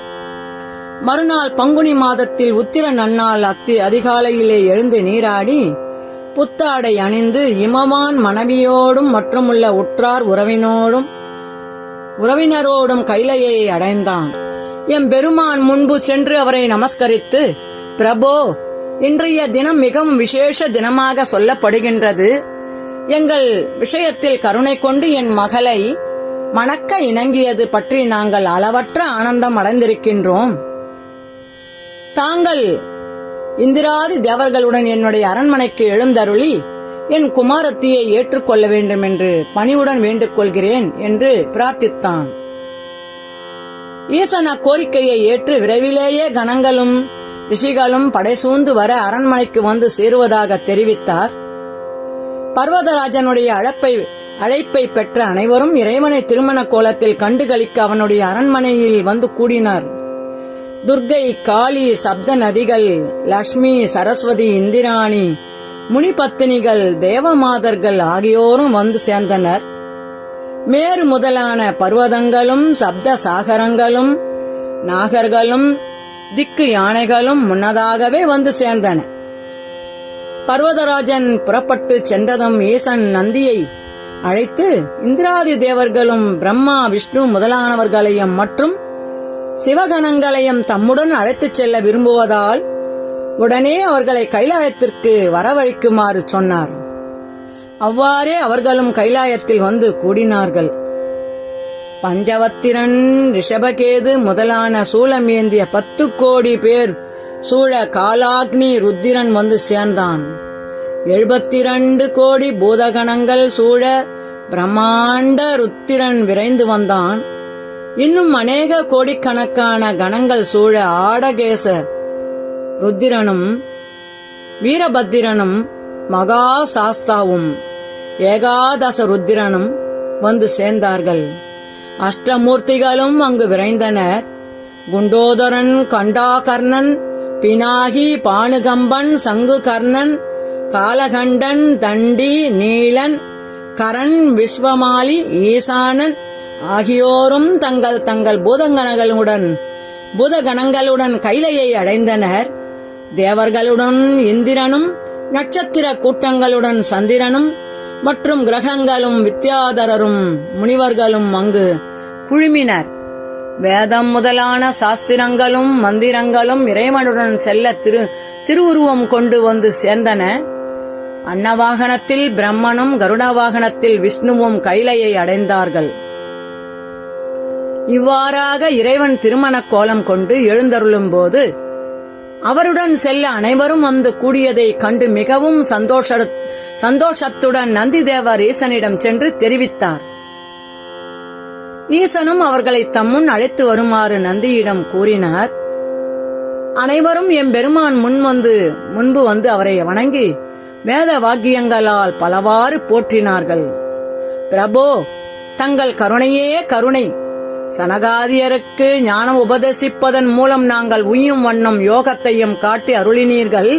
மறுநாள் பங்குனி மாதத்தில் உத்திர நன்னாள் அதிகாலையிலே எழுந்து நீராடி புத்தாடை அணிந்து இமவான் மனைவியோடும் மற்றுமுள்ள உற்றார் உறவினரோடும் கைலையை அடைந்தான். எம்பெருமான் முன்பு சென்று அவரை நமஸ்கரித்து, பிரபோ, இன்றைய தினம் மிகவும் விசேஷ தினமாக சொல்லப்படுகின்றது. எங்கள் விஷயத்தில் கருணை கொண்டு என் மகளை மணக்க இணங்கியது பற்றி நாங்கள் அளவற்ற ஆனந்தம் அடைந்திருக்கின்றோம். தாங்கள் இந்திராதி தேவர்களுடன் என்னுடைய அரண்மனைக்கு எழுந்தருளி என் குமாரத்தியை ஏற்றுக்கொள்ள வேண்டும் என்று பணிவுடன் வேண்டுக் கொள்கிறேன் என்று பிரார்த்தித்தான். ஈசன் அக்கோரிக்கையை ஏற்று விரைவிலேயே கணங்களும் ரிஷிகளும் படைசூழ்ந்து வர அரண்மனைக்கு வந்து சேருவதாக தெரிவித்தார். பர்வதராஜனுடைய அழைப்பை பெற்ற அனைவரும் இறைவனை திருமண கோலத்தில் கண்டுகளிக்க அவனுடைய அரண்மனையில் வந்து கூடினார். துர்கை, காளி, சப்த நதிகள், லட்சுமி, சரஸ்வதி, இந்திராணி, முனிபத்தினிகள், தேவமாதர்கள் ஆகியோரும் வந்து சேர்ந்தனர். மேரு முதலான பர்வதங்களும் சப்த சாகரங்களும் நாகர்களும் திக்கு யானைகளும் முன்னதாகவே வந்து சேர்ந்தன. பர்வதராஜன் புறப்பட்டு சென்றதும் ஈசன் நந்தியை அழைத்து இந்திராதி தேவர்களும் பிரம்மா, விஷ்ணு முதலானவர்களையும் மற்றும் சிவகணங்களையும் தம்முடன் அழைத்துச் செல்ல விரும்புவதால் உடனே அவர்களை கைலாயத்திற்கு வரவழைக்குமாறு சொன்னார். அவ்வாறே அவர்களும் கைலாயத்தில் வந்து கூடினார்கள். பஞ்சவத்திரன், ரிஷபகேது முதலான சூலம் ஏந்திய 10 கோடி பேர் சூழ காலாக்னி ருத்திரன் வந்து சேர்ந்தான். 72 கோடி பூதகணங்கள் சூழ பிரம்மாண்ட ருத்திரன் விரைந்து வந்தான். இன்னும் அநேக கோடிக்கணக்கான கணங்கள் சூழ ஆடகேச ருத்திரனும் வீரபத்திரனும் மகா சாஸ்தாவும் ஏகாதச ருத்திரனும் வந்து சேர்ந்தார்கள். அஷ்டமூர்த்திகளும் அங்கு விரைந்தனர். குண்டோதரன், கண்டாகர்ணன், பினாகி, பானுகம்பன், சங்குகர்ணன், காலகண்டன், தண்டி, நீலன், கரண், விஸ்வமாலி, ஈசானன் ஆகியோரும் தங்கள் தங்கள் பூதகணங்களுடன் கைலையை அடைந்தனர். தேவர்களுடன் இந்திரனும் நட்சத்திர கூட்டங்களுடன் சந்திரனும் மற்றும் கிரகங்களும் வித்யாதரரும் முனிவர்களும் அங்கு குழுமினர். வேதம் முதலான சாஸ்திரங்களும் மந்திரங்களும் இறைவனுடன் செல்ல திருவுருவம் கொண்டு வந்து சேர்ந்தன. அன்னவாகனத்தில் பிரம்மனும் கருட வாகனத்தில் விஷ்ணுவும் கைலையை அடைந்தார்கள். இவ்வாறாக இறைவன் திருமண கோலம் கொண்டு எழுந்தருளும் போது அவருடன் செல்ல அனைவரும் வந்து கூடியதை கண்டு மிகவும் சந்தோஷத்துடன் நந்திதேவர் ஈசனிடம் சென்று தெரிவித்தார். ஈசனும் அவர்களை தம்முன் அழைத்து வருமாறு நந்தியிடம் கூறினார். அனைவரும் எம்பெருமான் முன்பு வந்து அவரை வணங்கி வேத வாக்கியங்களால் பலவாறு போற்றினார்கள். பிரபோ, தங்கள் கருணையே கருணை. சனகாதியருக்கு ஞானம் உபதேசிப்பதன் மூலம் நாங்கள் உய்யும் வண்ணம் யோகத்தையும் காட்டி அருளினீர்கள்.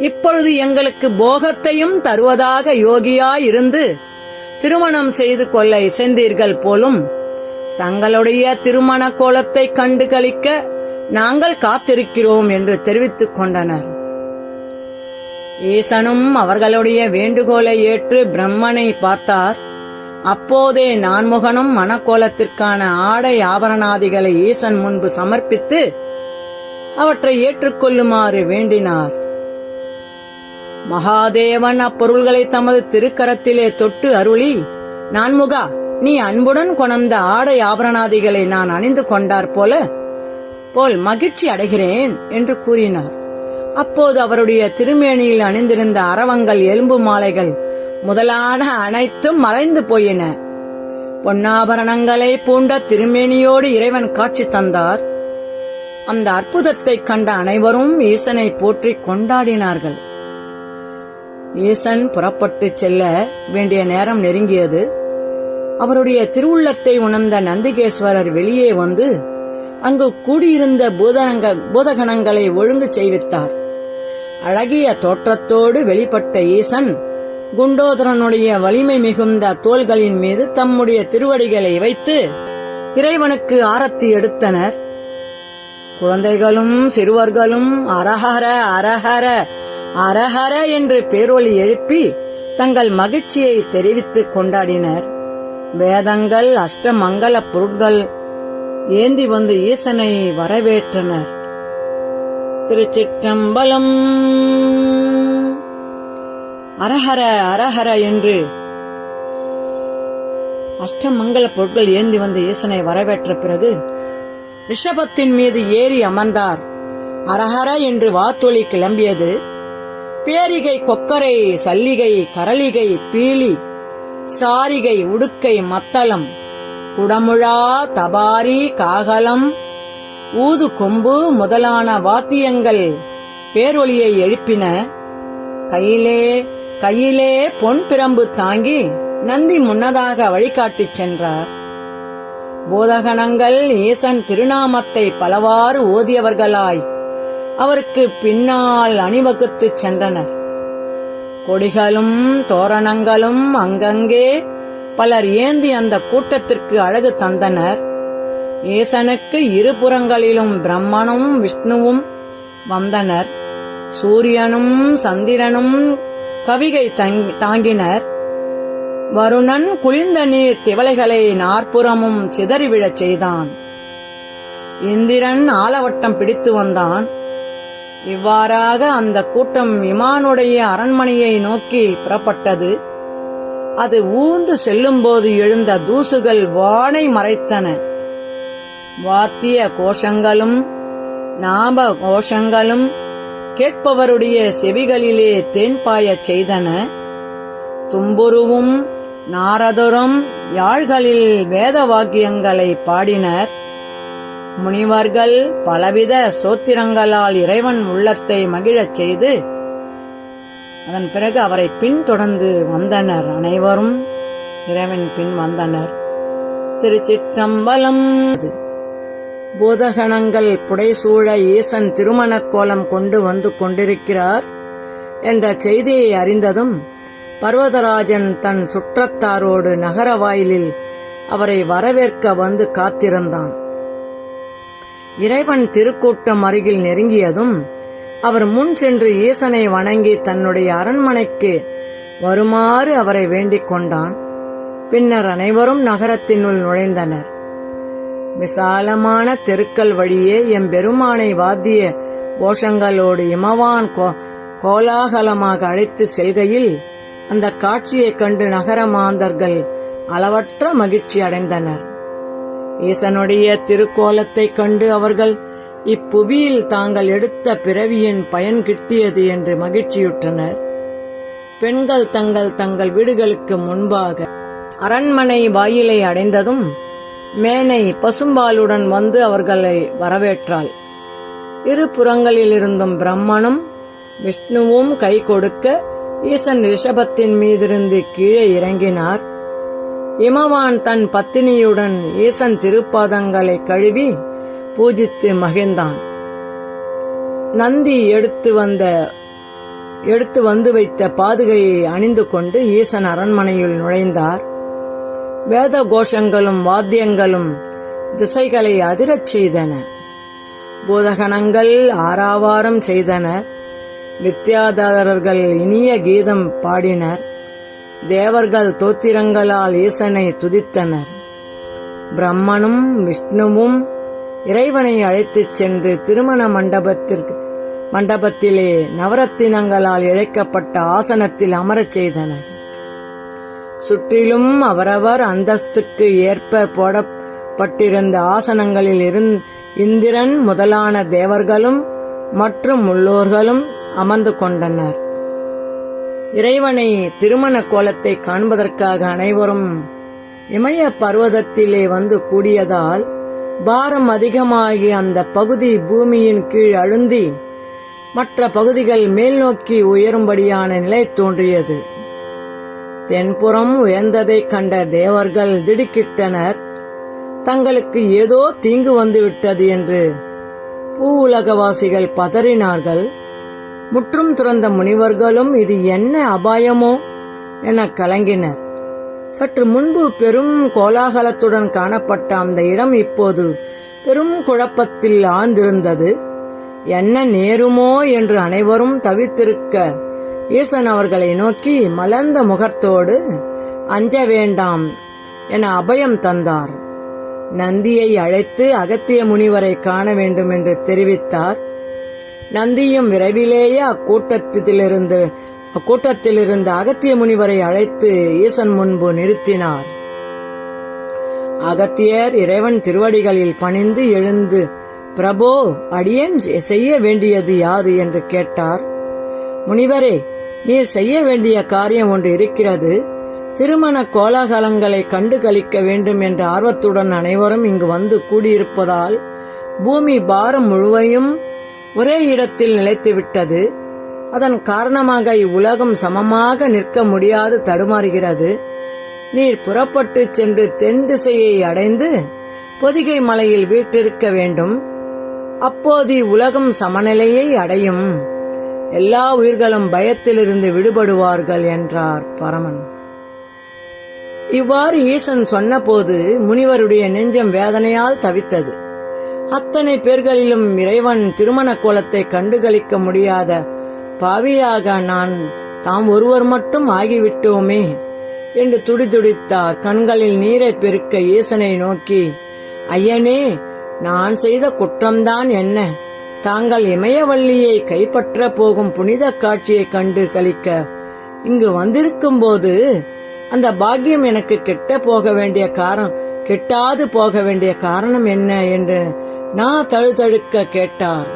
இப்பொழுது எங்களுக்கு போகத்தையும் தருவதாக யோகியாயிருந்து திருமணம் செய்து கொள்ள இசைந்தீர்கள் போலும். தங்களுடைய திருமண கோலத்தை கண்டு களிக்க நாங்கள் காத்திருக்கிறோம் என்று தெரிவித்துக் கொண்டனர். ஈசனும் அவர்களுடைய வேண்டுகோளை ஏற்று பிரம்மனை பார்த்தார். அப்போதே நான்முகனும் மணக்கோலத்திற்கான ஆடை ஆபரணாதிகளை ஈசன் முன்பு சமர்ப்பித்து அவற்றை ஏற்றுக்கொள்ளுமாறு வேண்டினார். மகாதேவன் அப்பொருள்களை தமது திருக்கரத்திலே தொட்டு அருளி, நான்முகா, நீ அன்புடன் கொணர்ந்த ஆடை ஆபரணாதிகளை நான் அணிந்து கொண்டார் போல் மகிழ்ச்சி அடைகிறேன் என்று கூறினார். அப்போது அவருடைய திருமேனியில் அணிந்திருந்த அரவங்கள், எலும்பு மாலைகள் முதலான அனைத்தும் மறைந்து போயின. பொன்னாபரணங்களை பூண்ட திருமேனியோடு இறைவன் காட்சி தந்தார். அந்த அற்புதத்தை கண்ட அனைவரும் ஈசனை போற்றி கொண்டாடினார்கள். ஈசன் புறப்பட்டு செல்ல வேண்டிய நேரம் நெருங்கியது. அவருடைய திருவுள்ளத்தை உணர்ந்த நந்திகேஸ்வரர் வெளியே வந்து அங்கு கூடியிருந்த பூதகணங்களை ஒழுங்கு செய்வித்தார். அழகிய தோற்றத்தோடு வெளிப்பட்ட ஈசன் குண்டோதரனுடைய வலிமை மிகுந்த தோள்களின் மீது தம்முடைய திருவடிகளை வைத்து இறைவனுக்கு ஆரத்தி எடுத்தனர். குழந்தைகளும் சிறுவர்களும் அரஹர அரஹர அரஹர என்று பேரொலி எழுப்பி தங்கள் மகிழ்ச்சியை தெரிவித்துக் கொண்டாடினர். வேதங்கள், அஷ்டமங்கல பொருட்கள் ஏந்தி வந்து ஈசனை வரவேற்றனர். திருச்சிற்றம்பலம். அரஹர அரஹர என்று அஷ்டமங்கல பொருட்கள் ஏந்தி வந்து ஈசனை வரவேற்ற பிறகு ரிஷபத்தின் மீது ஏறி அமர்ந்தார். அரஹர என்று வாத்தொலி கிளம்பியது. பேரிகை, கொக்கரை, சல்லிகை, கரளிகை, பீலி, சாரிகை, உடுக்கை, மத்தளம், குடமுழா, தபாரி, காகலம், ஊது கொம்பு முதலான வாத்தியங்கள் பேரொலியை எழுப்பின. கையிலே பொன் பிரம்பு தாங்கி நந்தி முன்னதாக வழிகாட்டிச் சென்றார். பூதகணங்கள் ஈசன் திருநாமத்தை பலவாறு ஓதியவர்களாய் அவருக்கு பின்னால் அணிவகுத்துச் சென்றனர். கொடிகளும் தோரணங்களும் அங்கங்கே பலர் ஏந்தி அந்த கூட்டத்திற்கு அழகு தந்தனர். ஈசனுக்கு இருபுறங்களிலும் பிரம்மனும் விஷ்ணுவும் வந்தனர். சூரியனும் சந்திரனும் கவிகை தாங்கினர். வருணன் குளிர்ந்த நீர் திவலைகளை நாற்புறமும் சிதறிவிழச் செய்தான். இந்திரன் ஆலவட்டம் பிடித்து வந்தான். இவ்வாறாக அந்த கூட்டம் இமானுடைய அரண்மனையை நோக்கி புறப்பட்டது. அது ஊர்ந்து செல்லும்போது எழுந்த தூசுகள் வானை மறைத்தன. வாத்திய கோஷங்களும் நாப கோஷங்களும் கேட்பவருடைய செவிகளிலே தேன்பாயச் செய்தன. தும்புருவும் நாரதரும் யாழ்களில் வேத வாக்கியங்களை பாடினர். முனிவர்கள் பலவித சோத்திரங்களால் இறைவன் உள்ளத்தை மகிழச் செய்து அதன் பிறகு அவரை பின்தொடர்ந்து வந்தனர். அனைவரும் இறைவன் பின் வந்தனர். திருச்சிற்றம்பலம். பூதகணங்கள் புடைசூழ ஈசன் திருமணக் கோலம் கொண்டு வந்து கொண்டிருக்கிறார் என்ற செய்தியை அறிந்ததும் பர்வதராஜன் தன் சுற்றத்தாரோடு நகர வாயிலில் அவரை வரவேற்க வந்து காத்திருந்தான். இறைவன் திருக்கூட்டம் அருகில் நெருங்கியதும் அவர் முன் சென்று ஈசனை வணங்கி தன்னுடைய அரண்மனைக்கு வருமாறு அவரை வேண்டிக் கொண்டான். பின்னர் அனைவரும் நகரத்தினுள் நுழைந்தனர். விசாலமான தெருக்கள் வழியே எம்பெருமானை வாத்திய கோஷங்களோடு இமவான் கோலாகலமாக அழைத்து செல்கையில் அந்த காட்சியைக் கண்டு நகர மாந்தர்கள் அளவற்ற மகிழ்ச்சி அடைந்தனர். ஈசனுடைய திருக்கோலத்தைக் கண்டு அவர்கள் இப்புவியில் தாங்கள் எடுத்த பிறவியின் பயன் கிட்டியது என்று மகிழ்ச்சியுற்றனர். பெண்கள் தங்கள் வீடுகளுக்கு முன்பாக அரண்மனை வாயிலை அடைந்ததும் மேனை பசும்பாலுடன் வந்து அவர்களை வரவேற்றாள். இரு புறங்களிலிருந்தும் பிரம்மனும் விஷ்ணுவும் கை கொடுக்க ஈசன் ரிஷபத்தின் மீதிருந்து கீழே இறங்கினார். இமவான் தன் பத்தினியுடன் ஈசன் திருப்பாதங்களை கழுவி பூஜித்து மகிழ்ந்தான். நந்தி எடுத்து வந்து வைத்த பாதுகையை அணிந்து கொண்டு ஈசன் அரண்மனையில் நுழைந்தார். வேத கோஷங்களும் வாத்தியங்களும் திசைகளை அதிரச் செய்தன. பூதகணங்கள் ஆராவாரம் செய்தனர். வித்யாதரர்கள் இனிய கீதம் பாடினர். தேவர்கள் தோத்திரங்களால் ஈசனை துதித்தனர். பிரம்மனும் விஷ்ணுவும் இறைவனை அழைத்துச் சென்று திருமண மண்டபத்திலே நவரத்தினங்களால் இழைக்கப்பட்ட ஆசனத்தில் அமரச் செய்தனர். சுற்றிலும் அவரவர் அந்தஸ்துக்கு ஏற்ப போடப்பட்டிருந்த ஆசனங்களில் இந்திரன் முதலான தேவர்களும் மற்றும் உள்ளோர்களும் அமர்ந்து கொண்டனர். இறைவனை திருமண கோலத்தை காண்பதற்காக அனைவரும் இமய பர்வதத்திலே வந்து கூடியதால் பாரம் அதிகமாகி அந்த பகுதி பூமியின் கீழ் அழுந்தி மற்ற பகுதிகள் மேல் நோக்கி உயரும்படியான நிலை தோன்றியது. தென்புறம் உயர்ந்ததைக் கண்ட தேவர்கள் திடுக்கிட்டனர். தங்களுக்கு ஏதோ தீங்கு வந்துவிட்டது என்று பூவுலகவாசிகள் பதறினார்கள். முற்றும் துறந்த முனிவர்களும் இது என்ன அபாயமோ என கலங்கினர். சற்று முன்பு பெரும் கோலாகலத்துடன் காணப்பட்ட அந்த இடம் இப்போது பெரும் குழப்பத்தில் ஆழ்ந்திருந்தது. என்ன நேருமோ என்று அனைவரும் தவித்திருக்க ஈசன் அவர்களை நோக்கி மலர்ந்த முகத்தோடு அஞ்ச வேண்டாம் என அபயம் தந்தார். நந்தியை அழைத்து அகத்திய முனிவரை காண வேண்டும் என்று தெரிவித்தார். நந்தியும் விரைவிலேயே அக்கூட்டத்திலிருந்து அகத்திய முனிவரை அழைத்து ஈசன் முன்பு நிறுத்தினார். அகத்தியர் இறைவன் திருவடிகளில் பணிந்து எழுந்து, பிரபோ, அடியேன் செய்ய வேண்டியது யாது என்று கேட்டார். முனிவரே, நீர் செய்ய வேண்டிய காரியம் ஒன்று இருக்கிறது. திருமண கோலாகலங்களை கண்டு களிக்க வேண்டும் என்ற ஆர்வத்துடன் அனைவரும் இங்கு வந்து கூடியிருப்பதால் பூமி பாரம் முழுவையும் ஒரே இடத்தில் நிலைத்துவிட்டது. அதன் காரணமாக இவ்வுலகம் சமமாக நிற்க முடியாது தடுமாறுகிறது. நீர் புறப்பட்டு சென்று தென் திசையை அடைந்து பொதிகை மலையில் வீற்றிருக்க வேண்டும். அப்போது இவ்வுலகம் சமநிலையை அடையும். எல்லா உயிர்களும் பயத்திலிருந்து விடுபடுவார்கள் என்றார் பரமன். இவ்வாறு ஈசன் சொன்னபோது முனிவருடைய நெஞ்சம் வேதனையால் தவித்தது. அத்தனை பேர்களிலும் இறைவன் திருமண கோலத்தை கண்டுகளிக்க முடியாத பாவியாக நான் தாம் ஒருவர் மட்டும் ஆகிவிட்டோமே என்று துடிதுடித்தார். கண்களில் நீரை பெருக்க ஈசனை நோக்கி, ஐயனே, நான் செய்த குற்றம்தான் என்ன? தாங்கள் இமயவள்ளியை கைப்பற்ற போகும் புனித காட்சியை கண்டு களிக்க இங்கு வந்திருக்கும் போது அந்த பாக்கியம் எனக்கு கெட்டாது போக வேண்டிய காரணம் என்ன என்று நான் தழுதழுக்க கேட்டார்.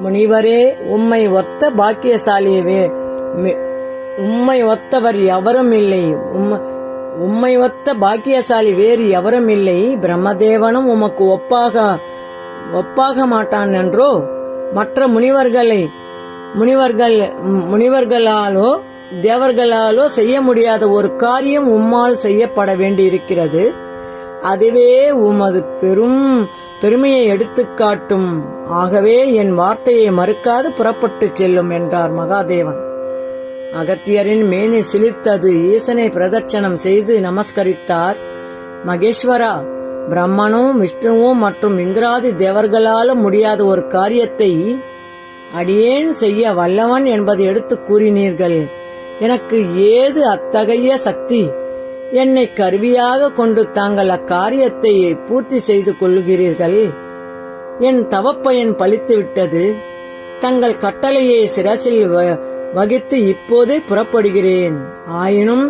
முனிவரே, உம்மை ஒத்த பாக்கியசாலியவே உம்மை ஒத்தவர் எவரும் இல்லை. உம்மை ஒத்த பாக்கியசாலி வேறு எவரும் இல்லை. பிரம்மதேவனும் உமக்கு ஒப்பாக மாட்டான் என்றோ? மற்ற முனிவர்களாலோ தேவர்களாலோ செய்ய முடியாத ஒரு காரியம் உம்மால் செய்யப்பட வேண்டியிருக்கிறது. அதுவே உமது பெருமையை எடுத்துக்காட்டும். ஆகவே என் வார்த்தையை மறுக்காது புறப்பட்டு செல்லும் என்றார் மகாதேவன். அகத்தியரின் மேனி சிலிர்த்தது. ஈசனை பிரதட்சணம் செய்து நமஸ்கரித்தார். மகேஸ்வரா, பிரம்மனும் விஷ்ணுவும் மற்றும் இந்திராதி தேவர்களாலும் முடியாத ஒரு காரியத்தை அடியேன் செய்ய வல்லவன் என்பதை எடுத்து கூறினீர்கள். எனக்கு ஏது அத்தகைய சக்தி? என்னை கருவியாக கொண்டு தாங்கள் அக்காரியத்தை பூர்த்தி செய்து கொள்கிறீர்கள். என் தவப்பயன் பலித்துவிட்டது. தங்கள் கட்டளையை சிரசில் வகித்து இப்போதே புறப்படுகிறேன். ஆயினும்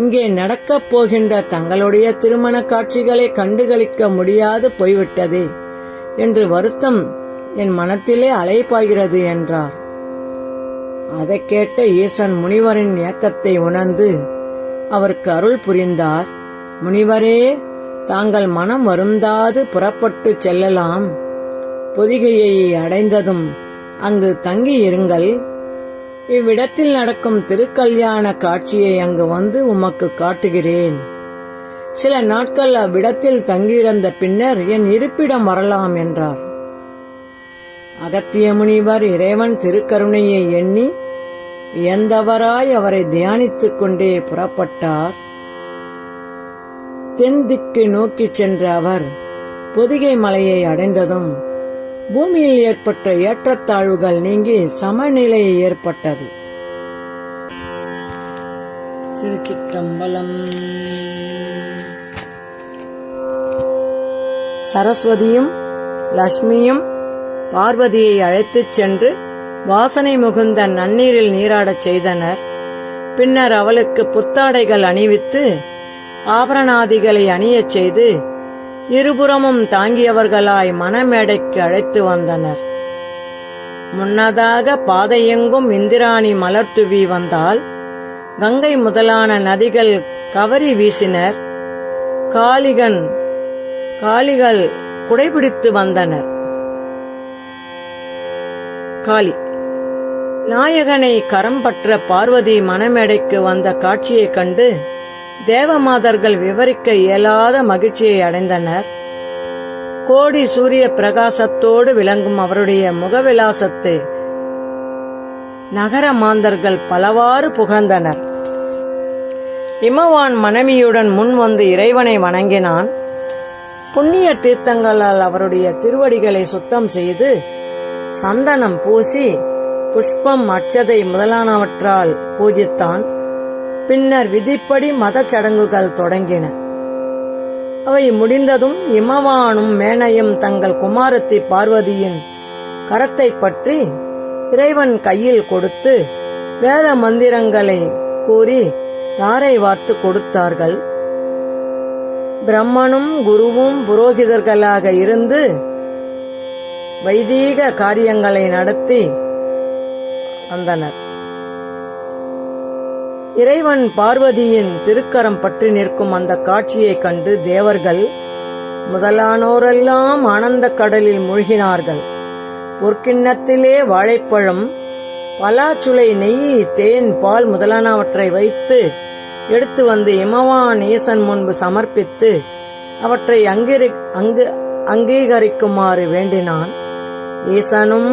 இங்கே நடக்கப் போகின்ற தங்களுடைய திருமண காட்சிகளை கண்டுகளிக்க முடியாது போய்விட்டதே என்று வருத்தம் என் மனத்திலே அலைபாய்கிறது என்றார். அதை கேட்ட ஈசன் முனிவரின் ஏக்கத்தை உணர்ந்து அவருக்கு அருள் புரிந்தார். முனிவரே, தாங்கள் மனம் வருந்தாது புறப்பட்டு செல்லலாம். பொதிகையை அடைந்ததும் அங்கு தங்கி இருங்கள். இவ்விடத்தில் நடக்கும் திருக்கல்யாண காட்சியை அங்கு வந்து உமக்கு காட்டுகிறேன். சில நாட்கள் அவ்விடத்தில் தங்கியிருந்த பின்னர் என் இருப்பிடம் வரலாம் என்றார். அகத்திய முனிவர் இறைவன் திருக்கருணையை எண்ணி வியந்தவராய் அவரை தியானித்துக் கொண்டே புறப்பட்டார். தென் திக்கை நோக்கி சென்ற அவர் பொதிகை மலையை அடைந்ததும் பூமியில் ஏற்பட்ட ஏற்றத்தாழ்வுகள் நீங்கி சமநிலை ஏற்பட்டது. திருச்சிற்றம்பலம். சரஸ்வதியும் லட்சுமியும் பார்வதியை அழைத்துச் சென்று வாசனை முகுந்த நன்னீரில் நீராடச் செய்தனர். பின்னர் அவளுக்கு புத்தாடைகள் அணிவித்து ஆபரணாதிகளை அணியச் செய்து இருபுறமும் தாங்கியவர்களாய் மணமேடைக்கு அழைத்து வந்தனர். முன்னதாக பாதையெங்கும் இந்திராணி மலர்துவி வந்தால் கங்கை முதலான நதிகள் கவரி வீசினர். காளிகள் குடைபிடித்து வந்தனர். காளி நாயகனை கரம் பற்ற பார்வதி மணமேடைக்கு வந்த காட்சியைக் கண்டு தேவமாதர்கள் விவரிக்க இயலாத மகிழ்ச்சியை அடைந்தனர். கோடி சூரிய பிரகாசத்தோடு விளங்கும் அவருடைய முகவிலாசத்தை நகர மாந்தர்கள் பலவாறு புகழ்ந்தனர். இமவான் மனைவியுடன் முன் வந்து இறைவனை வணங்கினான். புண்ணிய தீர்த்தங்களால் அவருடைய திருவடிகளை சுத்தம் செய்து சந்தனம் பூசி புஷ்பம் அட்சதை முதலானவற்றால் பூஜித்தான். பின்னர் விதிப்படி மத சடங்குகள் தொடங்கின. அவை முடிந்ததும் இமவானும் மேனையும் தங்கள் குமாரத்தி பார்வதியின் கரத்தை பற்றி இறைவன் கையில் கொடுத்து வேத மந்திரங்களை கூறி தாரை வார்த்து கொடுத்தார்கள். பிரம்மனும் குருவும் புரோகிதர்களாக இருந்து வைதீக காரியங்களை நடத்தி வந்தனர். இறைவன் பார்வதியின் திருக்கரம் பற்றி நிற்கும் அந்த காட்சியைக் கண்டு தேவர்கள் முதலானோரெல்லாம் ஆனந்த கடலில் மூழ்கினார்கள். பொற்கிண்ணத்திலே வாழைப்பழம், பலாச்சுளை, நெய், தேன், பால் முதலானவற்றை வைத்து எடுத்து வந்து இமவான் ஈசன் முன்பு சமர்ப்பித்து அவற்றை அங்கீகரிக்குமாறு வேண்டினான். ஈசனும்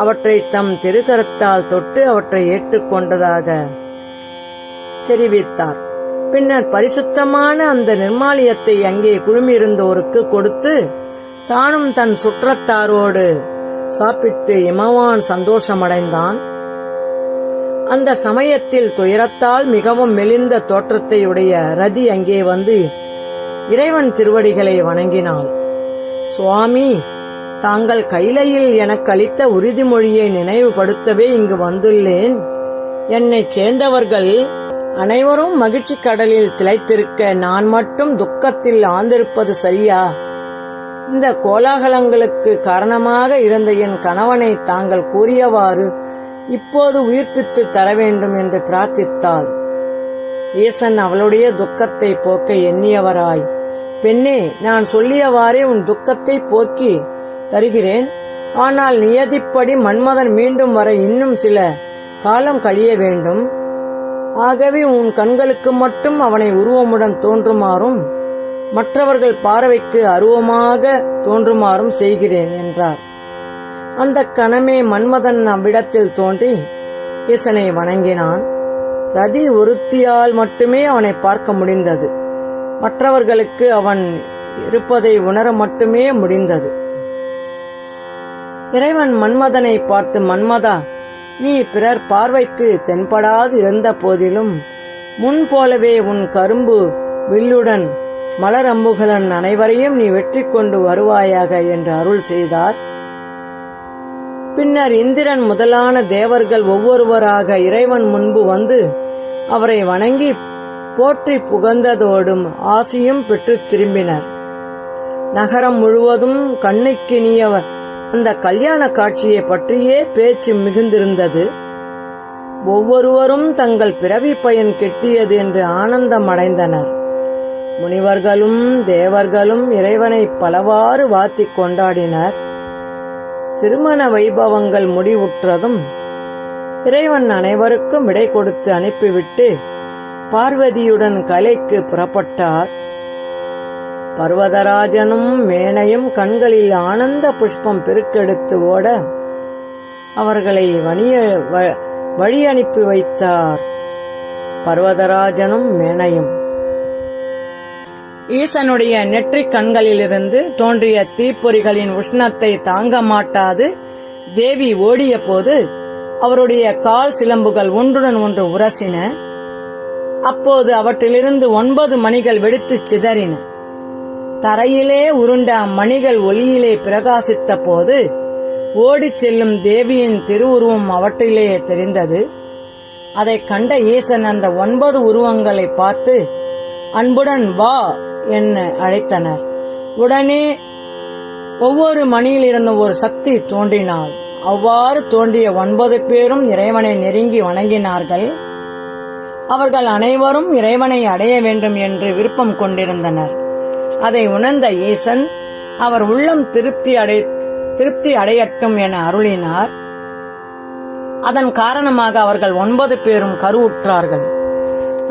அவற்றை தம் திருக்கரத்தால் தொட்டு அவற்றை ஏற்றுக்கொண்டதாக தெரிவித்தார். பின்னர் பரிசுத்தமான அந்த நிர்மாலியத்தை அங்கே குழுமியிருந்தோருக்கு கொடுத்து தானும் தன் சுற்றத்தாரோடு சாப்பிட்டு இமவான் சந்தோஷமடைந்தான். அந்த சமயத்தில் துயரத்தால் மிகவும் மெலிந்த தோற்றத்தையுடைய ரதி அங்கே வந்து இறைவன் திருவடிகளை வணங்கினாள். சுவாமி, தாங்கள் கைலையில் எனக்கு அளித்த உறுதிமொழியை நினைவுபடுத்தவே இங்கு வந்துள்ளேன். என்னைச் சேர்ந்தவர்கள் அனைவரும் மகிழ்ச்சி கடலில் திளைத்திருக்க நான் மட்டும் துக்கத்தில் ஆழ்ந்திருப்பது சரியா? இந்த கோலாகலங்களுக்கு காரணமாக இருந்த என் கணவனை தாங்கள் கூறியவாறு இப்போது உயிர்ப்பித்து தர வேண்டும் என்று பிரார்த்தித்தாள். ஈசன் அவளுடைய துக்கத்தை போக்க எண்ணியவராய், பெண்ணே, நான் சொல்லியவாறே உன் துக்கத்தை போக்கி தருகிறேன். ஆனால் நியதிப்படி மன்மதன் மீண்டும் வர இன்னும் சில காலம் கழிய வேண்டும். ஆகவே உன் கண்களுக்கு மட்டும் அவனை உருவமுடன் தோன்றுமாறும் மற்றவர்கள் பார்வைக்கு அருவமாக தோன்றுமாறும் செய்கிறேன் என்றார். அந்த கணமே மன்மதன் அவ்விடத்தில் தோன்றி ஈசனை வணங்கினான். ரதி ஒருத்தியால் மட்டுமே அவனை பார்க்க முடிந்தது. மற்றவர்களுக்கு அவன் இருப்பதை உணர மட்டுமே முடிந்தது. இறைவன் மன்மதனை பார்த்து, மன்மதா, நீ பிறர் பார்வைக்கு தென்படாது இருந்த போதிலும் முன் போலவே உன் கரும்பு வில்லுடன் மலரம்புகளன் அனைவரையும் நீ வெற்றி கொண்டு வருவாயாக என்று அருள் செய்தார். பின்னர் இந்திரன் முதலான தேவர்கள் ஒவ்வொருவராக இறைவன் முன்பு வந்து அவரை வணங்கி போற்றி புகழ்ந்ததோடும் ஆசியும் பெற்று திரும்பினர். நகரம் முழுவதும் கண்ணுக்கினிய அந்த கல்யாண காட்சியை பற்றியே பேச்சு மிகுந்திருந்தது. ஒவ்வொருவரும் தங்கள் பிறவி பயன் கெட்டியது என்று ஆனந்தம் அடைந்தனர். முனிவர்களும் தேவர்களும் இறைவனை பலவாறு வாத்திக் கொண்டாடினர். திருமண வைபவங்கள் முடிவுற்றதும் இறைவன் அனைவருக்கும் விடை கொடுத்து அனுப்பிவிட்டு பார்வதியுடன் கலைக்கு புறப்பட்டார். பர்வதராஜனும் மேனையும் கண்களில் ஆனந்த புஷ்பம் பெருக்கெடுத்து ஓட அவர்களை வழி அனுப்பி வைத்தார். பர்வதராஜனும் மேனையும் ஈசனுடைய நெற்றிக் கண்களிலிருந்து தோன்றிய தீப்பொறிகளின் உஷ்ணத்தை தாங்க மாட்டாது தேவி ஓடிய போது அவருடைய கால் சிலம்புகள் ஒன்றுடன் ஒன்று உரசின. அப்போது அவற்றிலிருந்து 9 மணிகள் வெடித்து சிதறின. தரையிலே உருண்ட அம்மணிகள் ஒளியிலே பிரகாசித்த போது ஓடிச் செல்லும் தேவியின் திருவுருவம் அவற்றிலே தெரிந்தது. அதை கண்ட ஈசன் அந்த 9 உருவங்களை பார்த்து அன்புடன் வா என்ன அழைத்தனர். உடனே ஒவ்வொரு மணியில் இருந்த ஒரு சக்தி தோன்றினாள். அவ்வாறு தோன்றிய 9 பேரும் இறைவனை நெருங்கி வணங்கினார்கள். அவர்கள் அனைவரும் இறைவனை அடைய வேண்டும் என்று விருப்பம் கொண்டிருந்தனர். அதை உணர்ந்த ஈசன் அவர் உள்ளம் திருப்தி அடையட்டும் என அருளினார். அதன் காரணமாக அவர்கள் 9 பேரும் கருவுற்றார்கள்.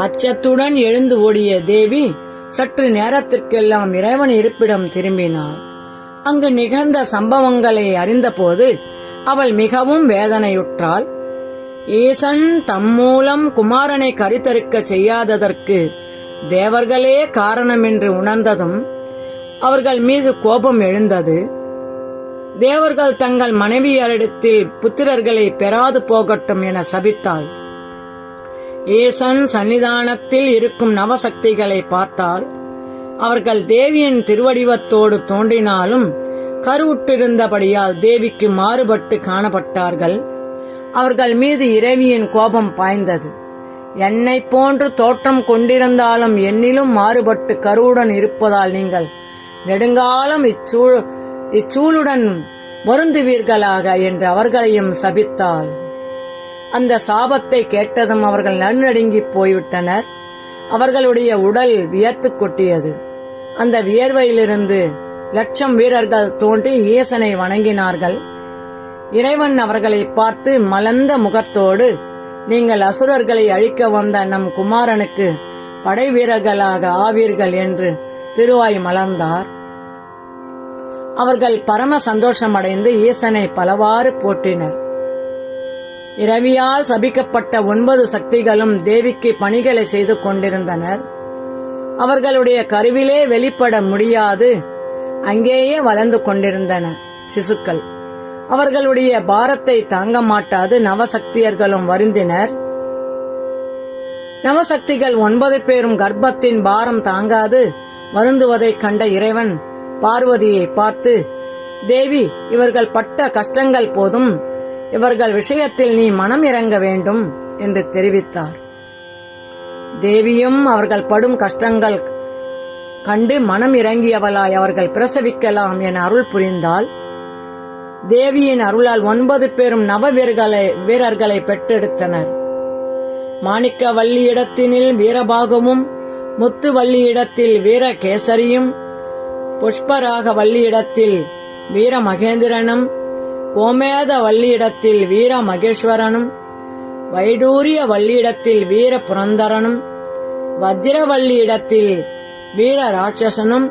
அச்சத்துடன் எழுந்து ஓடிய தேவி சற்று நேரத்திற்கெல்லாம் இறைவன் இருப்பிடம் திரும்பினாள். அங்கு நிகழ்ந்த சம்பவங்களை அறிந்தபோது அவள் மிகவும் வேதனையுற்றாள். ஈசன் தம் மூலம் குமாரனை கருத்தரிக்க செய்யாததற்கு தேவர்களே காரணம் என்று உணர்ந்ததும் அவர்கள் மீது கோபம் எழுந்தது. தேவர்கள் தங்கள் மனைவியரிடத்தில் புத்திரர்களை பெறாது போகட்டும் என சபித்தாள். ஈசன் சன்னிதானத்தில் இருக்கும் நவசக்திகளை பார்த்தால் அவர்கள் தேவியின் திருவடிவத்தோடு தோன்றினாலும் கருவுற்றிருந்தபடியால் தேவிக்கு மாறுபட்டு காணப்பட்டார்கள். அவர்கள் மீது இறைவியின் கோபம் பாய்ந்தது. என்னை போன்று தோற்றம் கொண்டிருந்தாலும் என்னிலும் மாறுபட்டு கருவுடன் இருப்பதால் நீங்கள் நெடுங்காலம் இச்சூளுடன் வருந்துவீர்களாக என்று அவர்களையும் சபித்தாள். அந்த சாபத்தை கேட்டதும் அவர்கள் நடுநடுங்கி போய்விட்டனர். அவர்களுடைய உடல் வியர்த்து கொட்டியது. அந்த வியர்வையிலிருந்து 1,00,000 வீரர்கள் தோன்றி ஈசனை வணங்கினார்கள். இறைவன் அவர்களை பார்த்து மலர்ந்த முகத்தோடு, நீங்கள் அசுரர்களை அழிக்க வந்த நம் குமாரனுக்கு படை வீரர்களாக ஆவீர்கள் என்று திருவாய் மலர்ந்தார். அவர்கள் பரம சந்தோஷமடைந்து ஈசனை பலவாறு போற்றினர். இரவியால் சபிக்கப்பட்ட 9 சக்திகளும் தேவிக்கு பணிகளை செய்து கொண்டிருந்தனர். அவர்களுடைய கருவிலே வெளிப்பட முடியாது அங்கேயே வளர்ந்து கொண்டிருந்தன சிசுக்கள். அவர்களுடைய பாரத்தை தாங்க மாட்டாது நவசக்தியர்களும் வருந்தினர். நவசக்திகள் 9 பேரும் கர்ப்பத்தின் பாரம் தாங்காது வருந்துவதைக் கண்ட இறைவன் பார்வதியை பார்த்து, தேவி, இவர்கள் பட்ட கஷ்டங்கள் போதும், இவர்கள் விஷயத்தில் நீ மனம் இறங்க வேண்டும் என்று தெரிவித்தார். தேவியும் அவர்கள் படும் கஷ்டங்கள் கண்டு மனம் இறங்கியவளாய் அவர்கள் பிரசவிக்கலாம் என அருள் புரிந்தாள். தேவியின் அருளால் 9 பேரும் நவ வீரர்களை பெற்றெடுத்தனர். மாணிக்க வள்ளியிடத்தினில் வீரபாகுவும், முத்து வள்ளியிடத்தில் வீரகேசரியும், புஷ்பராக வள்ளியிடத்தில் வீர மகேந்திரனும், கோமேத வள்ளியிடத்தில் வீர மகேஸ்வரனும், வைடூரிய வள்ளியிடத்தில் வீர புரந்தரனும், வஜ்ரவள்ளியிடத்தில் வீர ராட்சசனும்,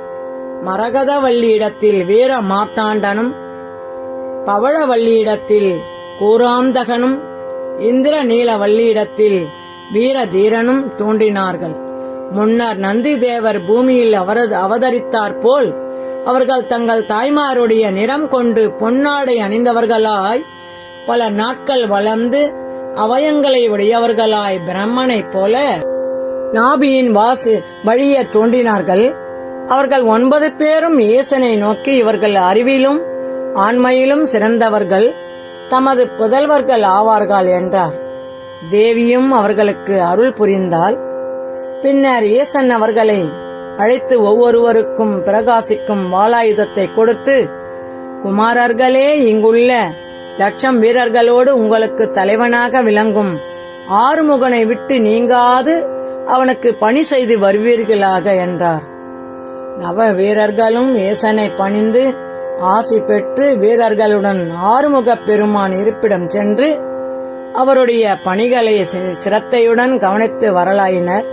மரகத வள்ளியிடத்தில் வீர மார்த்தாண்டனும், பவழவள்ளியிடத்தில் கூராந்தகனும், இந்திரநீல வள்ளியிடத்தில் வீர தீரனும் தோன்றினார்கள். முன்னர் நந்தி தேவர் பூமியில் அவதரித்தார் போல் அவர்கள் தங்கள் தாய்மாருடைய நிறம் கொண்டு பொன்னாடை அணிந்தவர்களாய் பல நாட்கள் வளர்ந்து அவயங்களை உடையவர்களாய் பிரம்மனைப் போல நாபியின் வாசு வழிய தோன்றினார்கள். அவர்கள் 9 பேரும் ஈசனை நோக்கி, இவர்கள் அறிவிலும் ஆண்மையிலும் சிறந்தவர்கள், தமது புதல்வர்கள் ஆவார்கள் என்றார். தேவியும் அவர்களுக்கு அருள் புரிந்தாள். பின்னர் ஈசன் அவர்களை அழைத்து ஒவ்வொருவருக்கும் பிரகாசிக்கும் வாளாயுதத்தை கொடுத்து, குமாரர்களே, இங்குள்ள 1,00,000 வீரர்களோடு உங்களுக்கு தலைவனாக விளங்கும் ஆறுமுகனை விட்டு நீங்காது அவனுக்கு பணி செய்து வருவீர்களாக என்றார். நவ வீரர்களும் ஈசனை பணிந்து ஆசி பெற்று வீரர்களுடன் ஆறுமுகப் பெருமான் இருப்பிடம் சென்று அவருடைய பணிகளை சிரத்தையுடன் கவனித்து வரலாயினர்.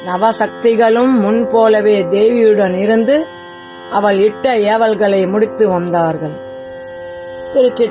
நவசக்திகளும் முன்போலவே தேவியுடன் இருந்து அவள் இட்ட ஏவல்களை முடித்து வந்தார்கள். திருச்சி